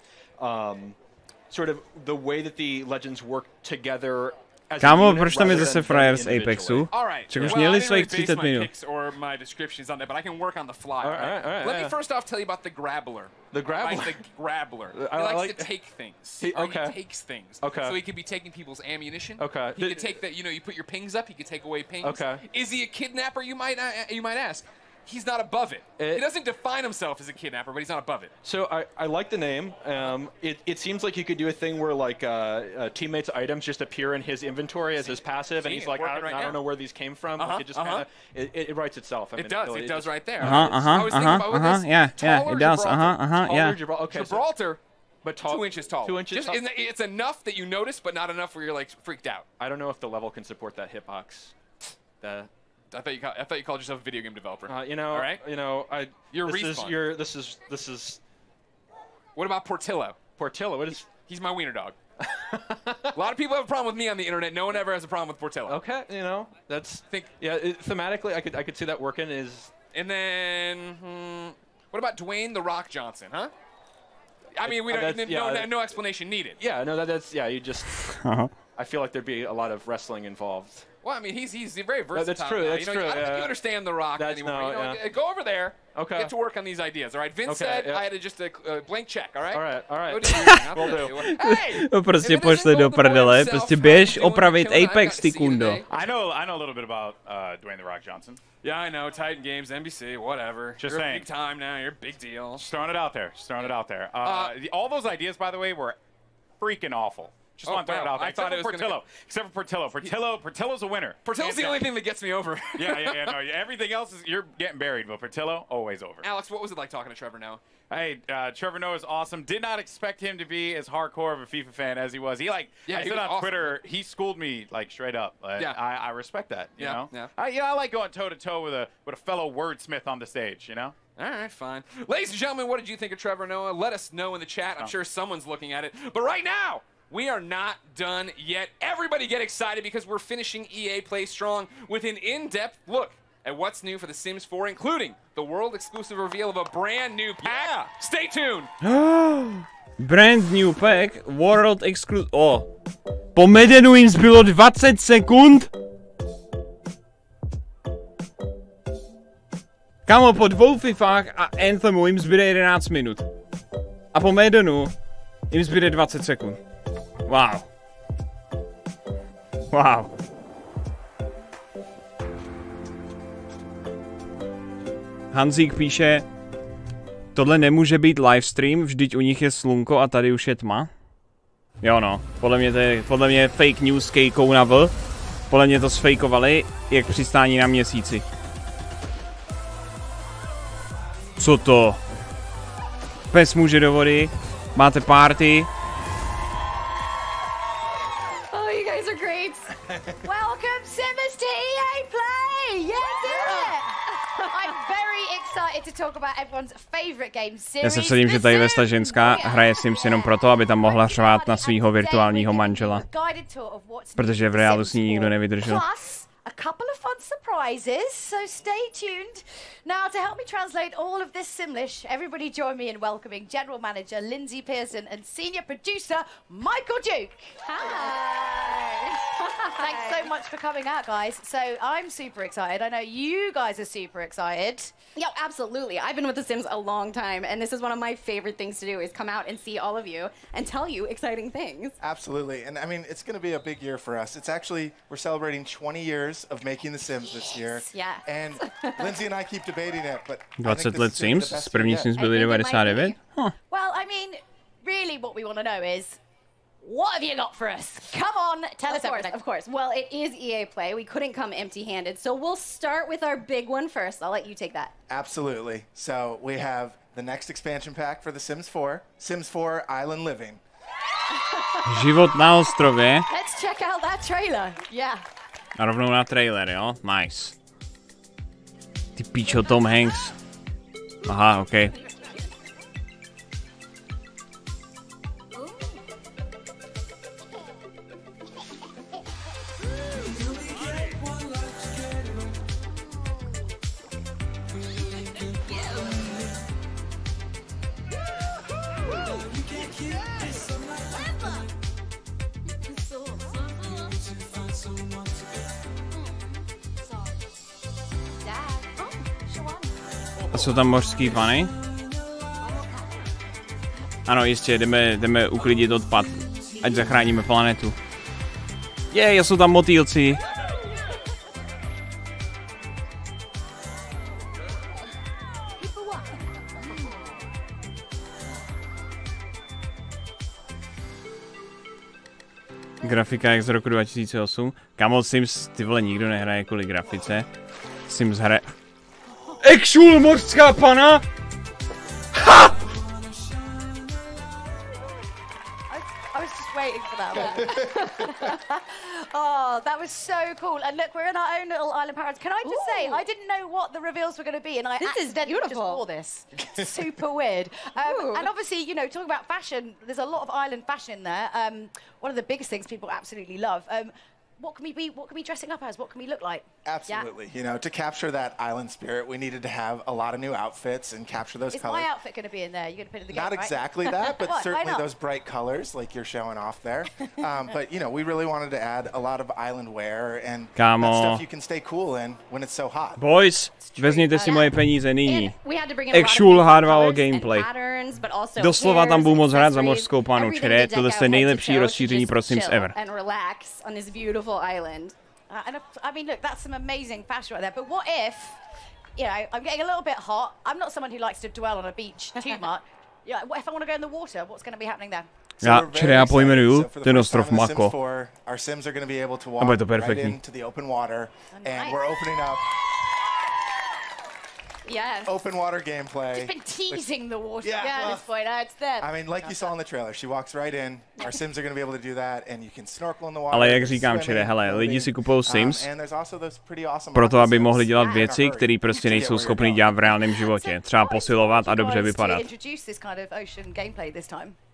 sort of the way that the legends work together. Kámo, proč tam je zase frajer z Apexu? Ček už měli svých 30 minut. Or my descriptions on that, but I can work on the fly. All right. Let me first off tell you about the Grabbler. The Grabbler? The Grabbler. He likes to take things. He takes things. Okay. So he could be taking people's ammunition. Okay. He could take that, you know, you put your pings up, he could take away pings. Okay. Is he a kidnapper, you might ask? He's not above it. He doesn't define himself as a kidnapper, but he's not above it. So I like the name. It seems like you could do a thing where like teammates' items just appear in his inventory as his passive, and he's like, I don't know where these came from. It just kind of it writes itself. It does right there. Yeah, it does. Yeah. Gibraltar. But 2 inches tall. 2 inches tall. It's enough that you notice, but not enough where you're like freaked out. I don't know if the level can support that hitbox. I thought you called yourself a video game developer. You know, all right? You know, You're Respawn. This is. What about Portillo? Portillo, what is? He's my wiener dog. A lot of people have a problem with me on the internet. No one ever has a problem with Portillo. Okay, you know, thematically, I could see that working. And then, what about Dwayne The Rock Johnson? Huh? I mean, we don't. No explanation needed. Yeah, no, you just. I feel like there'd be a lot of wrestling involved. Well, I mean, he's very versatile. That's true. Now. That's true. I don't think you understand The Rock anymore. Go over there. Okay. Get to work on these ideas. All right. Vince said I had just a blank check. All right. All right. To prostě pošle do prdele. Prostě běž opravit Apex, ty kundo. I know a little bit about Dwayne The Rock Johnson. Yeah, I know. Titan Games, NBC, whatever. Just you're saying. Big time now. You're a big deal. Just throwing it out there. All those ideas, by the way, were freaking awful. Just want to throw it out there. Except for Portillo. Portillo's a winner. Portillo's the only thing that gets me over. Yeah. Everything else you're getting buried, but Portillo always over. Alex, what was it like talking to Trevor Noah? Hey, Trevor Noah is awesome. Did not expect him to be as hardcore of a FIFA fan as he was. I said on Twitter, he schooled me like straight up. I respect that. You know. I like going toe to toe with a fellow wordsmith on the stage. You know. All right, fine. Ladies and gentlemen, what did you think of Trevor Noah? Let us know in the chat. I'm sure someone's looking at it. But right now, we are not done yet. Everybody get excited because we're finishing EA Play Strong with an in-depth look at what's new for The Sims 4, including the world-exclusive reveal of a brand new pack. Yeah. Stay tuned. Brand new pack, world exclusive. Po Medenu jim zbylo 20 sekund. Kámo, po 2 fifách a Anthemu jim zbyde 11 minut. A po Medenu jim zbyde 20 sekund. Wow. Wow. Hanzík píše, tohle nemůže být livestream, vždyť u nich je slunko a tady už je tma. Jo no, podle mě je fake news s kejkou na V. Podle mě to sfejkovali, jak přistání na měsíci. Co to? Pes může do vody, máte party. Oh, you guys are great. Welcome, Simmers, to EA Play! Yeah! I'm very excited to talk about everyone's favorite game series. Já se vsadím, že tady Vesta ženská hraje Sims jenom proto, aby tam mohla řvát na svýho virtuálního manžela. Protože v reálu s ní nikdo nevydržel. A couple of fun surprises, so stay tuned. Now, to help me translate all of this Simlish, everybody join me in welcoming General Manager Lindsay Pearson and Senior Producer Michael Duke. Hi. Thanks so much for coming out, guys. So I'm super excited. I know you guys are super excited. Yeah, absolutely. I've been with The Sims a long time, and this is one of my favorite things to do, is come out and see all of you and tell you exciting things. Absolutely. And I mean, it's going to be a big year for us. It's actually, we're celebrating 20 years of making The Sims this year. Yeah. And Lindsay and I keep debating it, but 20 let Sims, první Sims byly 99. Huh. Well, I mean, really what we want to know is, what have you got for us? Come on, tell us everything. Of course. Well, it is EA Play. We couldn't come empty-handed, so we'll start with our big one first. I'll let you take that. Absolutely. So we have the next expansion pack for The Sims 4, Sims 4 Island Living. Život na ostrově. Let's check out that trailer. Yeah. A rovnou na trailer, jo? Nice. Ty píčo, Tom Hanks. Aha, okej. A jsou tam mořský pany? Ano, jistě, jdeme uklidit odpad, ať zachráníme planetu. Jsou tam motýlci. Grafika jak z roku 2008. Kamo, Sims, ty vole, nikdo nehraje kvůli grafice. Sims hraje... Actual mořská pana! Ha! I was just waiting for that. Oh, that was so cool. And look, we're in our own little island paradise. Can I just say, I didn't know what the reveals were going to be, and I accidentally just wore this. Super weird. And obviously, you know, talking about fashion, there's a lot of island fashion in there. One of the biggest things people absolutely love. What can we be? What can we dressing up as? What can we look like? Absolutely. Yeah. You know, to capture that island spirit, we needed to have a lot of new outfits and capture those colors. Is my outfit going to be in there? You're going to put it in the game, Not right? exactly that, but certainly those bright colors like you're showing off there. But, you know, we really wanted to add a lot of island wear and that stuff you can stay cool in when it's so hot. Boys, vezměte si moje peníze nyní. Actual hardware gameplay. Doslova tam budu moc hrát za mořskou panu, čere, tohle je nejlepší rozšíření pro Sims ever. And relax on this beautiful island. And I mean, look, that's some amazing fashion right there. But what if, you know, I'm getting a little bit hot. I'm not someone who likes to dwell on a beach too much. Yeah, what if I want to go in the water? What's going to be happening there? Já pojmenuju ten ostrov Mako. Our Sims are going to be able to walk right into the open water, and we're opening up Yes. Open water gameplay. Just been teasing the water Yeah. at this point. It's there. I mean, like you saw in the trailer, she walks right in. Our Sims are going to be able to do that, and you can snorkel in the water. Ale jak říkám, čili, hele, lidi si kupují Sims And there's also those pretty awesome proto, aby mohli dělat věci, které prostě nejsou schopni dělat v reálném životě. Třeba posilovat a dobře vypadat.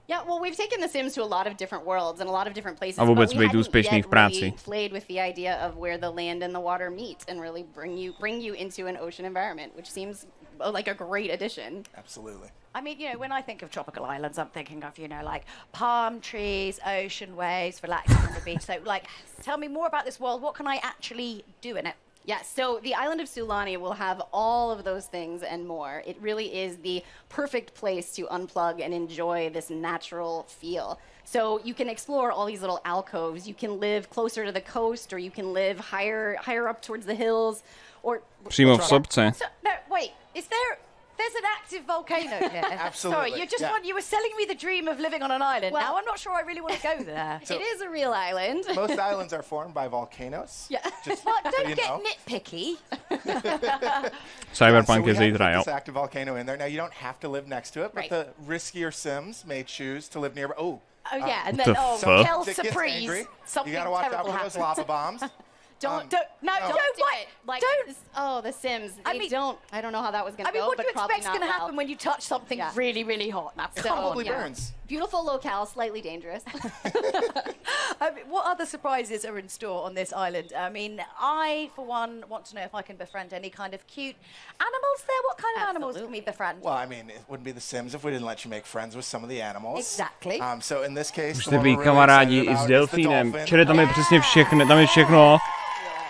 Yeah, well, we've taken The Sims to a lot of different worlds and a lot of different places. A vůbec but we být úspěšný v práci. really played with the idea of where the land and the water meet and really bring you into an ocean environment, which seems like a great addition. Absolutely. I mean, you know, when I think of tropical islands, I'm thinking of, you know, like palm trees, ocean waves, relaxing on the beach. So, like, tell me more about this world. What can I actually do in it? Yes, so the island of Sulani will have all of those things and more. It really is the perfect place to unplug and enjoy this natural feel. So you can explore all these little alcoves. You can live closer to the coast, or you can live higher up towards the hills, or Přímo v sopce. So, no, wait, there's an active volcano here. Absolutely. Sorry, you were selling me the dream of living on an island. Well, now I'm not sure I really want to go there. So- it is a real island. Most islands are formed by volcanoes. Yeah. Well, don't you get know. nitpicky. Cyberpunk we je have zítra, jo. this active volcano in there. Now, you don't have to live next to it, but Right. the riskier Sims may choose to live nearby. Oh yeah, and What then the fuck? hell It gets surprise, angry. something You gotta watch out terrible for those happens. lava bombs. Don't do wait. it. Like, Don't. Oh, The Sims. I They mean- don't. I don't know how that was going I to mean, go, what do but you probably expect's not going to well. happen when you touch something Yeah. really, really hot? Probably yeah. burns. Beautiful locale, slightly dangerous. I mean, what other surprises are in store on this island? I mean, I, for one, want to know if I can befriend any kind of cute animals there. What kind of animals can we befriend? Well, I mean, it wouldn't be The Sims if we didn't let you make friends with some of the animals. Exactly. So in this case, Můžete the one být we're really kamarádi excited i s about is the delfínem. dolphin. Čili tam je přesně všechno, tam je všechno.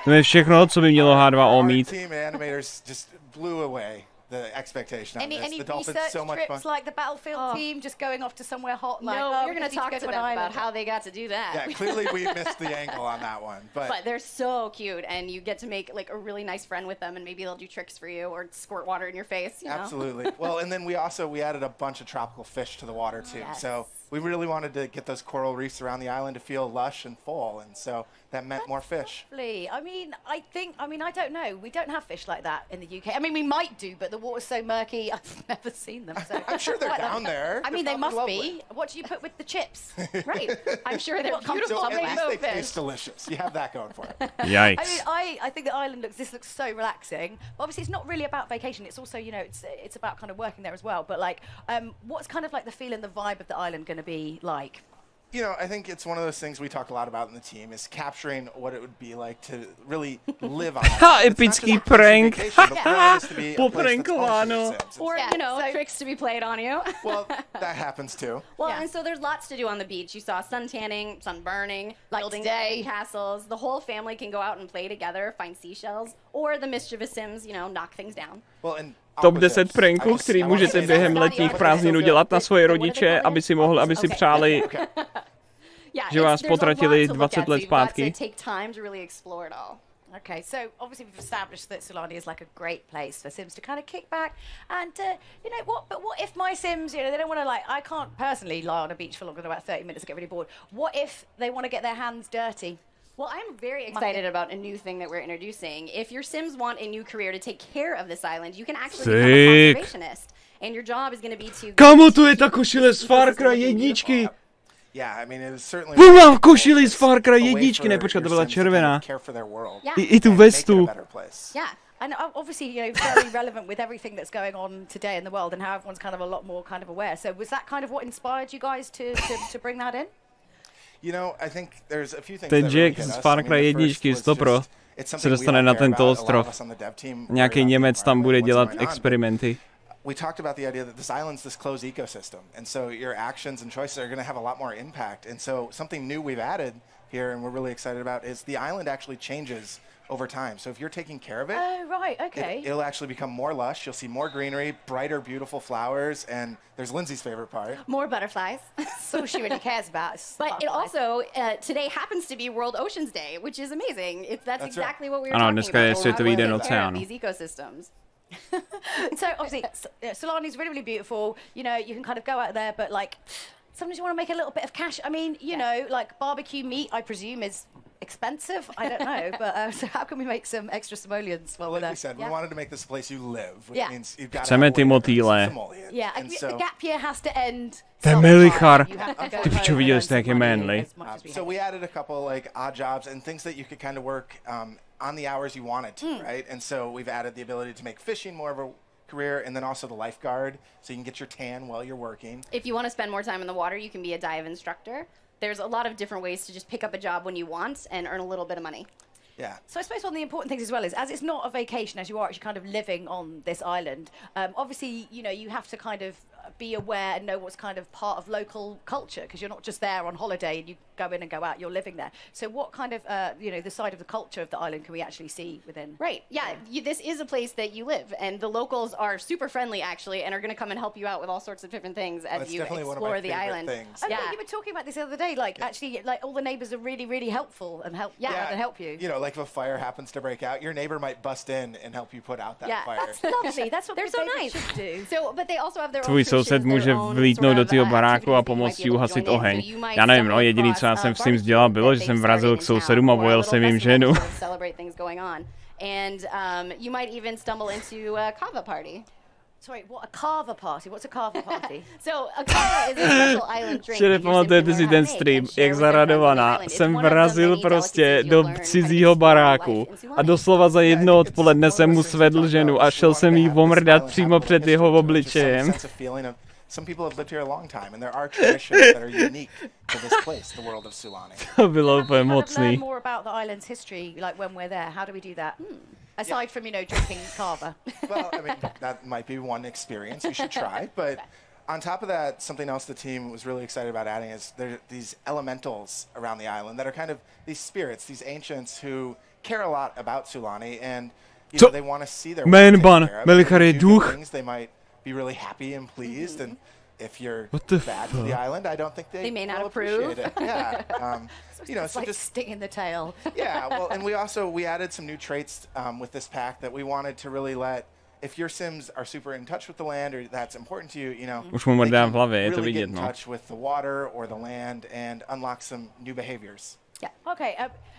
Tam je všechno, co by mělo H2O mít. Team animators just blew away the expectation on Any this. The dolphin's research so much fun. trips like the Battlefield team, just going off to somewhere hot? Like, No, oh, we're going to talk to them about how they got to do that. Yeah, clearly we missed the angle on that one. But they're so cute, and you get to make like a really nice friend with them, and maybe they'll do tricks for you or squirt water in your face. You know? Absolutely. Well, and then we added a bunch of tropical fish to the water too. Yes. So we really wanted to get those coral reefs around the island to feel lush and full, and so that meant more fish. Lovely. I mean, I don't know. We don't have fish like that in the UK. I mean, we might do, but the water's so murky, I've never seen them. So I'm sure they're down there. I mean, they They're must probably be. What do you put with the chips? Right. I'm sure they're beautiful. So at least rainbow they fish. taste delicious. You have that going for it. Yikes. I mean, I think the island looks so relaxing. But obviously, it's not really about vacation. It's also, you know, it's about kind of working there as well. But like, what's kind of like the feel and the vibe of the island going to be like? You know, I think it's one of those things we talk a lot about in the team is capturing what it would be like to really live on. Ha, epický prank. Poprankováno. Or, you know, tricks to be played on you. Well, that happens too. Well, and so there's lots to do on the beach. You saw sun tanning, sun burning, building castles. The whole family can go out and play together, find seashells, or the mischievous Sims, you know, knock things down. Well, and Top 10 pranků, který můžete během letních prázdnin udělat na svoje rodiče, aby si přáli, že vás potratili 20 let zpátky. Okay, so obviously we've established that Sulani is like a great place for Sims to kind of kick back and, you know, what if my Sims, you know, they don't want to like, I can't personally lie on a beach for longer than about 30 minutes and get really bored. What if they want to get their hands dirty? Well, I'm very excited about a new thing that we're introducing. If your Sims want a new career to take care of this island, you can actually become a conservationist. And your job is going to be to... Kámo, to je ta košile z Far Cry 1. Yeah, I mean, it was certainly... On mám košili z Far Cry 1, ne, počkat, to byla červená. I tu vestu. Yeah. And obviously, you know, very relevant with everything that's going on today in the world and how everyone's kind of a lot more kind of aware. So was that kind of what inspired you guys to bring that in? You know, I think there's a few things Ten Jack z Far Cry 1, 100 se dostane na tento ostrov. Nějaký Němec tam bude dělat experimenty. We talked about the idea that this island's this closed ecosystem, and so your actions and choices are going to have a lot more impact. And so something new we've added here, and we're really excited about, is the island actually changes over time. So if you're taking care of it, oh right, okay, it'll actually become more lush. You'll see more greenery, brighter, beautiful flowers, and there's Lindsay's favorite part: more butterflies. That's all she really cares about. But it also today happens to be World Oceans Day, which is amazing. That's exactly what we were talking about. Světový den oceánu. These ecosystems. So obviously, Sulani's really, really beautiful. You know, you can kind of go out there, but like, sometimes you want to make a little bit of cash. I mean, you know, like barbecue meat, I presume, is expensive? I don't know. But so how can we make some extra simoleons while we're there? Like we said, we wanted to make this a place you live, which Yeah. means you've got to Chceme ty motýle. Yeah, and the gap year has to end. Ten Melichar. Ty pičo, viděli jste, jak je manly. So we added a couple like odd jobs and things that you could kind of work on the hours you wanted to, right? And so we've added the ability to make fishing more of a career, and then also the lifeguard, so you can get your tan while you're working. If you want to spend more time in the water, you can be a dive instructor. There's a lot of different ways to just pick up a job when you want and earn a little bit of money. Yeah. So I suppose one of the important things as well is, as it's not a vacation, as you are actually kind of living on this island, obviously, you know, you have to kind of be aware and know what's kind of part of local culture, because you're not just there on holiday and you go in and go out, you're living there. So what kind of, you know, the side of the culture of the island can we actually see within? Right, yeah, this is a place that you live, and the locals are super friendly, actually, and are going to come and help you out with all sorts of different things as you explore the island. Oh, yeah, you were talking about this the other day, like, actually, like, all the neighbors are really, really helpful and help you. You know, like if a fire happens to break out, your neighbor might bust in and help you put out that fire. That's lovely. That's what they're so nice. Should do. So, but they also have their Tvůj soused může vlítnout do tvého baráku a pomoct ti uhasit oheň. Já nevím, no, jediný, co já jsem v Sims dělal, bylo, že jsem vrazil k sousedům a vojel jsem jim ženu. And you might even stumble into a kava party. Sorry, what a kava party? What's a kava party? So a kava is a special island drink. Že nepamatujete si ten stream, jak zaradovaná jsem vrazil prostě do cizího baráku a doslova za jedno odpoledne jsem mu svedl ženu a šel jsem jí omrdat přímo před jeho obličejem. Some people have lived here a long time, and there are traditions that are unique to this place, the world of Sulani. To bylo úplně mocný. Learn more about the island's history, like when we're there. How do we do that? Aside from, you know, drinking kava. Well, I mean, that might be one experience you should try, but on top of that, something else the team was really excited about adding is there are these elementals around the island that are kind of these spirits, these ancients who care a lot about Sulani, and you know, they want to see their world taken care of. Melichar je duch. Things they might be really happy and pleased, and if you're bad fuck? to the island, I don't think they may not will approve. appreciate it. Yeah, you know, it's so like just stinging the tail. Yeah, well, and we added some new traits with this pack that we wanted to really let, if your Sims are super in touch with the land or that's important to you, you know, Už mu mrdá v hlavě, je to really vidět, get in no. touch with the water or the land and unlock some new behaviors. Yeah. Okay.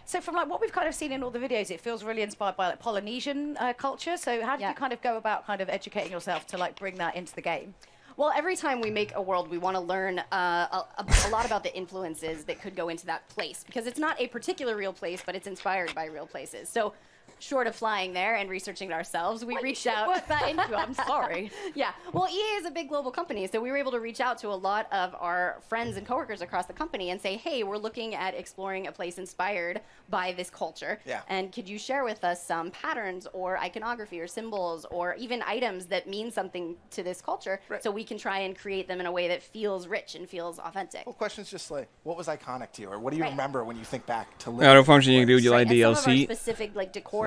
So from like what we've kind of seen in all the videos, it feels really inspired by like Polynesian culture. So how do you kind of go about kind of educating yourself to like bring that into the game? Well, every time we make a world, we want to learn a lot about the influences that could go into that place, because it's not a particular real place, but it's inspired by real places. So short of flying there and researching it ourselves, we reached out. Work that into it. I'm sorry. Yeah. Well, EA is a big global company, so we were able to reach out to a lot of our friends and coworkers across the company and say, hey, we're looking at exploring a place inspired by this culture. Yeah. And could you share with us some patterns or iconography or symbols or even items that mean something to this culture, so we can try and create them in a way that feels rich and feels authentic? Well, questions just like, what was iconic to you, or what do you remember when you think back to live? Já doufám, že někdy udělají DLC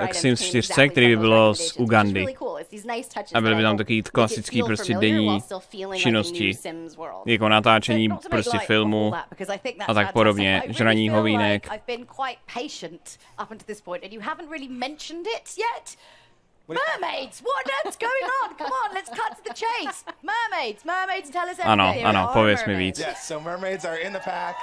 k Sims 4, který by bylo z Ugandy. A byly by tam takový klasický prostě denní činnosti, jako natáčení prostě filmu a tak podobně, žraní hovínek. I've been quite patient up until this point, and you haven't really mentioned it yet. Mermaids! What's going on? Come on, let's cut to the chase. Mermaids, tell us everything. Ano, pověz mi víc. Yes, so mermaids are in the pack.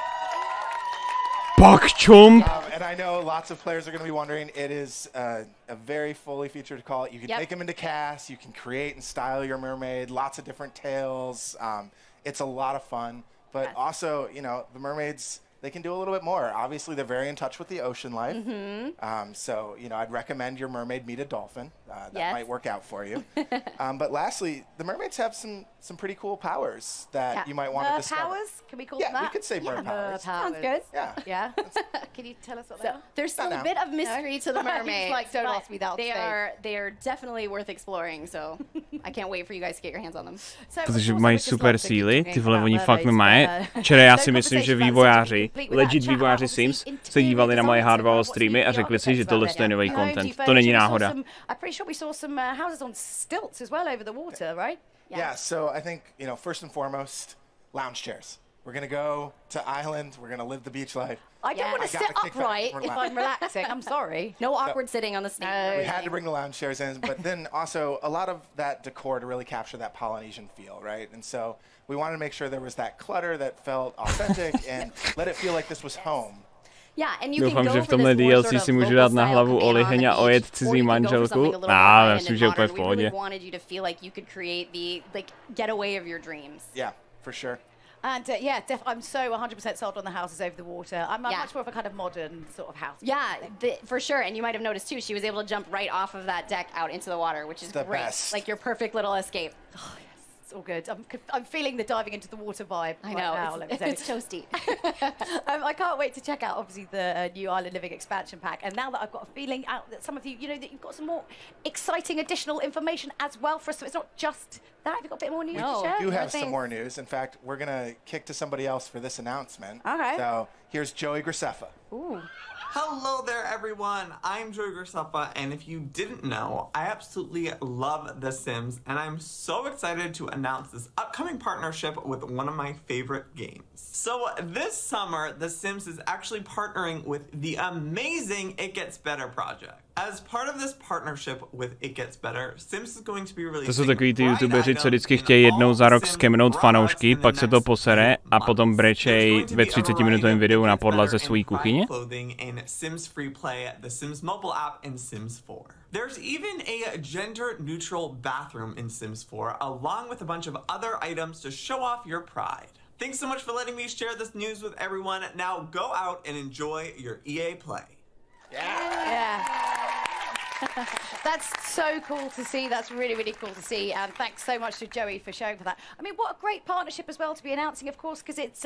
Bakchum! And I know lots of players are going to be wondering, it is a very fully featured call. You can take them into cast, you can create and style your mermaid, lots of different tails. It's a lot of fun, but also, you know, the mermaids, they can do a little bit more. Obviously, they're very in touch with the ocean life. So, you know, I'd recommend your mermaid meet a dolphin. That might work out for you. But lastly, the mermaids have some pretty cool powers that you might want to discover. Powers? Can we call them that? Yeah, we could say mer powers. Sounds good. Yeah. Can you tell us what they are? There's still a bit of mystery to the mermaids. Like, don't ask me that. They are definitely worth exploring, so I can't wait for you guys to get your hands on them. Protože mají super síly, ty vole, oni fakt nemají. Včera já si myslím, že vývojáři, legit vývojáři Sims, se dívali na moje H2O streamy a řekli si, že tohle je nový content. To není náhoda. I'm pretty sure we saw some houses on stilts as well over the water, right? Yeah, so I think, you know, first and foremost, lounge chairs. We're going to go to island. We're going to live the beach life. I don't want to sit upright if I'm relaxing. I'm sorry. No awkward sitting on the stage. We had to bring the lounge chairs in, but then also a lot of that decor to really capture that Polynesian feel, right? And so we wanted to make sure there was that clutter that felt authentic and let it feel like this was home. Doufám, že v tomhle DLC si můžu dát na hlavu oliheň a ojet cizí manželku. Myslím, že úplně v pohodě. Yeah, for sure. And yeah, I'm so 100% sold on the houses over the water. I'm much more of a kind of modern sort of house. Yeah, for sure. And you might have noticed too, she was able to jump right off of that deck out into the water, which is great. Best. Like your perfect little escape. Oh, yes, it's all good. I'm feeling the diving into the water vibe. I know, right now, it's toasty. I can't wait to check out, obviously, the new Island Living expansion pack. And now that I've got a feeling out that some of you, that you've got some more exciting additional information as well for us. So it's not just that. Have you got a bit more news to share? We do have some more news. In fact, we're going to kick to somebody else for this announcement. Okay. So here's Joey Graceffa. Ooh. Hello there, everyone. I'm Joey Graceffa, and if you didn't know, I absolutely love The Sims, and I'm so excited to announce this upcoming partnership with one of my favorite games. So this summer, The Sims is actually partnering with the amazing It Gets Better project. As part of this partnership with It Gets Better, Sims is going to be releasing. To jsou takový ty youtubeři, co vždycky chtějí jednou za rok skemnout fanoušky, pak se to posere a potom brečej ve 30-minutovém videu na podlaze své kuchyně. Sims Free Play, the Sims mobile app, and Sims 4. There's even a gender-neutral bathroom in Sims 4, along with a bunch of other items to show off your pride. Thanks so much for letting me share this news with everyone. Now go out and enjoy your EA Play. Yeah. That's so cool to see. That's really, really cool to see. And thanks so much to Joey for showing for that. I mean, what a great partnership as well to be announcing, of course, because it's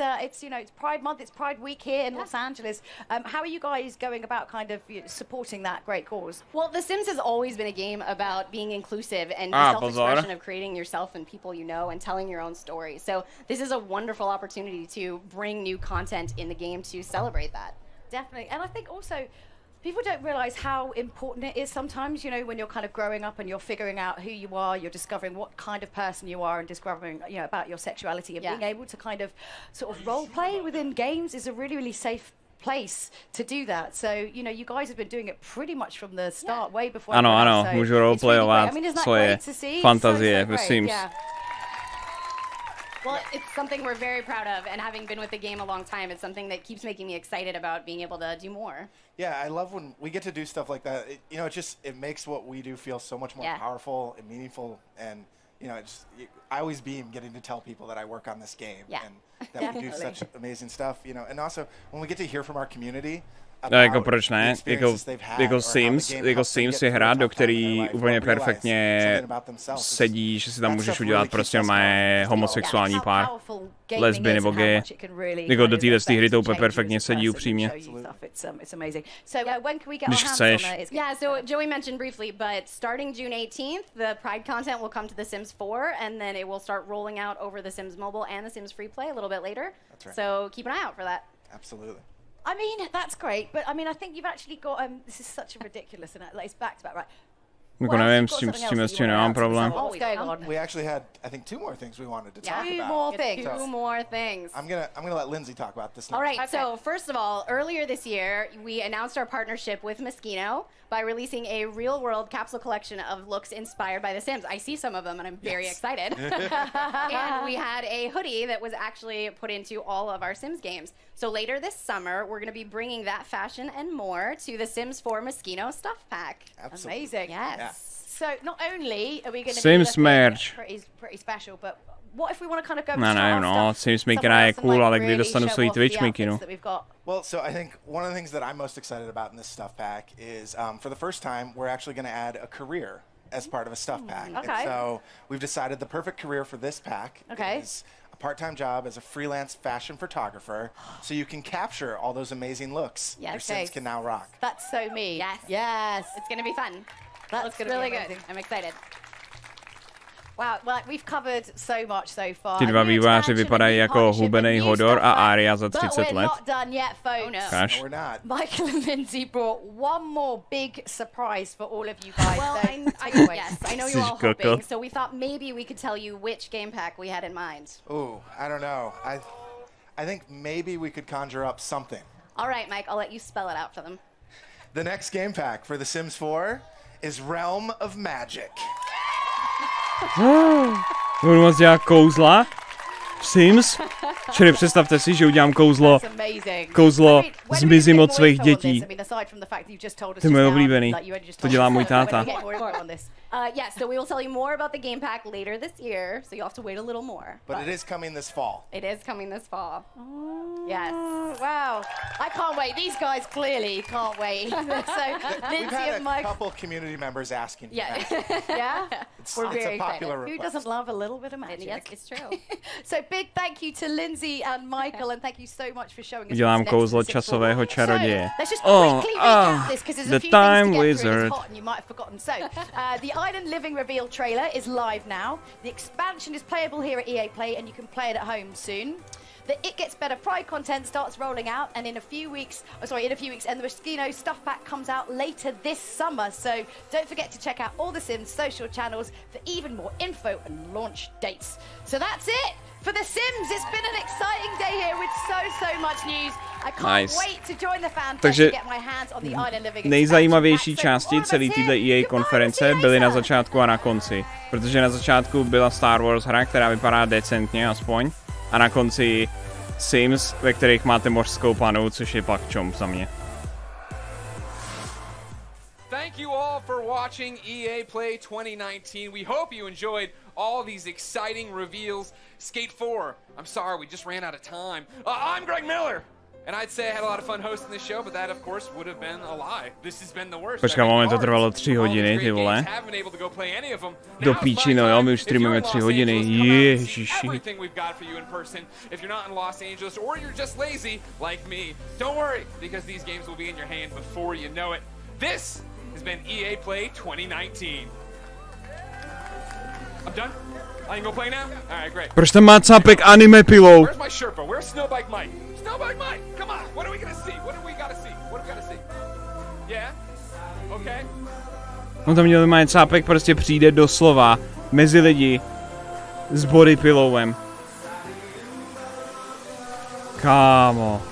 Pride Month, it's Pride Week here in Los Angeles. How are you guys going about kind of supporting that great cause? Well, The Sims has always been a game about being inclusive and self-expression of creating yourself and people you know and telling your own story. So this is a wonderful opportunity to bring new content in the game to celebrate that. Definitely. And I think also, people don't realize how important it is sometimes, when you're kind of growing up and you're figuring out who you are, you're discovering what kind of person you are and discovering, about your sexuality and being able to kind of sort of role play within games is a really, really safe place to do that. So, you guys have been doing it pretty much from the start, way before. Ano, můžu roleplayovat svoje fantazie ve Sims. Well, it's something we're very proud of, and having been with the game a long time, it's something that keeps making me excited about being able to do more. Yeah, I love when we get to do stuff like that. It makes what we do feel so much more powerful and meaningful, and I always beam getting to tell people that I work on this game and that we do such amazing stuff. And also when we get to hear from our community. Jako proč ne? Jako Sims je hra, do který úplně perfektně sedí, že si tam můžeš udělat prostě homosexuální pár, lesby nebo gay. Jako do téhle hry to úplně perfektně sedí upřímně. Když chceš. Yeah, so Joey mentioned briefly, but starting June 18th, the Pride content will come to The Sims 4, and then it will start rolling out over The Sims Mobile and The Sims Free Play a little bit later. That's right. So keep an eye out for that. Absolutely. I mean, that's great, but I mean, I think you've actually got, this is such a ridiculous, and it's back to back, right? Jako nevím, s tím nemám problém. We actually had, I think, two more things we wanted to talk about. Two more things. I'm gonna let Lindsay talk about this now. All right, so first of all, earlier this year, we announced our partnership with Moschino by releasing a real-world capsule collection of looks inspired by The Sims. I see some of them, and I'm very excited. And we had a hoodie that was actually put into all of our Sims games. So later this summer, we're going to be bringing that fashion and more to the Sims 4 Moschino stuff pack. Absolutely. Amazing. Yes. Yeah. So not only are we going to Sims merch. Pretty special, but what if we want to kind of go Sims Makera je cool, ale kdy dostanu svůj Twitch mikinu? Well, so I think one of the things that I'm most excited about in this stuff pack is, for the first time, we're actually going to add a career as part of a stuff pack. Okay. And so we've decided the perfect career for this pack is a part-time job as a freelance fashion photographer, so you can capture all those amazing looks your Sims can now rock. That's so me. Yes. Yes. It's going to be fun. That's really good. I'm excited. Wow, well, we've covered so much so far. Ty dva vývojáři vypadají jako hubený Hodor a Arya za 30 let. But we're not done yet, folks. Gosh. No, we're not. Michael and Lindsay brought one more big surprise for all of you guys. Well, I know you're all hoping, so we thought maybe we could tell you which game pack we had in mind. Ooh, I don't know. I think maybe we could conjure up something. All right, Mike, I'll let you spell it out for them. The next game pack for The Sims 4 is Realm of Magic. Budu moc dělat kouzla? Sims? Čili představte si, že udělám kouzlo zmizím od svých dětí. Ty moje oblíbený. To dělá můj táta. Yes, so we will tell you more about the game pack later this year, so you'll have to wait a little more. But it is coming this fall. It is coming this fall. Yes. Wow. I can't wait. These guys clearly can't wait. So, We've had a couple community members asking for that. Yeah? It's a popular request. Who doesn't love a little bit of magic? Yes, it's true. So big thank you to Lindsay and Michael, and thank you so much for showing us. Dělám kouzlo časového čaroděje. The Time Wizard. You might have forgotten. So, the Island Living reveal trailer is live now. The expansion is playable here at EA Play, and you can play it at home soon. The It Gets Better Pride content starts rolling out, and in a few weeks, and the Moschino stuff pack comes out later this summer. So don't forget to check out all the Sims social channels for even more info and launch dates. So that's it for The Sims. It's been an exciting day here with so much news. I can't wait to join the fan fest to get my hands on the Island Living. Nejzajímavější části celé této EA konference byly na začátku a na konci. Protože na začátku byla Star Wars hra, která vypadá decentně aspoň. A na konci Sims, ve kterých máte mořskou panu, což je pak čomp za mě. Thank you all for watching EA Play 2019. We hope you enjoyed all these exciting reveals. Skate 4. I'm sorry, we just ran out of time. I'm Greg Miller. And I'd say I had a lot of fun hosting this show, but that of course would have been a lie. This has been the worst. Počkej, moment, to trvalo 3 hodiny, ty vole. Do píči, no jo, my už streamujeme 3 hodiny. Ježiši. Everything we've got for you in person. If you're not in Los Angeles or you're just lazy like me, don't worry, because these games will be in your hand before you know it. This has been EA Play 2019. I'm done. I can go play now? Alright, great. Proč tam má cápek anime pilou? Where's my Sherpa? Where's Snowbike Mike? Snowbike Mike! Come on! What are we gonna see? What do we gotta see? What do we gotta see? Yeah? Okay. On tam měl má cápek, prostě přijde doslova mezi lidi s body pillowem. Kámo.